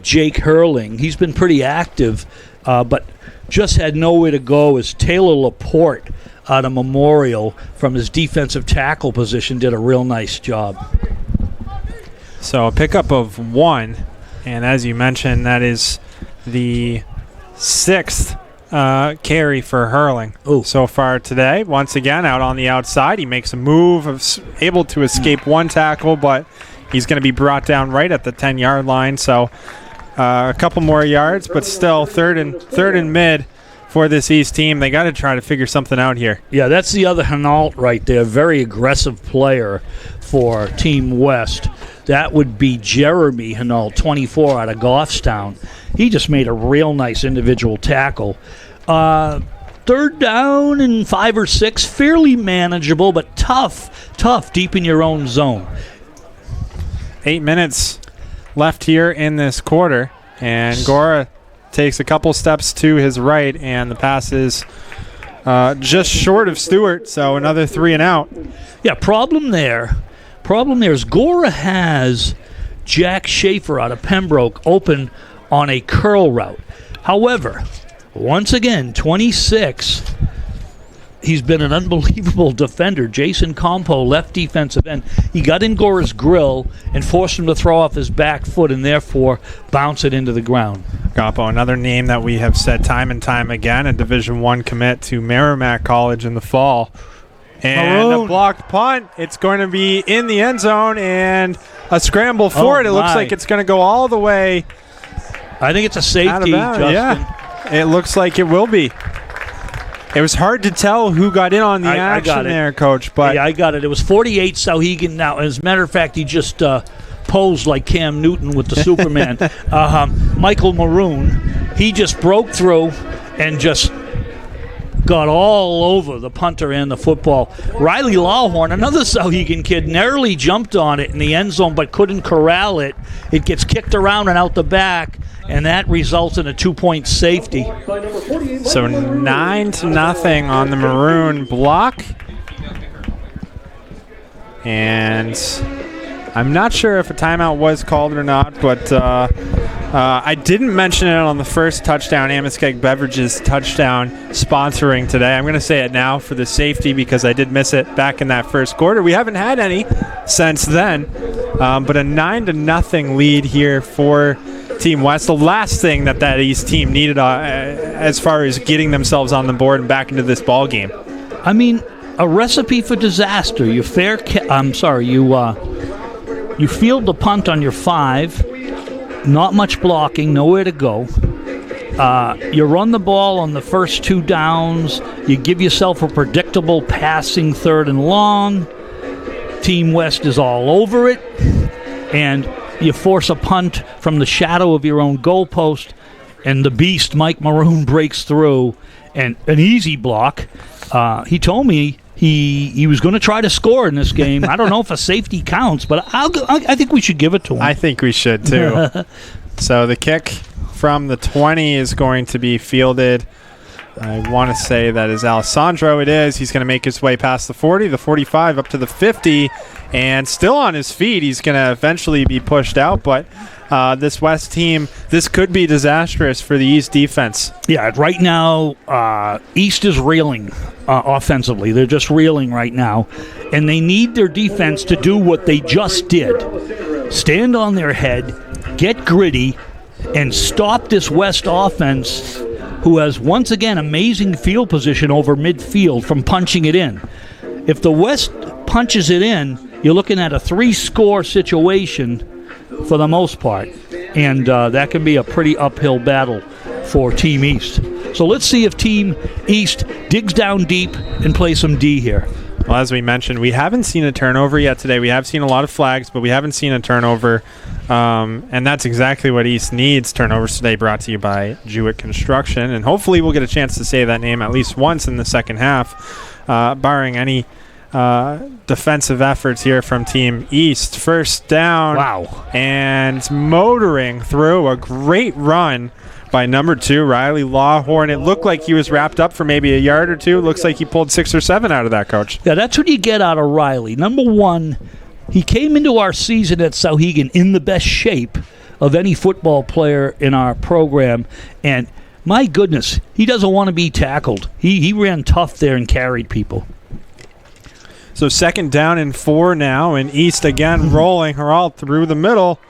Jake Hurling. He's been pretty active, but just had nowhere to go as Taylor Laporte out of Memorial from his defensive tackle position did a real nice job. So a pickup of 1, and as you mentioned, that is the 6th carry for Hurling so far today. Once again, out on the outside, he makes a move, able to escape 1 tackle, but he's going to be brought down right at the 10-yard line. So a couple more yards, but still third and mid for this East team. They got to try to figure something out here. Yeah, that's the other Hinault right there. Very aggressive player for Team West. That would be Jeremy Hinault, 24, out of Goffstown. He just made a real nice individual tackle. 3rd down and 5 or 6, fairly manageable, but tough deep in your own zone. 8 minutes left here in this quarter, and Gora takes a couple steps to his right, and the pass is just short of Stewart, so another 3 and out. Yeah, problem there is Gora has Jack Schaefer out of Pembroke open on a curl route. However, once again, 26, he's been an unbelievable defender. Jason Compo, left defensive end. He got in Gora's grill and forced him to throw off his back foot and therefore bounce it into the ground. Compo, another name that we have said time and time again, a Division I commit to Merrimack College in the fall. And a blocked punt. It's going to be in the end zone, and a scramble for it. It looks like it's going to go all the way. I think it's a safety, Justin. Yeah, it looks like it will be. It was hard to tell who got in on the action there, Coach. But yeah, I got it. It was 48 Sauhegan now. As a matter of fact, he just posed like Cam Newton with the Superman. Michael Maroon, he just broke through and just got all over the punter and the football. Riley Lawhorn, another Sauhegan kid, narrowly jumped on it in the end zone but couldn't corral it. It gets kicked around and out the back, and that results in a 2-point safety. So 9-0 on the Maroon block. And I'm not sure if a timeout was called or not, but I didn't mention it on the first touchdown, Amoskeag Beverages touchdown sponsoring today. I'm going to say it now for the safety because I did miss it back in that first quarter. We haven't had any since then, but a 9-0 lead here for Team West. The last thing that East team needed as far as getting themselves on the board and back into this ball game. I mean, a recipe for disaster. You field the punt on your 5, not much blocking, nowhere to go. You run the ball on the first 2 downs. You give yourself a predictable passing 3rd and long. Team West is all over it. And you force a punt from the shadow of your own goalpost, and the beast, Mike Maroon, breaks through. And an easy block. He told me he was going to try to score in this game. I don't know if a safety counts, but I think we should give it to him. I think we should, too. So the kick from the 20 is going to be fielded. I want to say that is Alessandro. It is. He's going to make his way past the 40, the 45, up to the 50, and still on his feet. He's going to eventually be pushed out, but this West team, this could be disastrous for the East defense. Yeah, right now, East is reeling offensively. They're just reeling right now, and they need their defense to do what they just did. Stand on their head, get gritty, and stop this West offense, who has, once again, amazing field position over midfield from punching it in. If the West punches it in, you're looking at a 3-score situation for the most part, and that can be a pretty uphill battle for Team East. So let's see if Team East digs down deep and plays some D here. Well, as we mentioned, we haven't seen a turnover yet today. We have seen a lot of flags, but we haven't seen a turnover, and that's exactly what East needs. Turnovers today brought to you by Jewett Construction, and hopefully we'll get a chance to say that name at least once in the second half, barring any defensive efforts here from Team East. First down. Wow. And motoring through a great run by number 2, Riley Lawhorn. It looked like he was wrapped up for maybe a yard or 2. It looks like he pulled 6 or 7 out of that, Coach. Yeah, that's what you get out of Riley. Number 1, he came into our season at Sauhegan in the best shape of any football player in our program, and my goodness, he doesn't want to be tackled. He ran tough there and carried people. So second down and 4 now, and East again rolling Herald through the middle.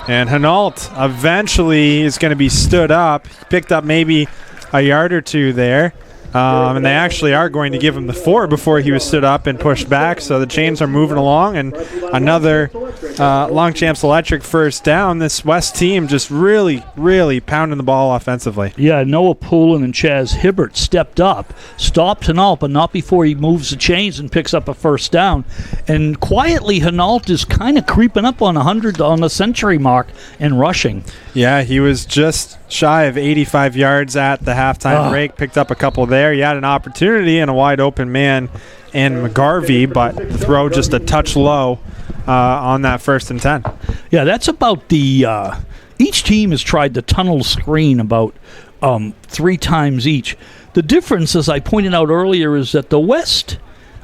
And Hinault eventually is going to be stood up. He picked up maybe a yard or 2 there. And they actually are going to give him the 4 before he was stood up and pushed back. So the chains are moving along. And another Longchamps Electric first down. This West team just really, really pounding the ball offensively. Yeah, Noah Poulin and Chaz Hibbert stepped up, stopped Hinault, but not before he moves the chains and picks up a first down. And quietly, Hinault is kind of creeping up on 100 on the century mark and rushing. Yeah, he was just shy of 85 yards at the halftime break. Picked up a couple there. He had an opportunity and a wide open man in McGarvey, but the throw just a touch low on that 1st and 10. Yeah, that's about the each team has tried the tunnel screen about 3 times each. The difference, as I pointed out earlier, is that the West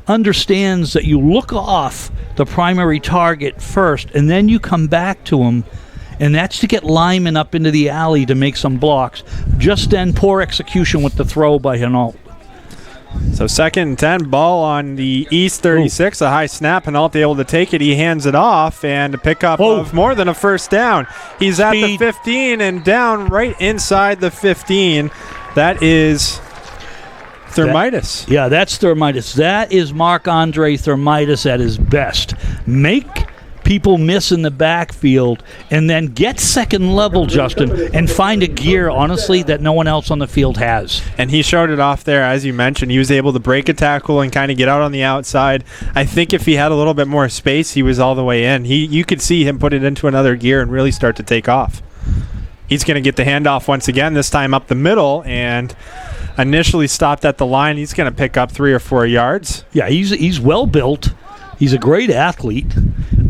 understands that you look off the primary target first and then you come back to him, and that's to get Lyman up into the alley to make some blocks. Just then, poor execution with the throw by Hinault. So 2nd and 10, ball on the East 36, a high snap. Hinault able to take it. He hands it off, and a pickup of more than a first down. He's at the 15 and down right inside the 15. That is Thermitis. That's Thermitis. That is Marc-Andre Thermitis at his best. Make people miss in the backfield and then get second level, Justin, and find a gear, honestly, that no one else on the field has. And he showed it off there, as you mentioned. He was able to break a tackle and kind of get out on the outside. I think if he had a little bit more space, he was all the way in. You could see him put it into another gear and really start to take off. He's going to get the handoff once again, this time up the middle, and initially stopped at the line. He's going to pick up 3 or 4 yards. Yeah, he's well built. He's a great athlete.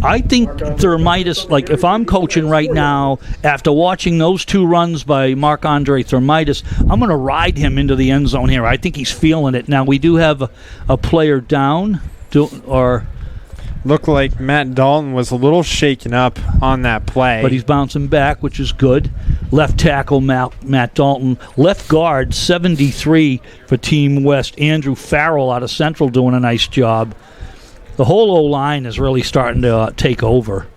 I think Thermitis, like if I'm coaching right now, after watching those 2 runs by Marc-Andre Thermitis, I'm going to ride him into the end zone here. I think he's feeling it. Now, we do have a player down, Looked like Matt Dalton was a little shaken up on that play. but he's bouncing back, which is good. Left tackle, Matt Dalton. Left guard, 73 for Team West. Andrew Farrell out of Central doing a nice job. The whole O-line is really starting to take over.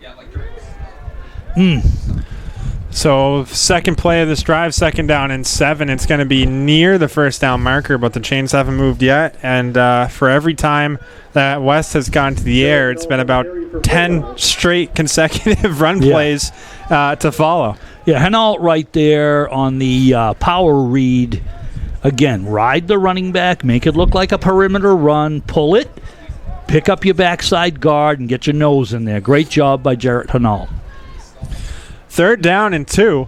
So second play of this drive, 2nd down and 7. It's going to be near the first down marker, but the chains haven't moved yet. And for every time that West has gone to the air, it's been about 10 straight consecutive run plays to follow. Yeah, Henault right there on the power read. Again, ride the running back, make it look like a perimeter run, pull it, pick up your backside guard, and get your nose in there. Great job by Jarrett Henault. 3rd down and 2.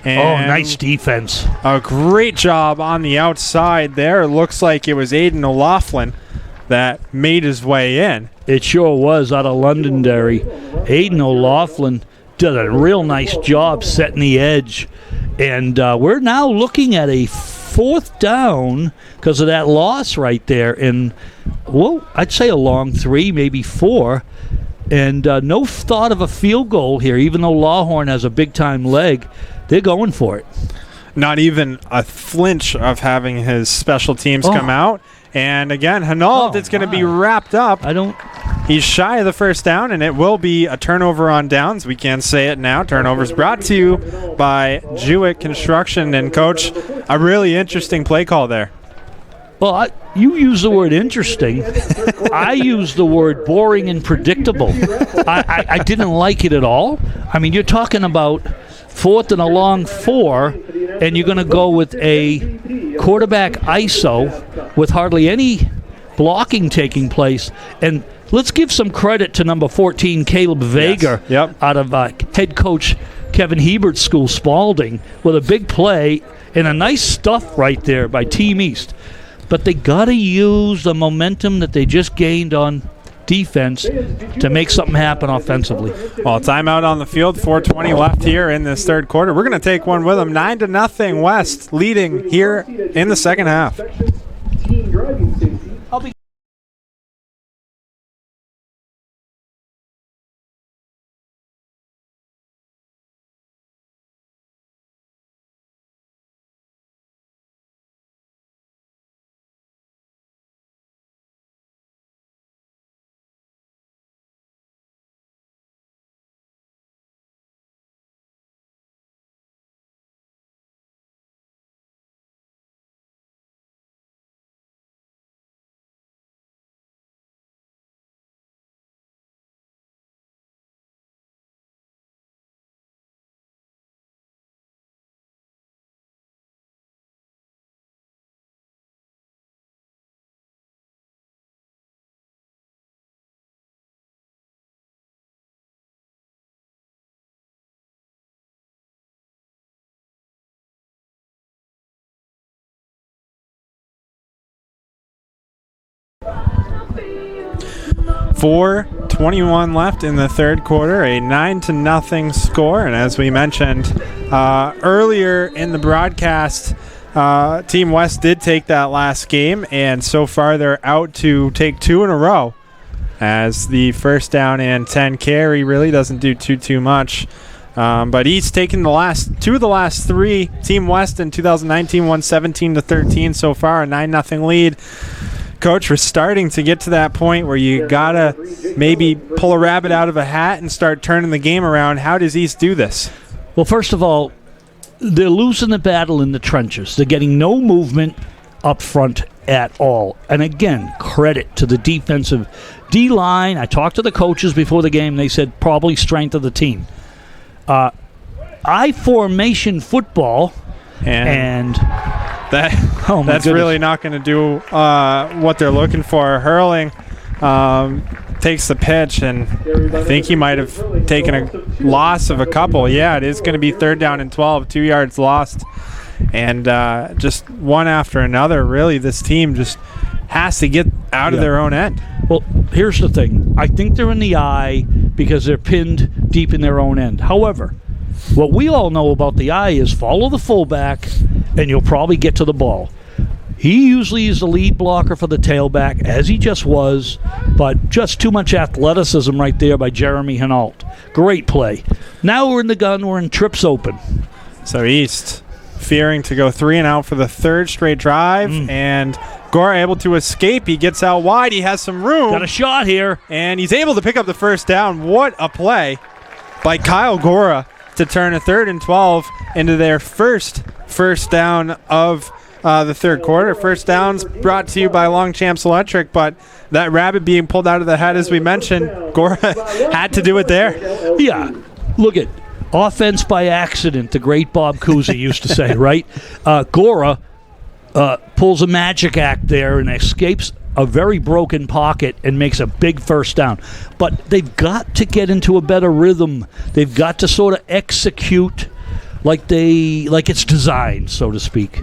And nice defense. A great job on the outside there. It looks like it was Aiden O'Loughlin that made his way in. It sure was, out of Londonderry. Aiden O'Loughlin did a real nice job setting the edge. And we're now looking at a 4th down because of that loss right there. And, well, I'd say a long 3, maybe 4. And no thought of a field goal here, even though Lawhorn has a big-time leg. They're going for it. Not even a flinch of having his special teams come out. And again, Henault, it's going to be wrapped up. He's shy of the first down, and it will be a turnover on downs. We can't say it now. Turnovers brought to you by Jewett Construction. And, Coach, a really interesting play call there. Well, you use the word interesting. I use the word boring and predictable. I didn't like it at all. I mean, you're talking about 4th and a long 4, and you're going to go with a quarterback ISO with hardly any blocking taking place. And let's give some credit to number 14, Caleb Vega, out of head coach Kevin Hebert's school, Spalding, with a big play and a nice stuff right there by Team East. But they got to use the momentum that they just gained on defense to make something happen offensively. Well, timeout on the field, 4:20 left here in this 3rd quarter. We're going to take one with them. 9-0 West leading here in the 2nd half. .4:21 left in the 3rd quarter, a 9-0 score. And as we mentioned earlier in the broadcast, Team West did take that last game, and so far they're out to take 2 in a row, as the 1st down and 10 carry really doesn't do too much. But East taking the last 2 of the last 3. Team West in 2019 won 17-13 so far, a 9-0 lead. Coach, we're starting to get to that point where you got to maybe pull a rabbit out of a hat and start turning the game around. How does East do this? Well, first of all, they're losing the battle in the trenches. They're getting no movement up front at all. And again, credit to the defensive D-line. I talked to the coaches before the game. They said probably strength of the team. I-formation football and that's really not going to do what they're looking for. Hurling takes the pitch, and I think he might have taken a loss of a couple. Yeah, it is going to be 3rd down and 12, 2 yards lost. And just one after another, really, this team just has to get out of their own end. Well, here's the thing. I think they're in the eye because they're pinned deep in their own end. However, what we all know about the eye is follow the fullback, and you'll probably get to the ball. He usually is the lead blocker for the tailback, as he just was, but just too much athleticism right there by Jeremy Hinault. Great play. Now we're in the gun. We're in trips open. So East fearing to go 3 and out for the third straight drive, and Gora able to escape. He gets out wide. He has some room. Got a shot here. And he's able to pick up the first down. What a play by Kyle Gora to turn a 3rd and 12 into their first down of the third quarter. First downs brought to you by Longchamps Electric, but that rabbit being pulled out of the head, as we mentioned, Gora had to do it there. Yeah, look at offense by accident, the great Bob Cousy used to say, right? Gora pulls a magic act there and escapes a very broken pocket and makes a big first down. But they've got to get into a better rhythm. They've got to sort of execute like it's designed, so to speak.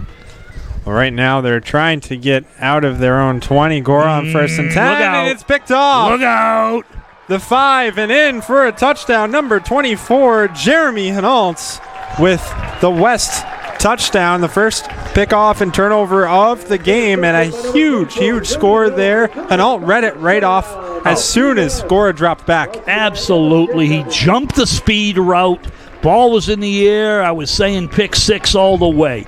Well, right now they're trying to get out of their own 20. Gora on 1st and 10, and it's picked off. Look out! The 5 and in for a touchdown, number 24, Jeremy Hinault with the West touchdown, the first pickoff and turnover of the game, and a huge score there. Hinault read it right off as soon as Gora dropped back. Absolutely. He jumped the speed route. Ball was in the air. I was saying pick 6 all the way.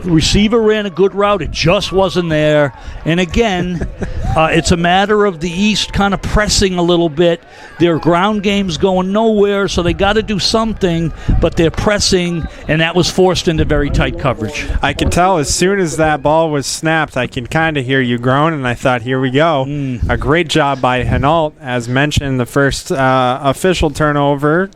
Receiver ran a good route. It just wasn't there. And again, it's a matter of the East kind of pressing a little bit. Their ground game's going nowhere, so they got to do something, but they're pressing, and that was forced into very tight coverage. I could tell as soon as that ball was snapped, I can kind of hear you groan, and I thought, here we go. A great job by Hinault. As mentioned, the first official turnover.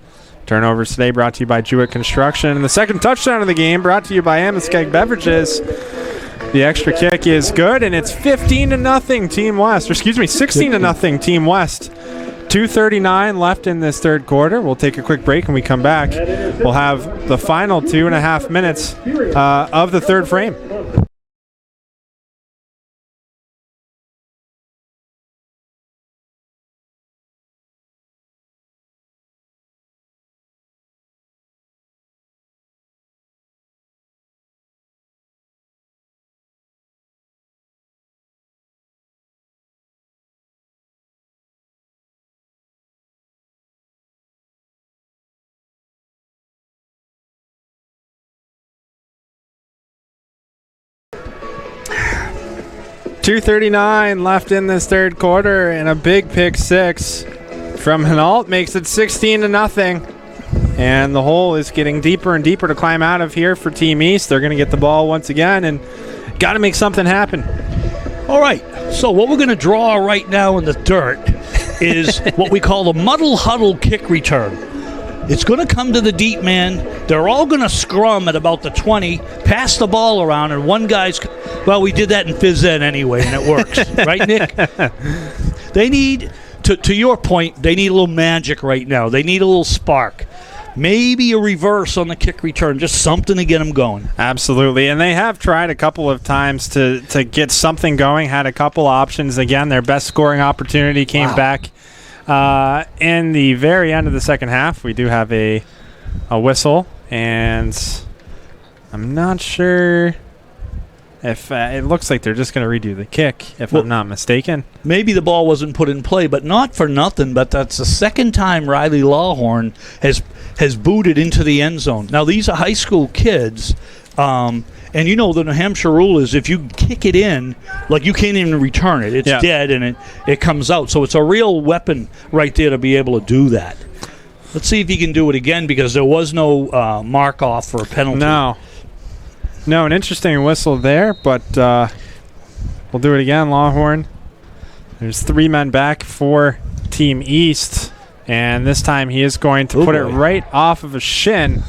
Turnovers today brought to you by Jewett Construction. And the second touchdown of the game brought to you by Amoskeag Beverages. The extra kick is good, and it's 15-0 Team West. Or excuse me, 16-0 Team West. 2:39 left in this third quarter. We'll take a quick break, and we come back. We'll have the final 2.5 minutes of the third frame. .239 left in this third quarter, and a big pick 6 from Hinault makes it 16-0. And the hole is getting deeper and deeper to climb out of here for Team East. They're going to get the ball once again and got to make something happen. All right, so what we're going to draw right now in the dirt is what we call the muddle huddle kick return. It's going to come to the deep man. They're all going to scrum at about the 20, pass the ball around, and one guy's... Well, we did that in phys ed anyway, and it works. Right, Nick? They need, to your point, they need a little magic right now. They need a little spark. Maybe a reverse on the kick return, just something to get them going. Absolutely, and they have tried a couple of times to get something going, had a couple options. Again, their best scoring opportunity came back in the very end of the second half. We do have a whistle, and I'm not sure if it looks like they're just going to redo the kick, if I'm not mistaken. Maybe the ball wasn't put in play, but not for nothing, but that's the second time Riley Lawhorn has booted into the end zone. Now, these are high school kids, and you know the New Hampshire rule is if you kick it in, like you can't even return it. It's dead, and it comes out. So it's a real weapon right there to be able to do that. Let's see if he can do it again, because there was no mark-off for a penalty. No, an interesting whistle there, but we'll do it again. Lawhorn. There's 3 men back for Team East, and this time he is going to put it right off of a shin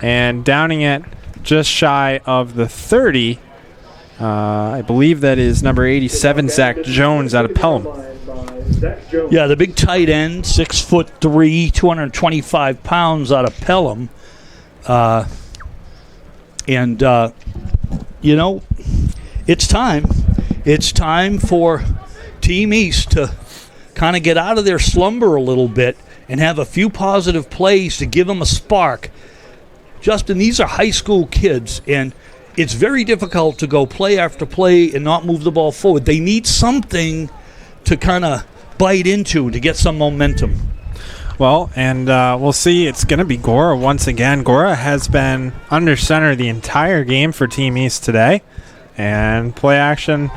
and downing it just shy of the 30. I believe that is number 87, Zach Jones, out of Pelham. Yeah, the big tight end, 6'3", 225 pounds, out of Pelham. And, it's time. It's time for Team East to kind of get out of their slumber a little bit and have a few positive plays to give them a spark. Justin, these are high school kids, and it's very difficult to go play after play and not move the ball forward. They need something to kind of bite into to get some momentum. Well, and we'll see. It's going to be Gora once again. Gora has been under center the entire game for Team East today. And play action,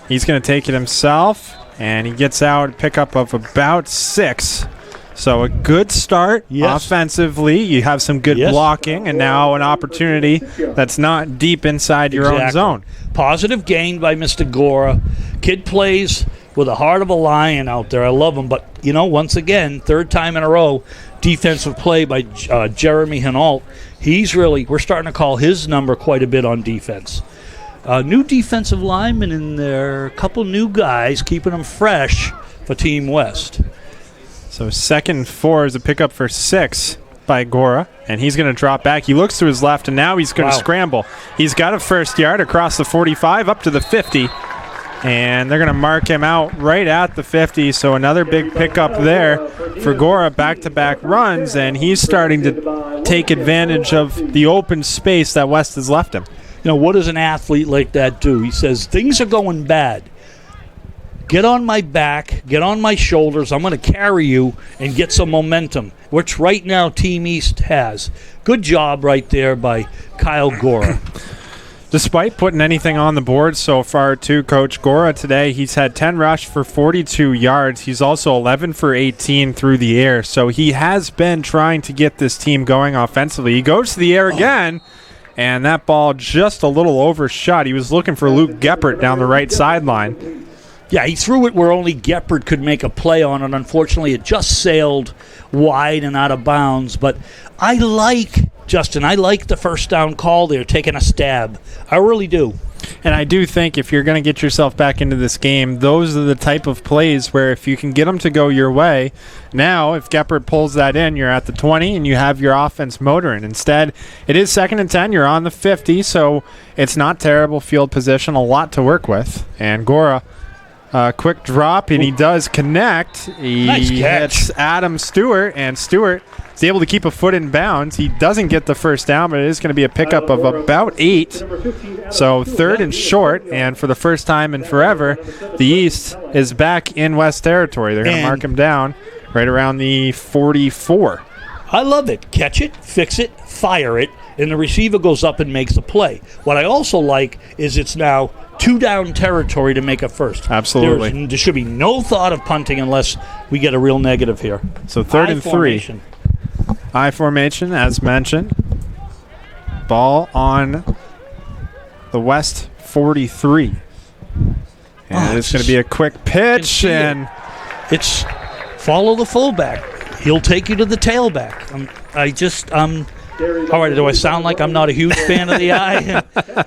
he's going to take it himself, and he gets out a pickup of about 6. So a good start offensively. You have some good blocking, and now an opportunity that's not deep inside your own zone. Positive gain by Mr. Gora. Kid plays with a heart of a lion out there. I love him. But, once again, third time in a row, defensive play by Jeremy Hinault. We're starting to call his number quite a bit on defense. New defensive lineman in there, a couple new guys, keeping them fresh for Team West. So 2nd and 4 is a pickup for 6 by Gora, and he's going to drop back. He looks to his left, and now he's going to scramble. He's got a first yard across the 45 up to the 50, and they're going to mark him out right at the 50. So another big pickup there for Gora, back-to-back runs, and he's starting to take advantage of the open space that West has left him. What does an athlete like that do? He says, things are going bad. Get on my back, get on my shoulders. I'm going to carry you and get some momentum, which right now Team East has. Good job right there by Kyle Gora. Despite putting anything on the board so far, too, Coach Gora today, he's had 10 rush for 42 yards. He's also 11 for 18 through the air. So he has been trying to get this team going offensively. He goes to the air again. And that ball just a little overshot. He was looking for Luke Geppert down the right sideline. Yeah, he threw it where only Geppert could make a play on it. Unfortunately, it just sailed wide and out of bounds. But I like the first down call there, taking a stab. I really do. And I do think if you're going to get yourself back into this game, those are the type of plays where if you can get them to go your way, now if Geppert pulls that in, you're at the 20 and you have your offense motoring. Instead, it is 2nd and 10. You're on the 50, so it's not terrible field position, a lot to work with. And Gora, quick drop, and he does connect. He hits Adam Stewart, and Stewart is able to keep a foot in bounds. He doesn't get the first down, but it is going to be a pickup of about 8. So 3rd and short, and for the first time in forever, the East is back in West territory. They're going to mark him down right around the 44. I love it. Catch it, fix it, fire it, and the receiver goes up and makes a play. What I also like is it's now 2-down territory to make a first. Absolutely. There should be no thought of punting unless we get a real negative here. So 3rd and 3. I formation, as mentioned. Ball on the West 43. And it's going to be a quick pitch. And it's follow the fullback. He'll take you to the tailback. All right, do I sound like I'm not a huge fan of the eye?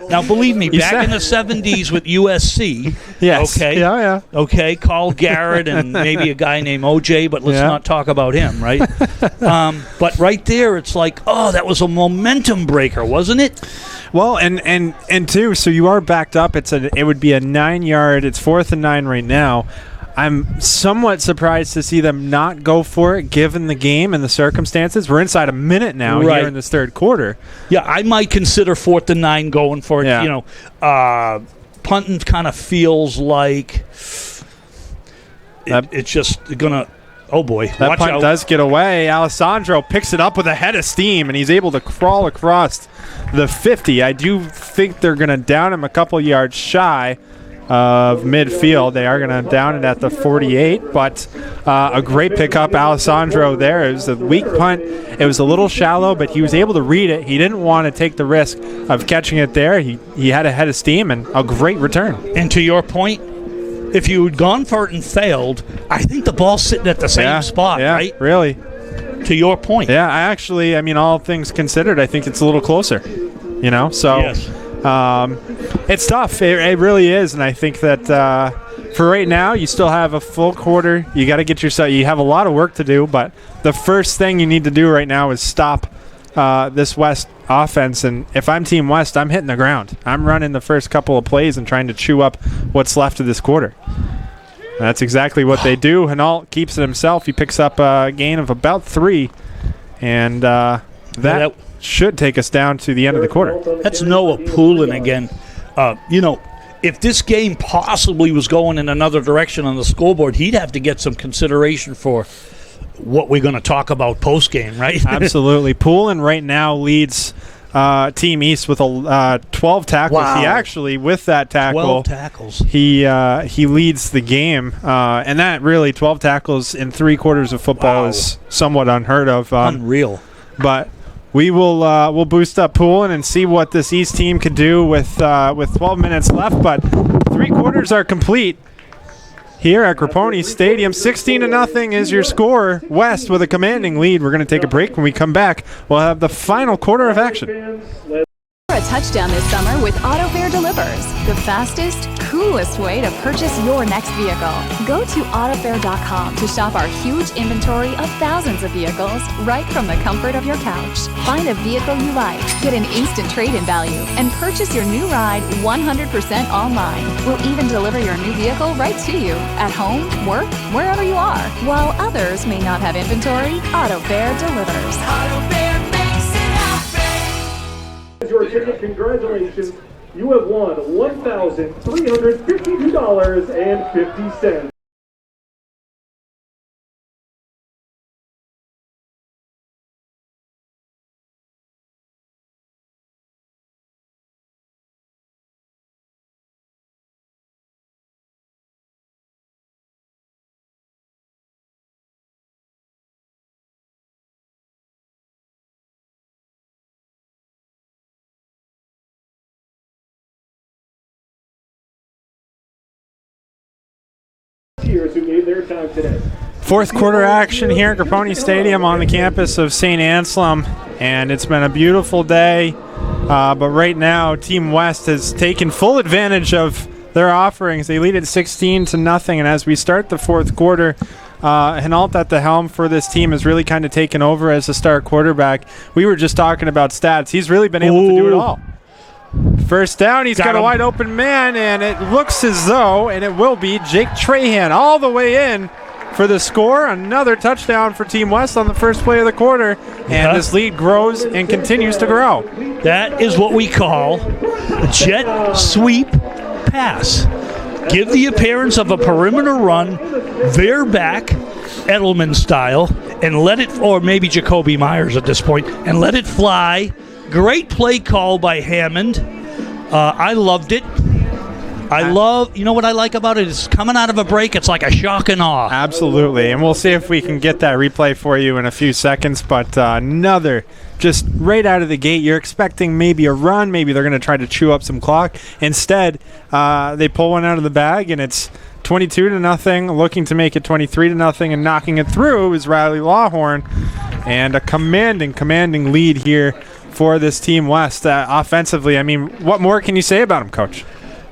Now, believe me, back in the 70s with USC, yes. Okay, yeah. Okay, Carl Garrett and maybe a guy named OJ, but let's not talk about him, right? But right there, it's like, that was a momentum breaker, wasn't it? Well, and too, so you are backed up. It would be a 9-yard. It's 4th and 9 right now. I'm somewhat surprised to see them not go for it, given the game and the circumstances. We're inside a minute now here in this third quarter. Yeah, I might consider 4th and 9 going for it. Yeah. Punting kind of feels like it's just going to – oh, boy. That punt does get away. Alessandro picks it up with a head of steam, and he's able to crawl across the 50. I do think they're going to down him a couple yards shy of midfield. They are going to down it at the 48, but a great pickup, Alessandro there. It was a weak punt. It was a little shallow, but he was able to read it. He didn't want to take the risk of catching it there. He had a head of steam and a great return. And to your point, if you had gone for it and failed, I think the ball's sitting at the same spot, right? Really. To your point. Yeah, all things considered, I think it's a little closer, so yes. It's tough. It really is, and I think that for right now, you still have a full quarter. You got to get yourself. You have a lot of work to do, but the first thing you need to do right now is stop this West offense. And if I'm Team West, I'm hitting the ground. I'm running the first couple of plays and trying to chew up what's left of this quarter. That's exactly what they do. Hinault keeps it himself. He picks up a gain of about 3, and that should take us down to the end of the quarter. That's Noah Poulin again. If this game possibly was going in another direction on the scoreboard, he'd have to get some consideration for what we're going to talk about post-game, right? Absolutely. Poulin right now leads Team East with 12 tackles. Wow. He actually, with that tackle, 12 tackles. He leads the game, and that really 12 tackles in 3 quarters of football is somewhat unheard of. Unreal. But we will we'll boost up Poulin and see what this East team could do with 12 minutes left. But 3 quarters are complete here at Grapponi Stadium. 16-0 is your score. West with a commanding lead. We're going to take a break. When we come back, we'll have the final quarter of action. For a touchdown this summer with AutoFare Delivers, the fastest, coolest way to purchase your next vehicle. Go to autofare.com to shop our huge inventory of thousands of vehicles right from the comfort of your couch. Find a vehicle you like, get an instant trade-in value, and purchase your new ride 100% online. We'll even deliver your new vehicle right to you at home, work, wherever you are. While others may not have inventory, AutoFare delivers. AutoFare makes it happen. Your ticket, congratulations. You have won $1,352.50. Who gave their time today. Fourth quarter action here at Grapponi Stadium on the campus of St. Anselm, and it's been a beautiful day. But right now, Team West has taken full advantage of their offerings. They lead at 16-0, and as we start the fourth quarter, Hinault at the helm for this team has really kind of taken over as the star quarterback. We were just talking about stats. He's really been able to do it all. First down, he's got a wide open man, and it looks as though, and it will be, Jake Trahan all the way in for the score. Another touchdown for Team West on the first play of the quarter, and this lead grows and continues to grow. That is what we call a jet sweep pass. Give the appearance of a perimeter run, veer back, Edelman style, and let it, or maybe Jacoby Myers at this point, and let it fly. Great play call by Hammond. I loved it. You know what I like about it? It's coming out of a break. It's like a shock and awe. Absolutely. And we'll see if we can get that replay for you in a few seconds. But another, just right out of the gate, you're expecting maybe a run. Maybe they're going to try to chew up some clock. Instead, they pull one out of the bag, and it's 22-0, looking to make it 23-0, and knocking it through is Riley Lawhorn. And a commanding lead here for this Team West. Offensively, I mean, what more can you say about him, Coach?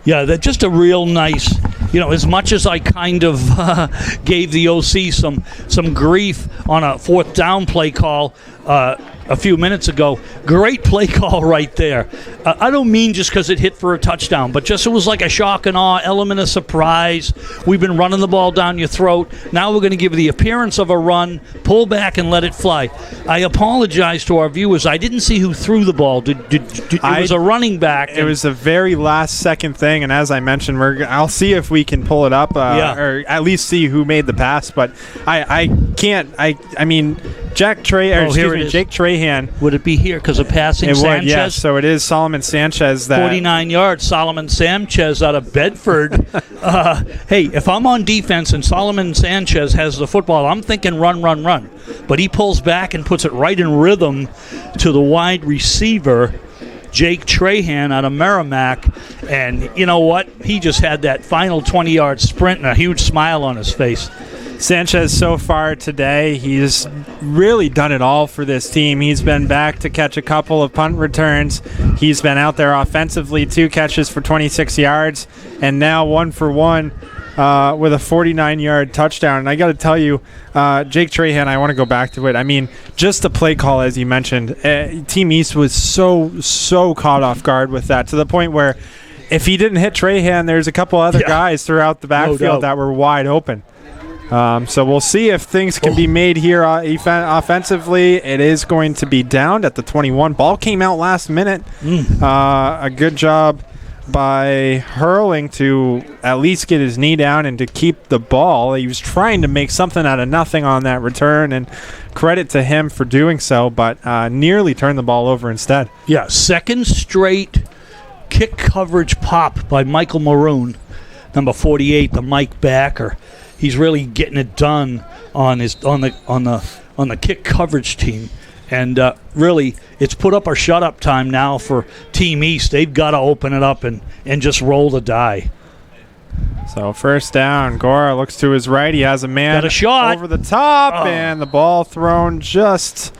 Yeah, that's just a real nice, as much as I kind of gave the OC some grief on a fourth down play call a few minutes ago, great play call right there. I don't mean just because it hit for a touchdown, but just it was like a shock and awe, element of surprise. We've been running the ball down your throat. Now we're going to give the appearance of a run, pull back, and let it fly. I apologize to our viewers. I didn't see who threw the ball. It was a running back. It was a very last-second thing, and as I mentioned, I'll see if we can pull it up, or at least see who made the pass. But I can't. I mean, Jake Trahan. Would it be here because of passing it Sanchez? Would, yes. So it is Solomon Sanchez. 49 yards, Solomon Sanchez out of Bedford. Hey, if I'm on defense and Solomon Sanchez has the football, I'm thinking run. But he pulls back and puts it right in rhythm to the wide receiver, Jake Trahan out of Merrimack. And you know what? He just had that final 20-yard sprint and a huge smile on his face. Sanchez so far today, he's really done it all for this team. He's been back to catch a couple of punt returns. He's been out there offensively, 2 catches for 26 yards, and now 1 for 1 with a 49-yard touchdown. And I got to tell you, Jake Trahan, I want to go back to it. I mean, just the play call, as you mentioned, Team East was so caught off guard with that, to the point where if he didn't hit Trahan, there's a couple other guys throughout the backfield that were wide open. So we'll see if things can be made here offensively. It is going to be downed at the 21. Ball came out last minute. A good job by Hurling to at least get his knee down and to keep the ball. He was trying to make something out of nothing on that return, and credit to him for doing so, but nearly turned the ball over instead. Yeah, second straight kick coverage pop by Michael Maroon, number 48, the Mike backer. He's really getting it done on the kick coverage team. And really, it's put up or shut up time now for Team East. They've got to open it up and just roll the die. So first down, Gora looks to his right. He has a man got a shot over the top, and the ball thrown just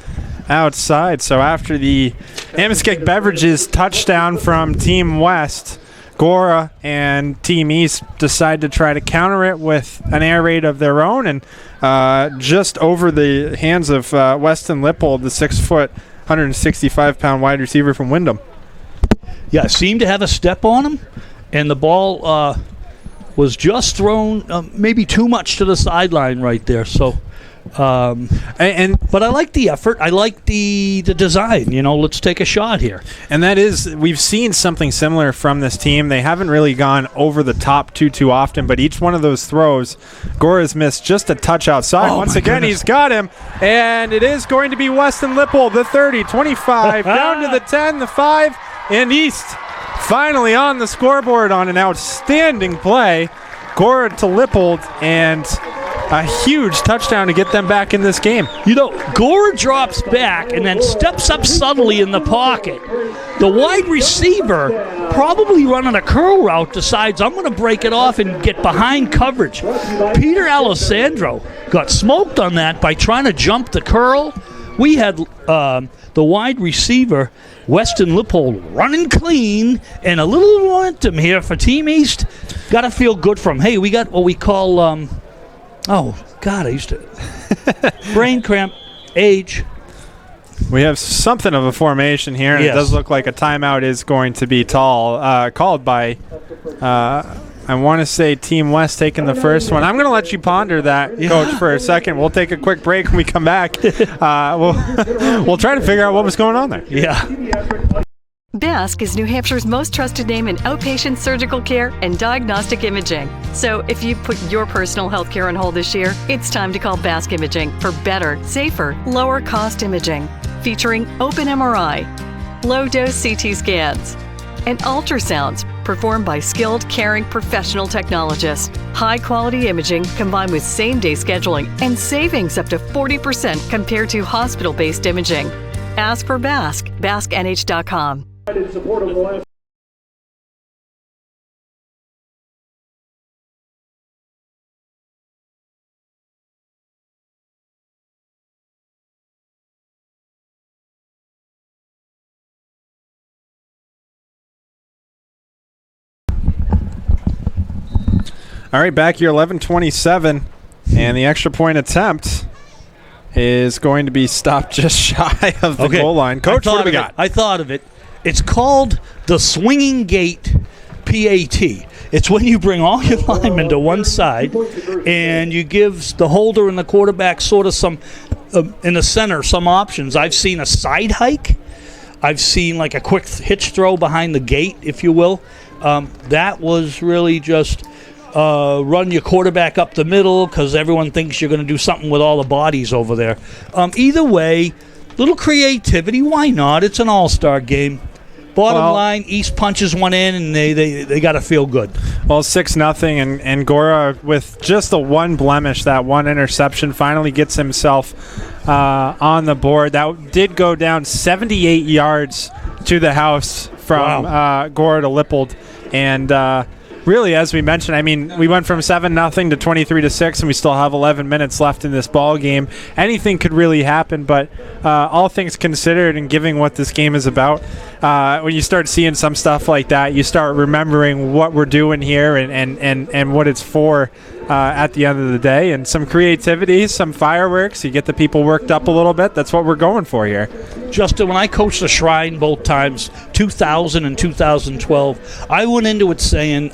outside. So after the Amoskeag Beverages touchdown from Team West, Gora and Team East decide to try to counter it with an air raid of their own, and just over the hands of Weston Lippold, the 6-foot, 165-pound wide receiver from Wyndham. Yeah, seemed to have a step on him, and the ball was just thrown maybe too much to the sideline right there. So, but I like the effort. I like the design. Let's take a shot here. And that is, we've seen something similar from this team. They haven't really gone over the top too often, but each one of those throws, Gora's missed just a touch outside. Once again, he's got him, and it is going to be Weston Lippold, the 30, 25, down to the 10, the 5, and East finally on the scoreboard on an outstanding play. Gora to Lippold, and a huge touchdown to get them back in this game. Gora drops back and then steps up subtly in the pocket. The wide receiver, probably running a curl route, decides, I'm going to break it off and get behind coverage. Peter Alessandro got smoked on that by trying to jump the curl. We had the wide receiver, Weston Lippold, running clean, and a little momentum here for Team East. Got to feel good from, hey, we got what we call, oh, God, I used to, brain cramp, age. We have something of a formation here, and it does look like a timeout is going to be called by, I want to say Team West taking the first one. I'm going to let you ponder that, Coach, for a second. We'll take a quick break when we come back. We'll try to figure out what was going on there. Yeah. BASC is New Hampshire's most trusted name in outpatient surgical care and diagnostic imaging. So if you put your personal health care on hold this year, it's time to call BASC Imaging for better, safer, lower cost imaging. Featuring open MRI, low-dose CT scans, and ultrasounds performed by skilled, caring professional technologists. High-quality imaging combined with same-day scheduling and savings up to 40% compared to hospital-based imaging. Ask for BASC, BASCNH.com. In support of the last All right, back here, 11:27, and the extra point attempt is going to be stopped just shy of the goal line. Coach, what do we got? I thought of it. It's called the swinging gate PAT. It's when you bring all your linemen to one side and you give the holder and the quarterback sort of some, in the center, some options. I've seen a side hike. I've seen like a quick hitch throw behind the gate, if you will. That was really just run your quarterback up the middle because everyone thinks you're going to do something with all the bodies over there. Either way, little creativity. Why not? It's an all-star game. Bottom line, East punches one in, and they got to feel good. Well, 6-0, and Gora, with just the one blemish, that one interception, finally gets himself on the board. That did go down 78 yards to the house from Gora to Lippold. And really, as we mentioned, I mean, we went from 7-0 to 23-6, and we still have 11 minutes left in this ball game. Anything could really happen, but all things considered and given what this game is about, when you start seeing some stuff like that, you start remembering what we're doing here and what it's for at the end of the day. And some creativity, some fireworks. You get the people worked up a little bit. That's what we're going for here. Justin, when I coached the Shrine both times, 2000 and 2012, I went into it saying,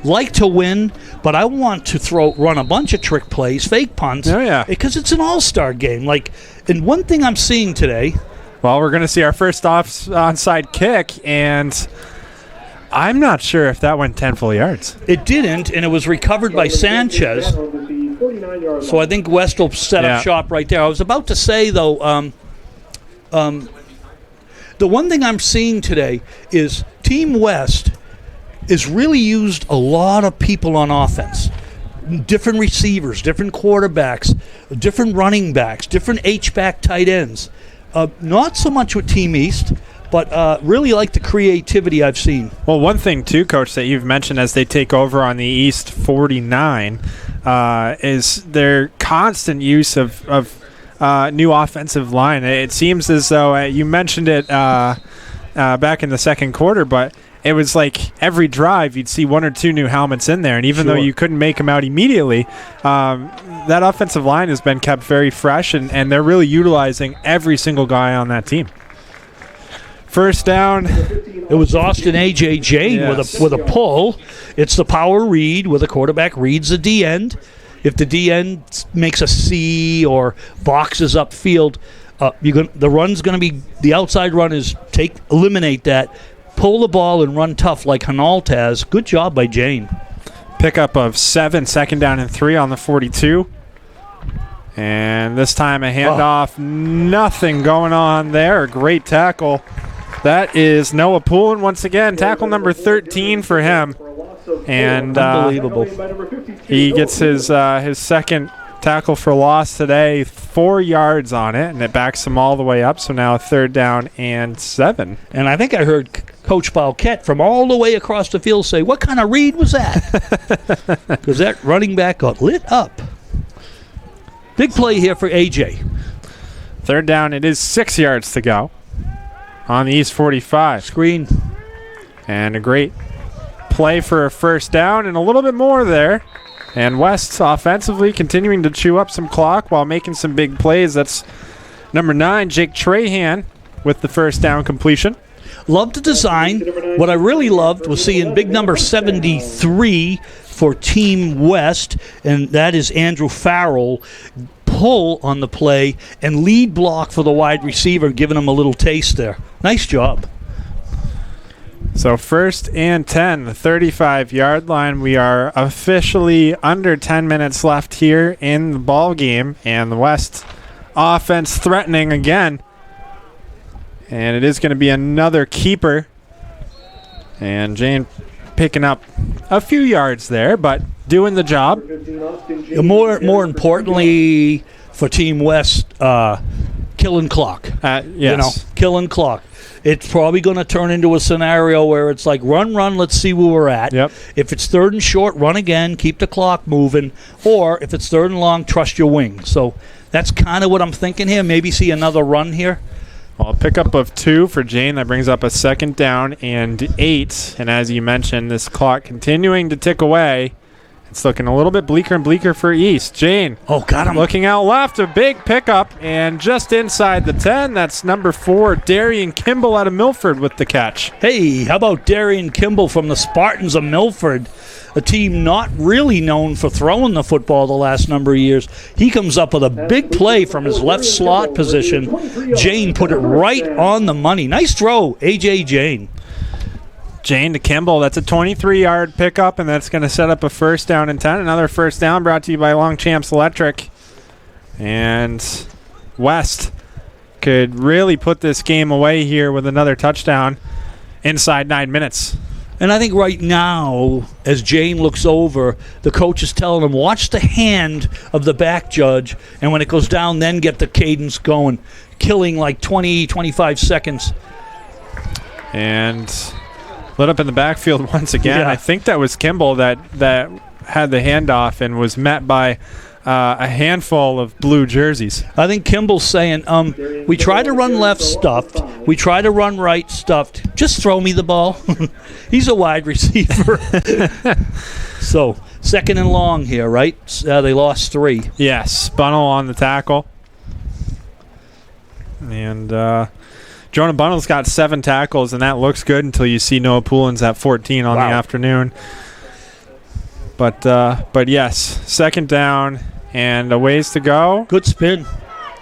like to win, but I want to run a bunch of trick plays, fake punts, because it's an all-star game. And one thing I'm seeing today. Well, we're going to see our first onside kick, and I'm not sure if that went 10 full yards. It didn't, and it was recovered by Sanchez. So I think West will set up shop right there. I was about to say, though, the one thing I'm seeing today is Team West has really used a lot of people on offense. Different receivers, different quarterbacks, different running backs, different H-back tight ends. Not so much with Team East, but really like the creativity I've seen. Well, one thing, too, Coach, that you've mentioned as they take over on the East 49 is their constant use of new offensive line. It seems as though you mentioned it back in the second quarter, but it was like every drive you'd see one or two new helmets in there, and even though you couldn't make them out immediately, that offensive line has been kept very fresh, and they're really utilizing every single guy on that team. First down. It was Austin A.J. Jane with a pull. It's the power read where the quarterback reads the D end. If the D end makes a C or boxes upfield, the run's going to be the outside run is eliminate that, pull the ball and run tough like Hinault has. Good job by Jane. Pickup of 7, second down and 3 on the 42. And this time a handoff. Nothing going on there. Great tackle. That is Noah Poulin once again. Tackle number 13 for him. And unbelievable. He gets his second tackle for loss today, 4 yards on it, and it backs him all the way up. So now 3rd down and 7. And I think I heard Coach Balquette from all the way across the field say, what kind of read was that? Because that running back got lit up. Big play here for AJ. 3rd down, it is 6 yards to go on the East 45. Screen. And a great play for a first down and a little bit more there. And West offensively continuing to chew up some clock while making some big plays. That's number 9, Jake Trahan, with the first down completion. Loved the design. What I really loved was seeing big number 73 for Team West, and that is Andrew Farrell, pull on the play and lead block for the wide receiver, giving him a little taste there. Nice job. So 1st and 10, the 35-yard line. We are officially under 10 minutes left here in the ball game, and the West offense threatening again. And it is going to be another keeper. And Jane picking up a few yards there, but doing the job. More importantly for Team West, killing clock. Yes. Killing clock. It's probably going to turn into a scenario where it's like, run, let's see where we're at. Yep. If it's 3rd and short, run again, keep the clock moving. Or if it's 3rd and long, trust your wing. So that's kind of what I'm thinking here. Maybe see another run here. Well, a pickup of 2 for Jane. That brings up a 2nd down and 8. And as you mentioned, this clock continuing to tick away. It's looking a little bit bleaker and bleaker for East. Jane. Oh, got him. Looking out left, a big pickup, and just inside the 10, that's number 4, Darian Kimball out of Milford with the catch. Hey, how about Darian Kimball from the Spartans of Milford, a team not really known for throwing the football the last number of years. He comes up with a big play from his left slot position. Jane put it right on the money. Nice throw, A.J. Jane. Jane to Kimball. That's a 23-yard pickup, and that's going to set up a 1st down and 10. Another first down brought to you by Longchamps Electric. And West could really put this game away here with another touchdown inside 9 minutes. And I think right now, as Jane looks over, the coach is telling him, watch the hand of the back judge, and when it goes down, then get the cadence going, killing like 20, 25 seconds. And lit up in the backfield once again. Yeah. I think that was Kimball that had the handoff and was met by a handful of blue jerseys. I think Kimball's saying, we tried to run left stuffed. We try to run right stuffed. Just throw me the ball. He's a wide receiver. So, 2nd and long here, right? They lost 3. Yes, Bunnell on the tackle. And Jonah Bunnell's got 7 tackles, and that looks good until you see Noah Poulins at 14 on the afternoon. But yes, 2nd down and a ways to go. Good spin.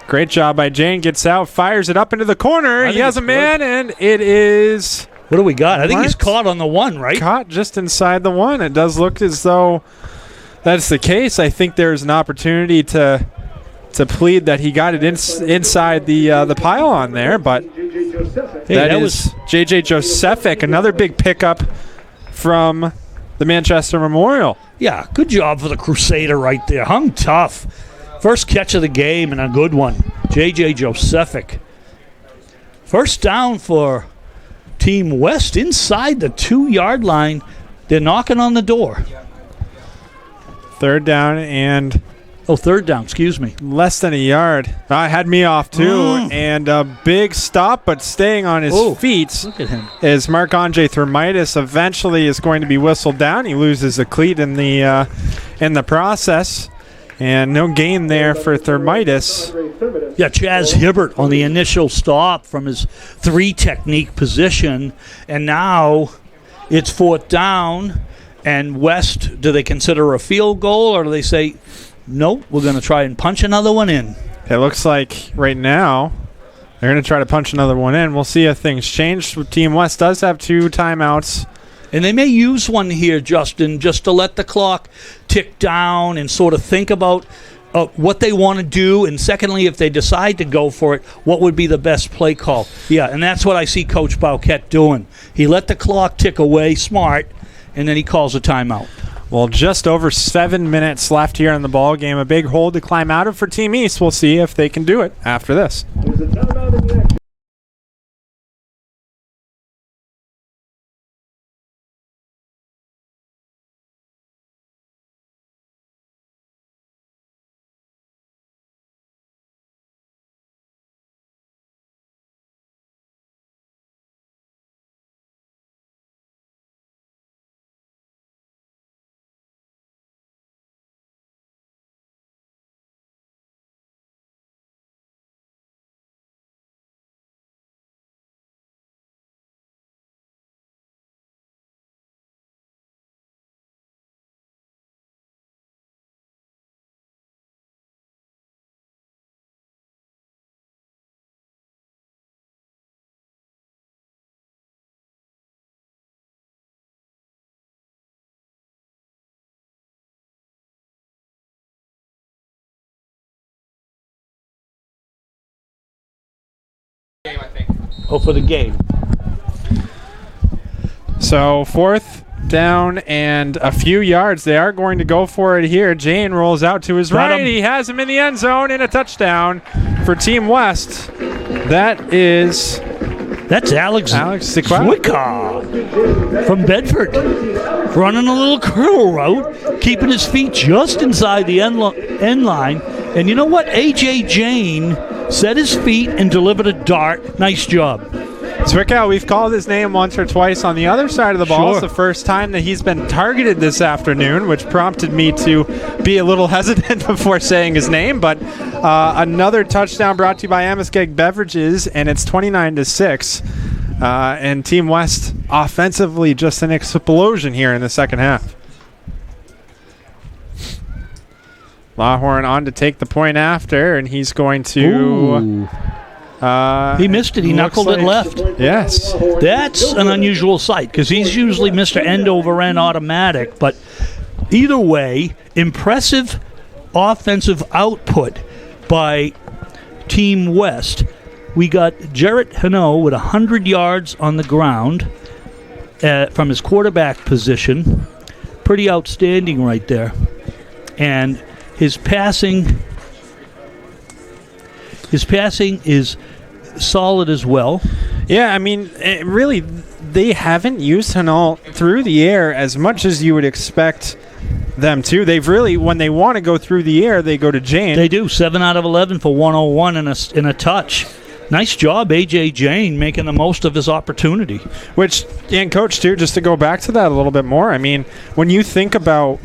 Great job by Jane. Gets out, fires it up into the corner. He has a man, and it is... What do we got? I think he's caught on the 1, right? Caught just inside the 1. It does look as though that's the case. I think there's an opportunity to plead that he got it inside the pylon there, but that was J.J. Josephic, another big pickup from the Manchester Memorial. Yeah, good job for the Crusader right there. Hung tough. First catch of the game and a good one. J.J. Josephic. First down for Team West inside the 2-yard line. They're knocking on the door. 3rd down and... Oh, 3rd down, excuse me. Less than a yard. Had me off, too. And a big stop, but staying on his feet. Look at him. Is Marc-Andre Thermitis. Eventually is going to be whistled down. He loses a cleat in the process. And no gain there for Thermitis. Yeah, Chaz Hibbert on the initial stop from his 3 technique position. And now it's 4th down. And West, do they consider a field goal, or do they say, nope, we're going to try and punch another one in? It looks like right now they're going to try to punch another one in. We'll see if things change. Team West does have 2 timeouts. And they may use one here, Justin, just to let the clock tick down and sort of think about what they want to do. And secondly, if they decide to go for it, what would be the best play call? Yeah, and that's what I see Coach Bauquet doing. He let the clock tick away, smart, and then he calls a timeout. Well, just over 7 minutes left here in the ball game. A big hole to climb out of for Team East. We'll see if they can do it after this. There's a timeout in the action. Oh, for the game. So 4th down and a few yards. They are going to go for it here. Jane rolls out to his right. He has him in the end zone and a touchdown for Team West. That's Alex Zwickau from Bedford, running a little curl route, keeping his feet just inside the end line. And you know what? A.J. Jane set his feet and delivered a dart. Nice job. Zwickau, we've called his name once or twice on the other side of the ball. Sure. It's the first time that he's been targeted this afternoon, which prompted me to be a little hesitant before saying his name. But another touchdown brought to you by Amoskeag Beverages, and it's 29-6. And Team West offensively just an explosion here in the second half. Lawhorn on to take the point after, and he's going to... he missed it. He knuckled it left. Yes. That's an unusual sight because he's usually Mr. End over end automatic. But either way, impressive offensive output by Team West. We got Jarrett Hano with 100 yards on the ground from his quarterback position. Pretty outstanding right there. And his passing is solid as well. Yeah, I mean, really, they haven't used Hanal through the air as much as you would expect them to. They've really, when they want to go through the air, they go to Jane. They do. 7 out of 11 for 101 and a touch. nice job, A.J. Jane, making the most of his opportunity. Which, and Coach, too, just to go back to that a little bit more, I mean, when you think about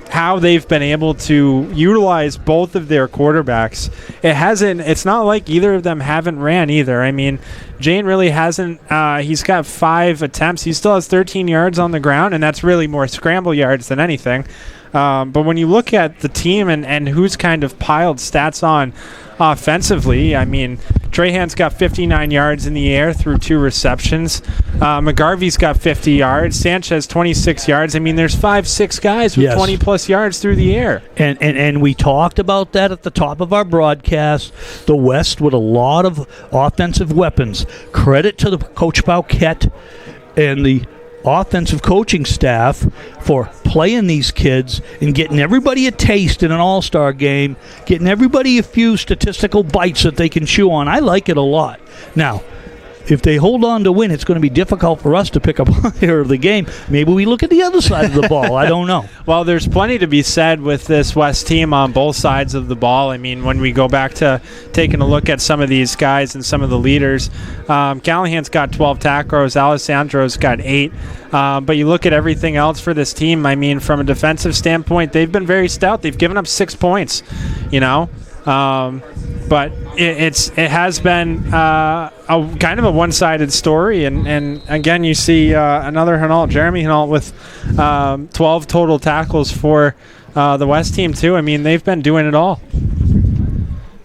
how they've been able to utilize both of their quarterbacks, it's not like either of them haven't ran either. I mean, Jane really hasn't, he's got 5 attempts. He still has 13 yards on the ground, and that's really more scramble yards than anything. But when you look at the team and who's kind of piled stats on offensively, I mean, Trahan's got 59 yards in the air through 2 receptions. McGarvey's got 50 yards. Sanchez 26 yards. I mean, there's 5-6 guys with 20-plus yards through the air. And we talked about that at the top of our broadcast. The West with a lot of offensive weapons. Credit to the Coach Bauquet and the offensive coaching staff for playing these kids and getting everybody a taste in an all-star game, getting everybody a few statistical bites that they can chew on. I like it a lot. Now, if they hold on to win, it's going to be difficult for us to pick up player of the game. Maybe we look at the other side of the ball. I don't know. Well, there's plenty to be said with this West team on both sides of the ball. I mean, when we go back to taking a look at some of these guys and some of the leaders, Callahan's got 12 tackles, Alessandro's got 8. But you look at everything else for this team, I mean, from a defensive standpoint, they've been very stout. They've given up 6 points, you know. But it has been a kind of a one-sided story, and again you see another Jeremy Hinault with 12 total tackles for the West team too. I mean, they've been doing it all.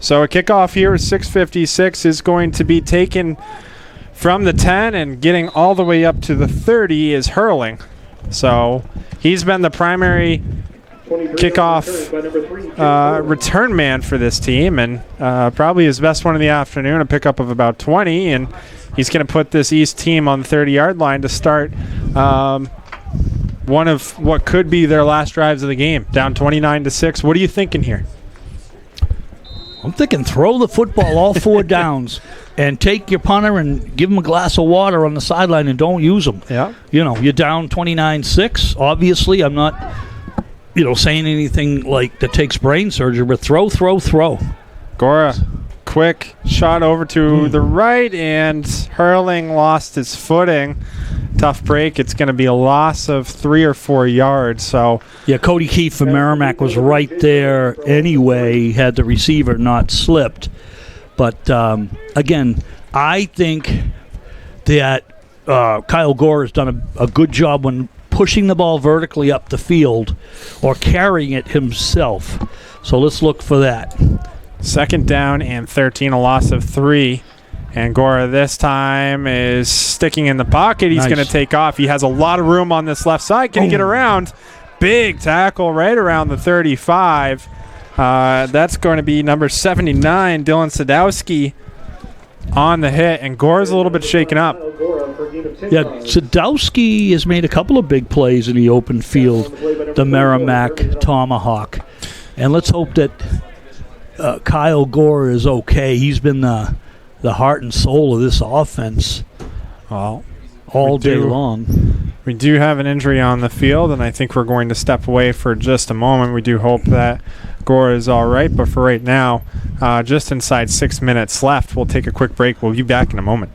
So a kickoff here at 6:56 is going to be taken from the 10, and getting all the way up to the 30 is Hurling. So he's been the primary kickoff return man for this team, and probably his best one of the afternoon, a pickup of about 20, and he's going to put this East team on the 30-yard line to start one of what could be their last drives of the game, down 29-6. What are you thinking here? I'm thinking throw the football all 4 downs and take your punter and give him a glass of water on the sideline and don't use him. Yeah. You know, you're down 29-6. Obviously, I'm not saying anything like that takes brain surgery, but throw. Gora, quick shot over to the right, and Hurling lost his footing. Tough break. It's going to be a loss of 3 or 4 yards. So yeah, Cody Keefe from Merrimack was right there anyway, had the receiver not slipped. But again, I think that Kyle Gore has done a good job when pushing the ball vertically up the field or carrying it himself. So let's look for that. 2nd down and 13, a loss of 3. And Gora this time is sticking in the pocket. He's going to take off. He has a lot of room on this left side. Can he get around? Big tackle right around the 35. That's going to be number 79, Dylan Sadowski, on the hit. And Gora's a little bit shaken up. Yeah, Sadowski has made a couple of big plays in the open field, the Merrimack Tomahawk. And let's hope that Kyle Gore is okay. He's been the heart and soul of this offense all day long. We do have an injury on the field, and I think we're going to step away for just a moment. We do hope that Gore is all right, but for right now, just inside 6 minutes left. We'll take a quick break. We'll be back in a moment.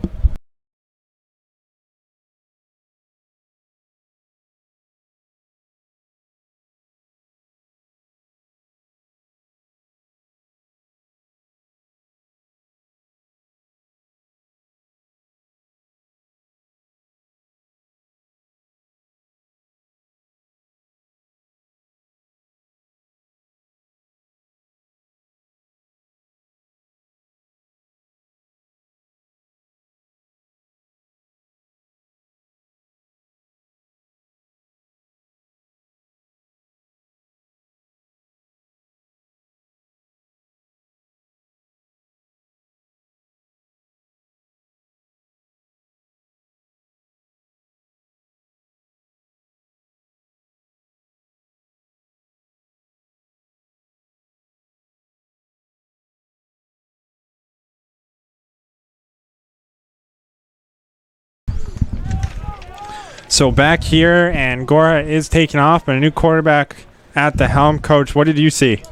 So back here, and Gora is taking off, but a new quarterback at the helm. Coach, what did you see?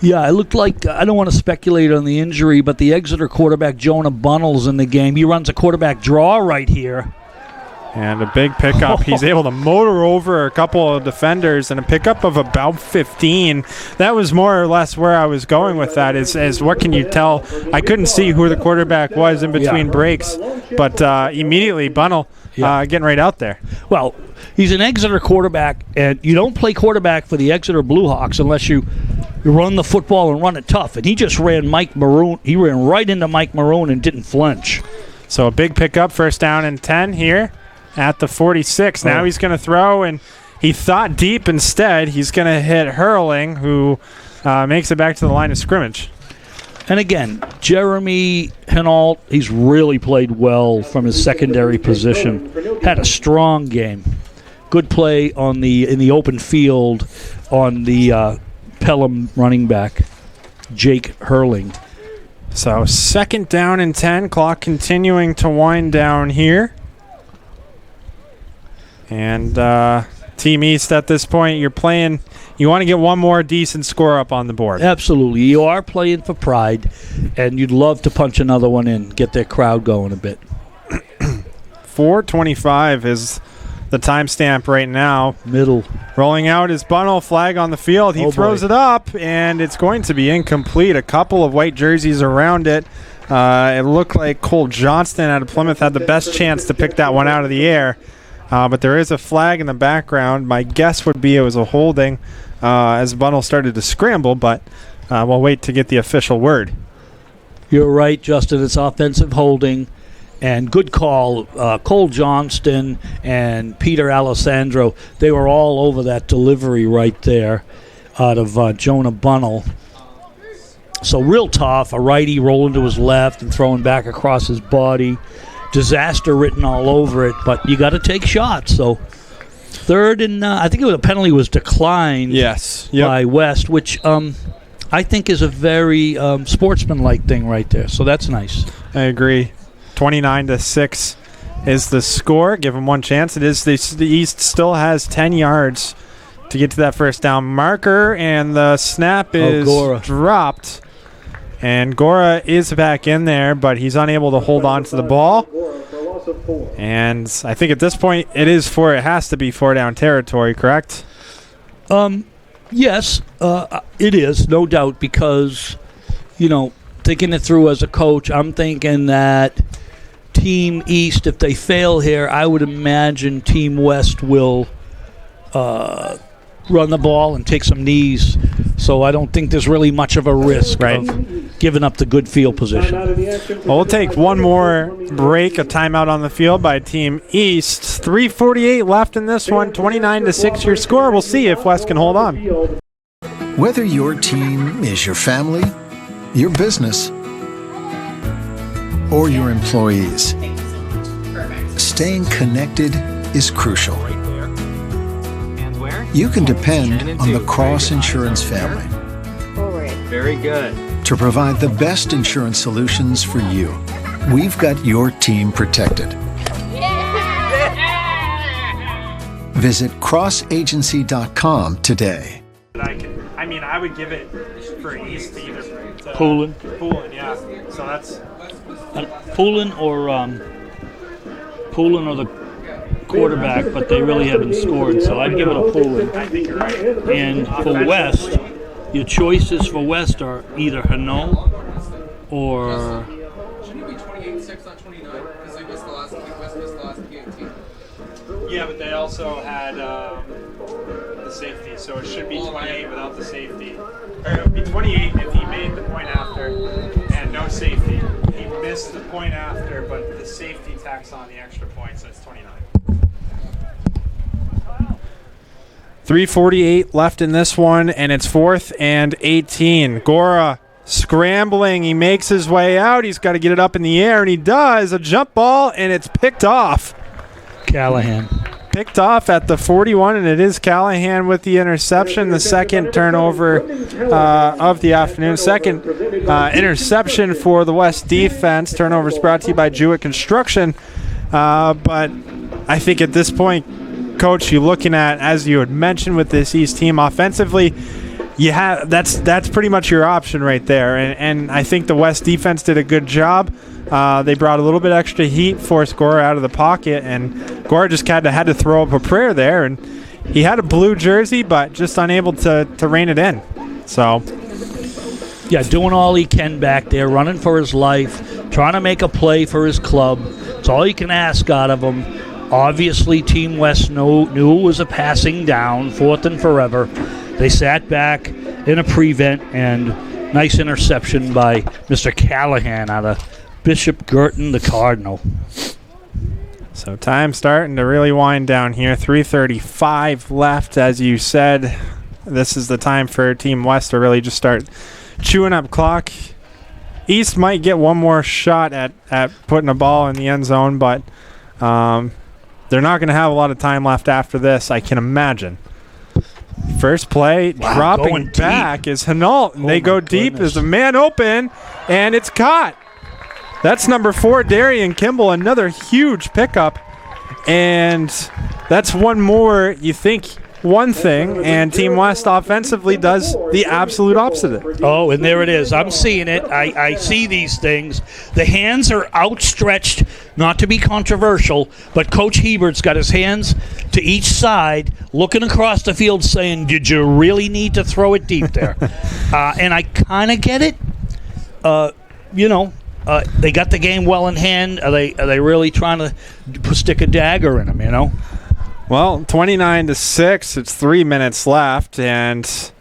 Yeah, it looked like, I don't want to speculate on the injury, but the Exeter quarterback, Jonah Bunnell's in the game. He runs a quarterback draw right here. And a big pickup. He's able to motor over a couple of defenders and a pickup of about 15. That was more or less where I was going with that is what can you tell? I couldn't see who the quarterback was in between breaks, but immediately Bunnell getting right out there. Well, he's an Exeter quarterback, and you don't play quarterback for the Exeter Bluehawks unless you run the football and run it tough. And he just ran Mike Maroon. He ran right into Mike Maroon and didn't flinch. So a big pickup, first down and 10 here at the 46. Now he's going to throw, and he thought deep instead. He's going to hit Hurling, who makes it back to the line of scrimmage. And again, Jeremy Hinault, he's really played well from his secondary position. Had a strong game. Good play in the open field on the Pelham running back, Jake Hurling. So second down and 10. Clock continuing to wind down here. And Team East at this point, you want to get one more decent score up on the board. Absolutely. You are playing for pride, and you'd love to punch another one in, get their crowd going a bit. 4:25 is the timestamp right now. Middle. Rolling out is Bunnell, flag on the field. He throws it up, and it's going to be incomplete. A couple of white jerseys around it. It looked like Cole Johnston out of Plymouth had the best chance to pick that one out of the air. But there is a flag in the background. My guess would be it was a holding as Bunnell started to scramble, but we'll wait to get the official word. You're right, Justin. It's offensive holding. And good call. Cole Johnston and Peter Alessandro, they were all over that delivery right there out of Jonah Bunnell. So real tough. A righty rolling to his left and throwing back across his body. Disaster written all over it, but you got to take shots. So third and I think a penalty was declined by West, which I think is a very sportsmanlike thing right there. So that's nice. I agree. 29-6 is the score. Give them one chance. It is the East still has 10 yards to get to that first down marker, and the snap is dropped. And Gora is back in there, but he's unable to hold on to the ball. And I think at this point it has to be 4-down territory, correct? Yes, it is, no doubt, because, thinking it through as a coach, I'm thinking that Team East, if they fail here, I would imagine Team West will run the ball and take some knees. So I don't think there's really much of a risk of giving up the good field position. Well, we'll take one more break, a timeout on the field by Team East. 3:48 left in this one, 29-6 your score. We'll see if West can hold on. Whether your team is your family, your business, or your employees, staying connected is crucial. You can depend on the Cross Insurance family. Very good. To provide the best insurance solutions for you. We've got your team protected. Visit crossagency.com today. I would give it for East to either Poulin, yeah. So that's Poulin or the quarterback, but they really haven't scored, so I'd give it a Poulin. I think you're right. And for West, your choices for West are either Hinault or... Shouldn't it be 28-6, not 29? Because they missed the last P18. Yeah, but they also had the safety, so it should be 28 without the safety. Or it would be 28 if he made the point after and no safety. He missed the point after, but the safety tacks on the extra point, so it's 29. 3:48 left in this one, and it's 4th and 18. Gora scrambling. He makes his way out. He's got to get it up in the air, and he does. A jump ball, and it's picked off. Callahan. Picked off at the 41, and it is Callahan with the interception. The second turnover of the afternoon. Second interception for the West defense. Turnovers brought to you by Jewett Construction. But I think at this point, Coach, you're looking at, as you had mentioned with this East team offensively, that's pretty much your option right there. And I think the West defense did a good job. They brought a little bit extra heat, forced Gore out of the pocket, and Gore just had to throw up a prayer there. And he had a blue jersey, but just unable to rein it in. So, yeah, doing all he can back there, running for his life, trying to make a play for his club. It's all you can ask out of him. Obviously, Team West knew it was a passing down, 4th and forever. They sat back in a prevent, and nice interception by Mr. Callahan out of Bishop Girton, the Cardinal. So time starting to really wind down here. 3:35 left, as you said. This is the time for Team West to really just start chewing up clock. East might get one more shot at putting a ball in the end zone, but they're not going to have a lot of time left after this, I can imagine. First play, dropping back is Hinault, and they go deep. There's a man open, and it's caught. That's number 4, Darian Kimball, another huge pickup. And that's one more, you think, one thing, and Team West offensively does the absolute opposite. Oh, and there it is. I'm seeing it. I see these things. The hands are outstretched, not to be controversial, but Coach Hebert's got his hands to each side, looking across the field saying, did you really need to throw it deep there? And I kind of get it. They got the game well in hand. Are they really trying to stick a dagger in them, Well, 29-6. It's 3 minutes left, and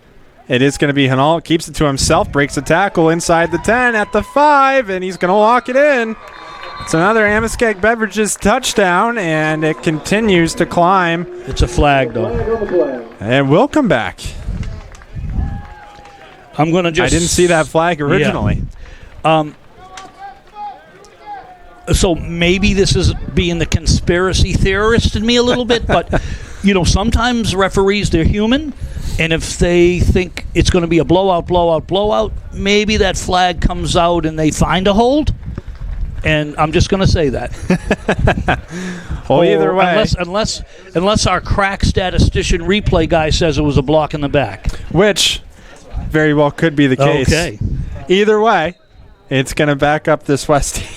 it is going to be Hinault. Keeps it to himself, breaks a tackle inside the 10 at the 5, and he's going to walk it in. It's another Amoskeag Beverages touchdown, and it continues to climb. It's a flag, though. And we'll come back. I'm going to just... I didn't see that flag originally. Yeah. So maybe this is being the conspiracy theorist in me a little bit, but, sometimes referees, they're human, and if they think it's going to be a blowout, maybe that flag comes out and they find a hold, and I'm just going to say that. Well, either way. Unless our crack statistician replay guy says it was a block in the back. Which very well could be the case. Okay. Either way, it's going to back up this West team.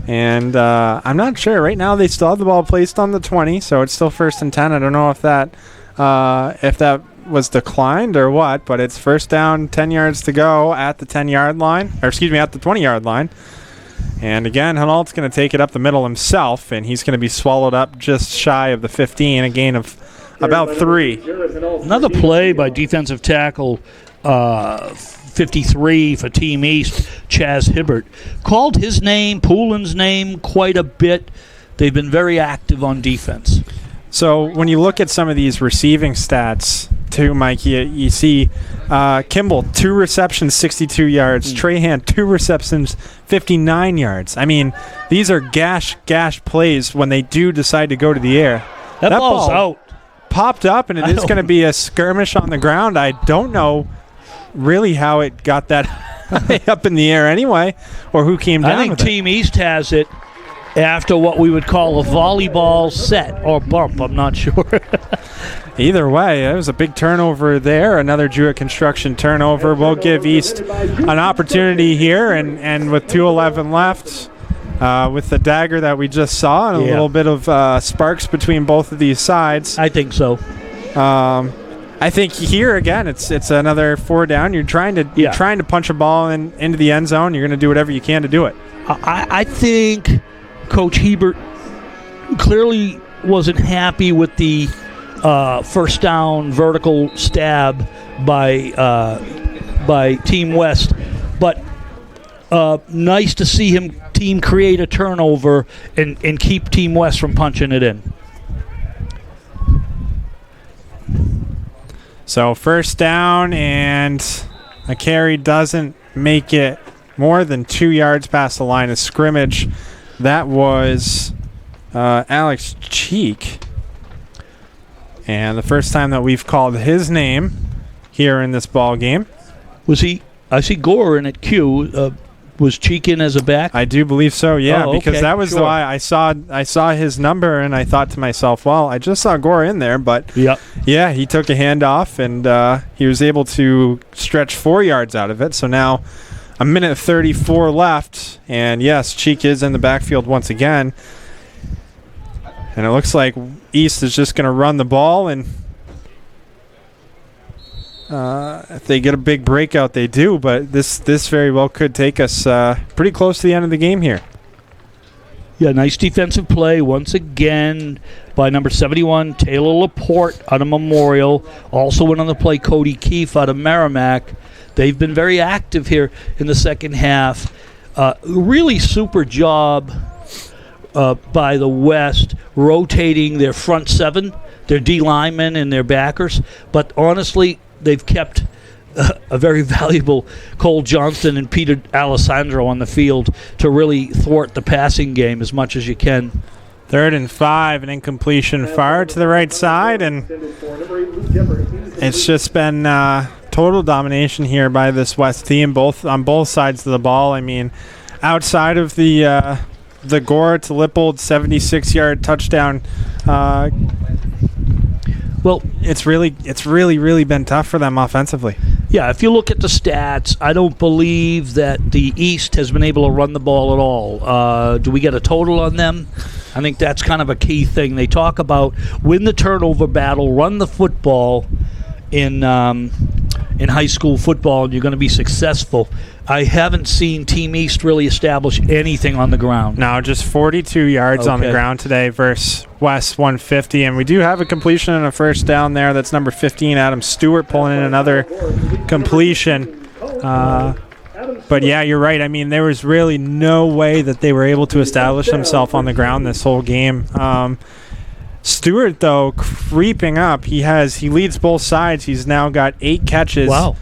And I'm not sure. Right now they still have the ball placed on the 20, so it's still 1st and 10. I don't know if that was declined or what, but it's first down, 10 yards to go at the 10-yard line, at the 20-yard line. And again, Hinault's going to take it up the middle himself, and he's going to be swallowed up just shy of the 15, a gain of about 3. Another play by defensive tackle 53 for Team East, Chaz Hibbert. Called his name, Poulin's name, quite a bit. They've been very active on defense. So when you look at some of these receiving stats, too, Mike, you see Kimball, 2 receptions, 62 yards. Trahan, 2 receptions, 59 yards. I mean, these are gash plays when they do decide to go to the air. That ball's out. Popped up, and it is going to be a skirmish on the ground. I don't know really how it got that high up in the air anyway, or who came down. I think Team East has it after what we would call a volleyball set or bump. I'm not sure. Either way, it was a big turnover there. Another Jewett Construction turnover. We'll give East an opportunity here, and with 2:11 left, with the dagger that we just saw, and a little bit of sparks between both of these sides. I think so. I think here again, it's another 4 down. You're trying to punch a ball into the end zone. You're going to do whatever you can to do it. I think Coach Hebert clearly wasn't happy with the first down vertical stab by Team West, but nice to see team create a turnover and keep Team West from punching it in. So first down, and a carry doesn't make it more than 2 yards past the line of scrimmage. That was Alex Cheek. And the first time that we've called his name here in this ball game. Was he? I see Gore in at Q. Was Cheek in as a back? I do believe so, yeah, Oh, because okay, that was sure. why I saw his number and I thought to myself, well, I just saw Gore in there, but Yep. yeah, he took a handoff and he was able to stretch 4 yards out of it. So now a minute 34 left, and yes, Cheek is in the backfield once again. And it looks like East is just going to run the ball, and if they get a big breakout, they do. But this very well could take us pretty close to the end of the game here. Yeah, nice defensive play once again by number 71, Taylor Laporte out of Memorial. Also went on the play, Cody Keefe out of Merrimack. They've been very active here in the second half. Really super job by the West, rotating their front seven, their D linemen and their backers. But honestly, they've kept a very valuable Cole Johnston and Peter Alessandro on the field to really thwart the passing game as much as you can. 3rd and 5, an incompletion far to the right side, and it's just been total domination here by this West team, on both sides of the ball. I mean, outside of the Gore to Lippold 76-yard touchdown, well, it's really been tough for them offensively. Yeah, if you look at the stats, I don't believe that the East has been able to run the ball at all. Do we get a total on them? I think that's kind of a key thing. They talk about win the turnover battle, run the football in high school football, and you're going to be successful. I haven't seen Team East really establish anything on the ground. No, just 42 yards on the ground today versus West 150. And we do have a completion and a first down there. That's number 15, Adam Stewart, pulling in another completion. But yeah, you're right. I mean, there was really no way that they were able to establish themselves on the ground this whole game. Stewart, though, creeping up. He leads both sides. He's now got 8 catches. Wow.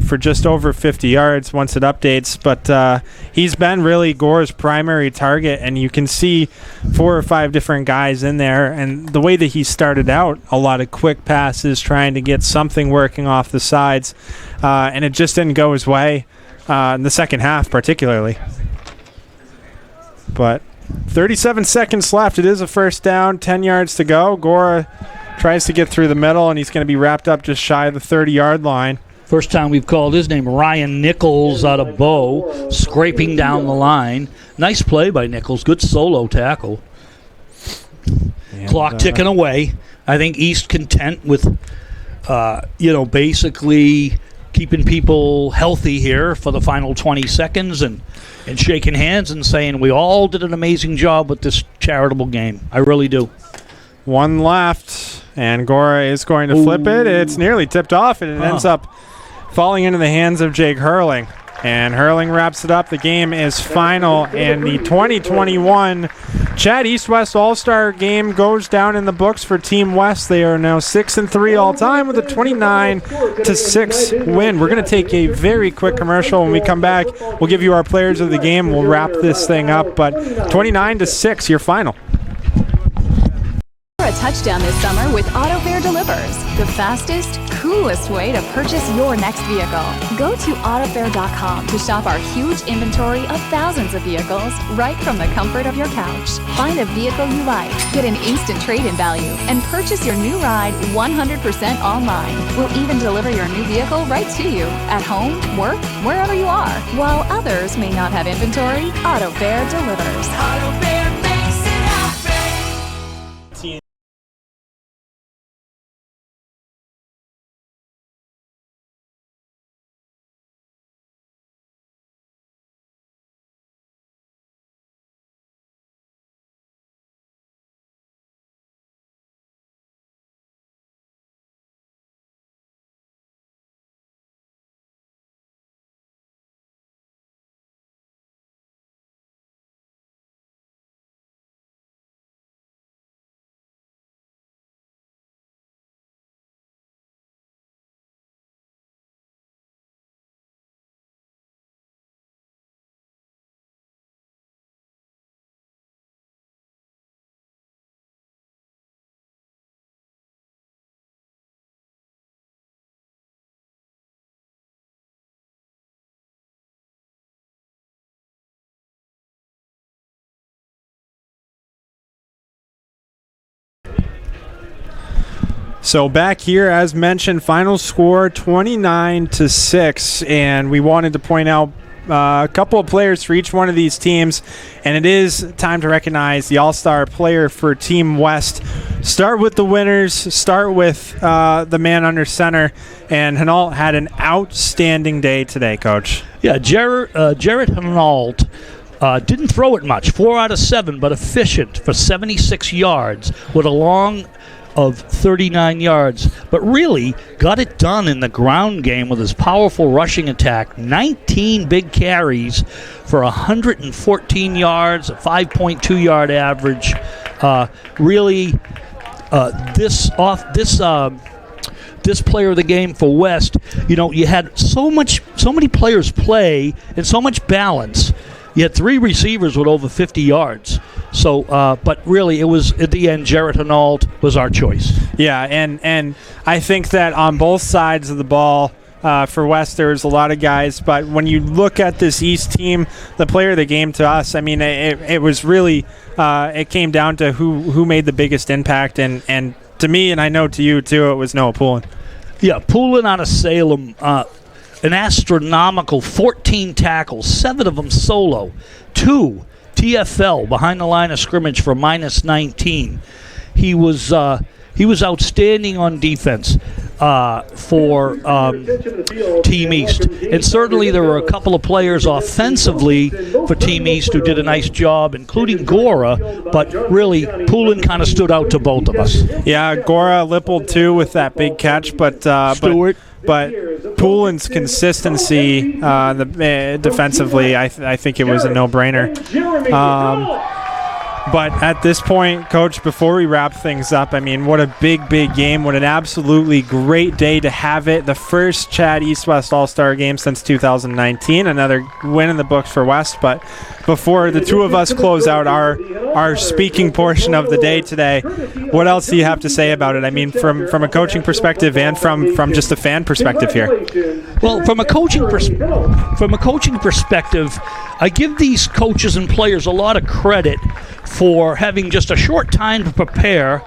For just over 50 yards once it updates. But he's been really Gore's primary target, and you can see 4 or 5 different guys in there. And the way that he started out, a lot of quick passes, trying to get something working off the sides, and it just didn't go his way in the second half particularly. But 37 seconds left. It is a first down, 10 yards to go. Gore tries to get through the middle, and he's going to be wrapped up just shy of the 30-yard line. First time we've called his name, Ryan Nichols out of Bow, scraping down the line. Nice play by Nichols. Good solo tackle. And clock ticking away. I think East content with, basically keeping people healthy here for the final 20 seconds and shaking hands and saying we all did an amazing job with this charitable game. I really do. 1 left, and Gore is going to flip it. It's nearly tipped off, and it ends up falling into the hands of Jake Hurling. And Hurling wraps it up. The game is final, and the 2021 CHaD East-West All-Star game goes down in the books for Team West. They are now 6-3 all-time with a 29-6 win. We're going to take a very quick commercial. When we come back, we'll give you our players of the game. We'll wrap this thing up, but 29-6, your final. A touchdown this summer with AutoFare Delivers, the fastest, coolest way to purchase your next vehicle. Go to autofare.com to shop our huge inventory of thousands of vehicles right from the comfort of your couch. Find a vehicle you like, get an instant trade-in value, and purchase your new ride 100% online. We'll even deliver your new vehicle right to you at home, work, wherever you are. While others may not have inventory, AutoFare delivers. AutoFare makes it happen. So back here, as mentioned, final score 29-6, and we wanted to point out a couple of players for each one of these teams, and it is time to recognize the All-Star player for Team West. Start with the winners, start with the man under center, and Hinault had an outstanding day today, Coach. Yeah, Jarrett Hinault didn't throw it much, 4 out of 7, but efficient for 76 yards with a long of 39 yards, but really got it done in the ground game with his powerful rushing attack. 19 big carries for 114 yards, a 5.2 yard average. This player of the game for West, you had so many players play and so much balance. You had 3 receivers with over 50 yards. So, but really, it was at the end, Jarrett Hinault was our choice. Yeah, and I think that on both sides of the ball for West, there's a lot of guys. But when you look at this East team, the player of the game to us, I mean, it was really it came down to who made the biggest impact, and to me, and I know to you too, it was Noah Poulin. Yeah, Poulin out of Salem. An astronomical 14 tackles, 7 of them solo, 2 TFL behind the line of scrimmage for -19. He was outstanding on defense for Team East, and certainly there were a couple of players offensively for Team East who did a nice job, includling Gora, but really Poulin kind of stood out to both of us. Yeah, Gora Lippold too with that big catch, but Stewart. But Poulin's consistency defensively, I think it was a no-brainer. But at this point, Coach, before we wrap things up, I mean, what a big game. What an absolutely great day to have it. The first CHaD East-West All-Star game since 2019. Another win in the books for West. But before the two of us close out our speaking portion of the day today, what else do you have to say about it? I mean, from a coaching perspective and from just a fan perspective here. Well, from a coaching perspective, I give these coaches and players a lot of credit for having just a short time to prepare,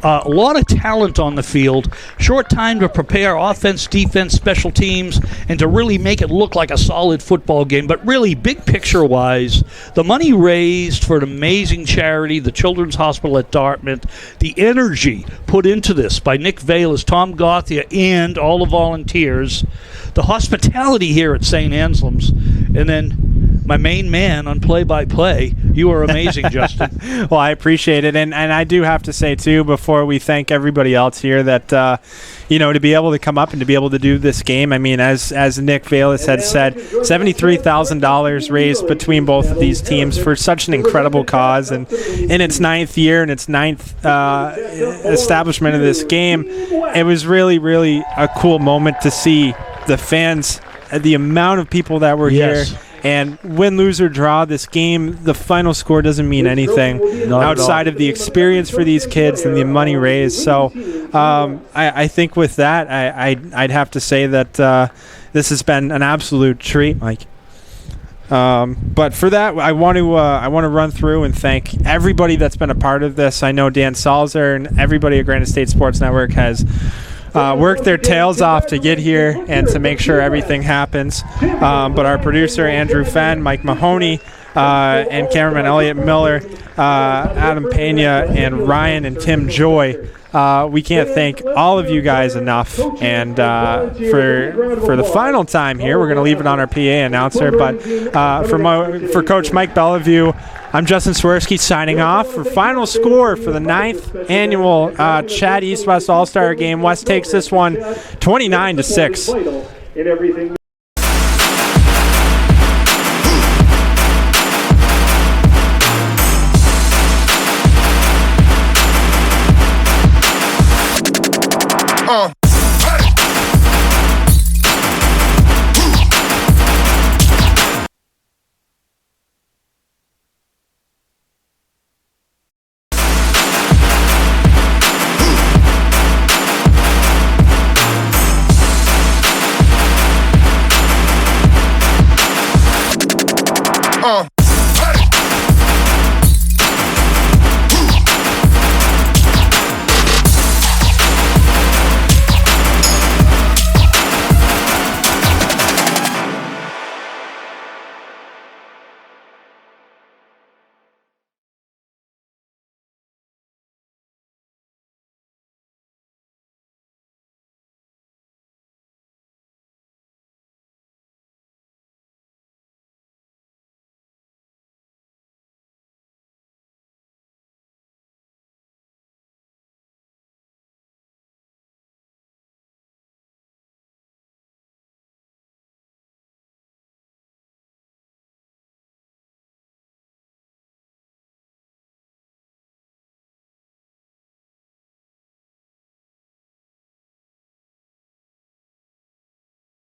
a lot of talent on the field, short time to prepare offense, defense, special teams, and to really make it look like a solid football game. But really, big picture-wise, the money raised for an amazing charity, the Children's Hospital at Dartmouth, the energy put into this by Nick Valis, Tom Gothia, and all the volunteers, the hospitality here at St. Anselm's, and then my main man on play-by-play. You are amazing, Justin. Well, I appreciate it. And I do have to say, too, before we thank everybody else here, that, to be able to come up and to be able to do this game, I mean, as Nick Valis had said, $73,000 raised between both of these teams for such an incredible cause. And in its 9th year and its 9th establishment of this game, it was really, really a cool moment to see the fans, the amount of people that were here. And win, lose, or draw, this game, the final score doesn't mean anything outside of the experience for these kids and the money raised. So I think with that, I'd have to say that this has been an absolute treat, Mike. But for that, I want to run through and thank everybody that's been a part of this. I know Dan Salzer and everybody at Granite State Sports Network has worked their tails off to get here and to make sure everything happens. But our producer, Andrew Fenn, Mike Mahoney, and cameraman Elliot Miller, Adam Pena, and Ryan and Tim Joy, we can't thank all of you guys enough. And for the final time here, we're going to leave it on our PA announcer. But for Coach Mike Bellevue, I'm Justin Swirsky signing off. For final score for the 9th annual CHaD East-West All-Star Game, West takes this one 29-6.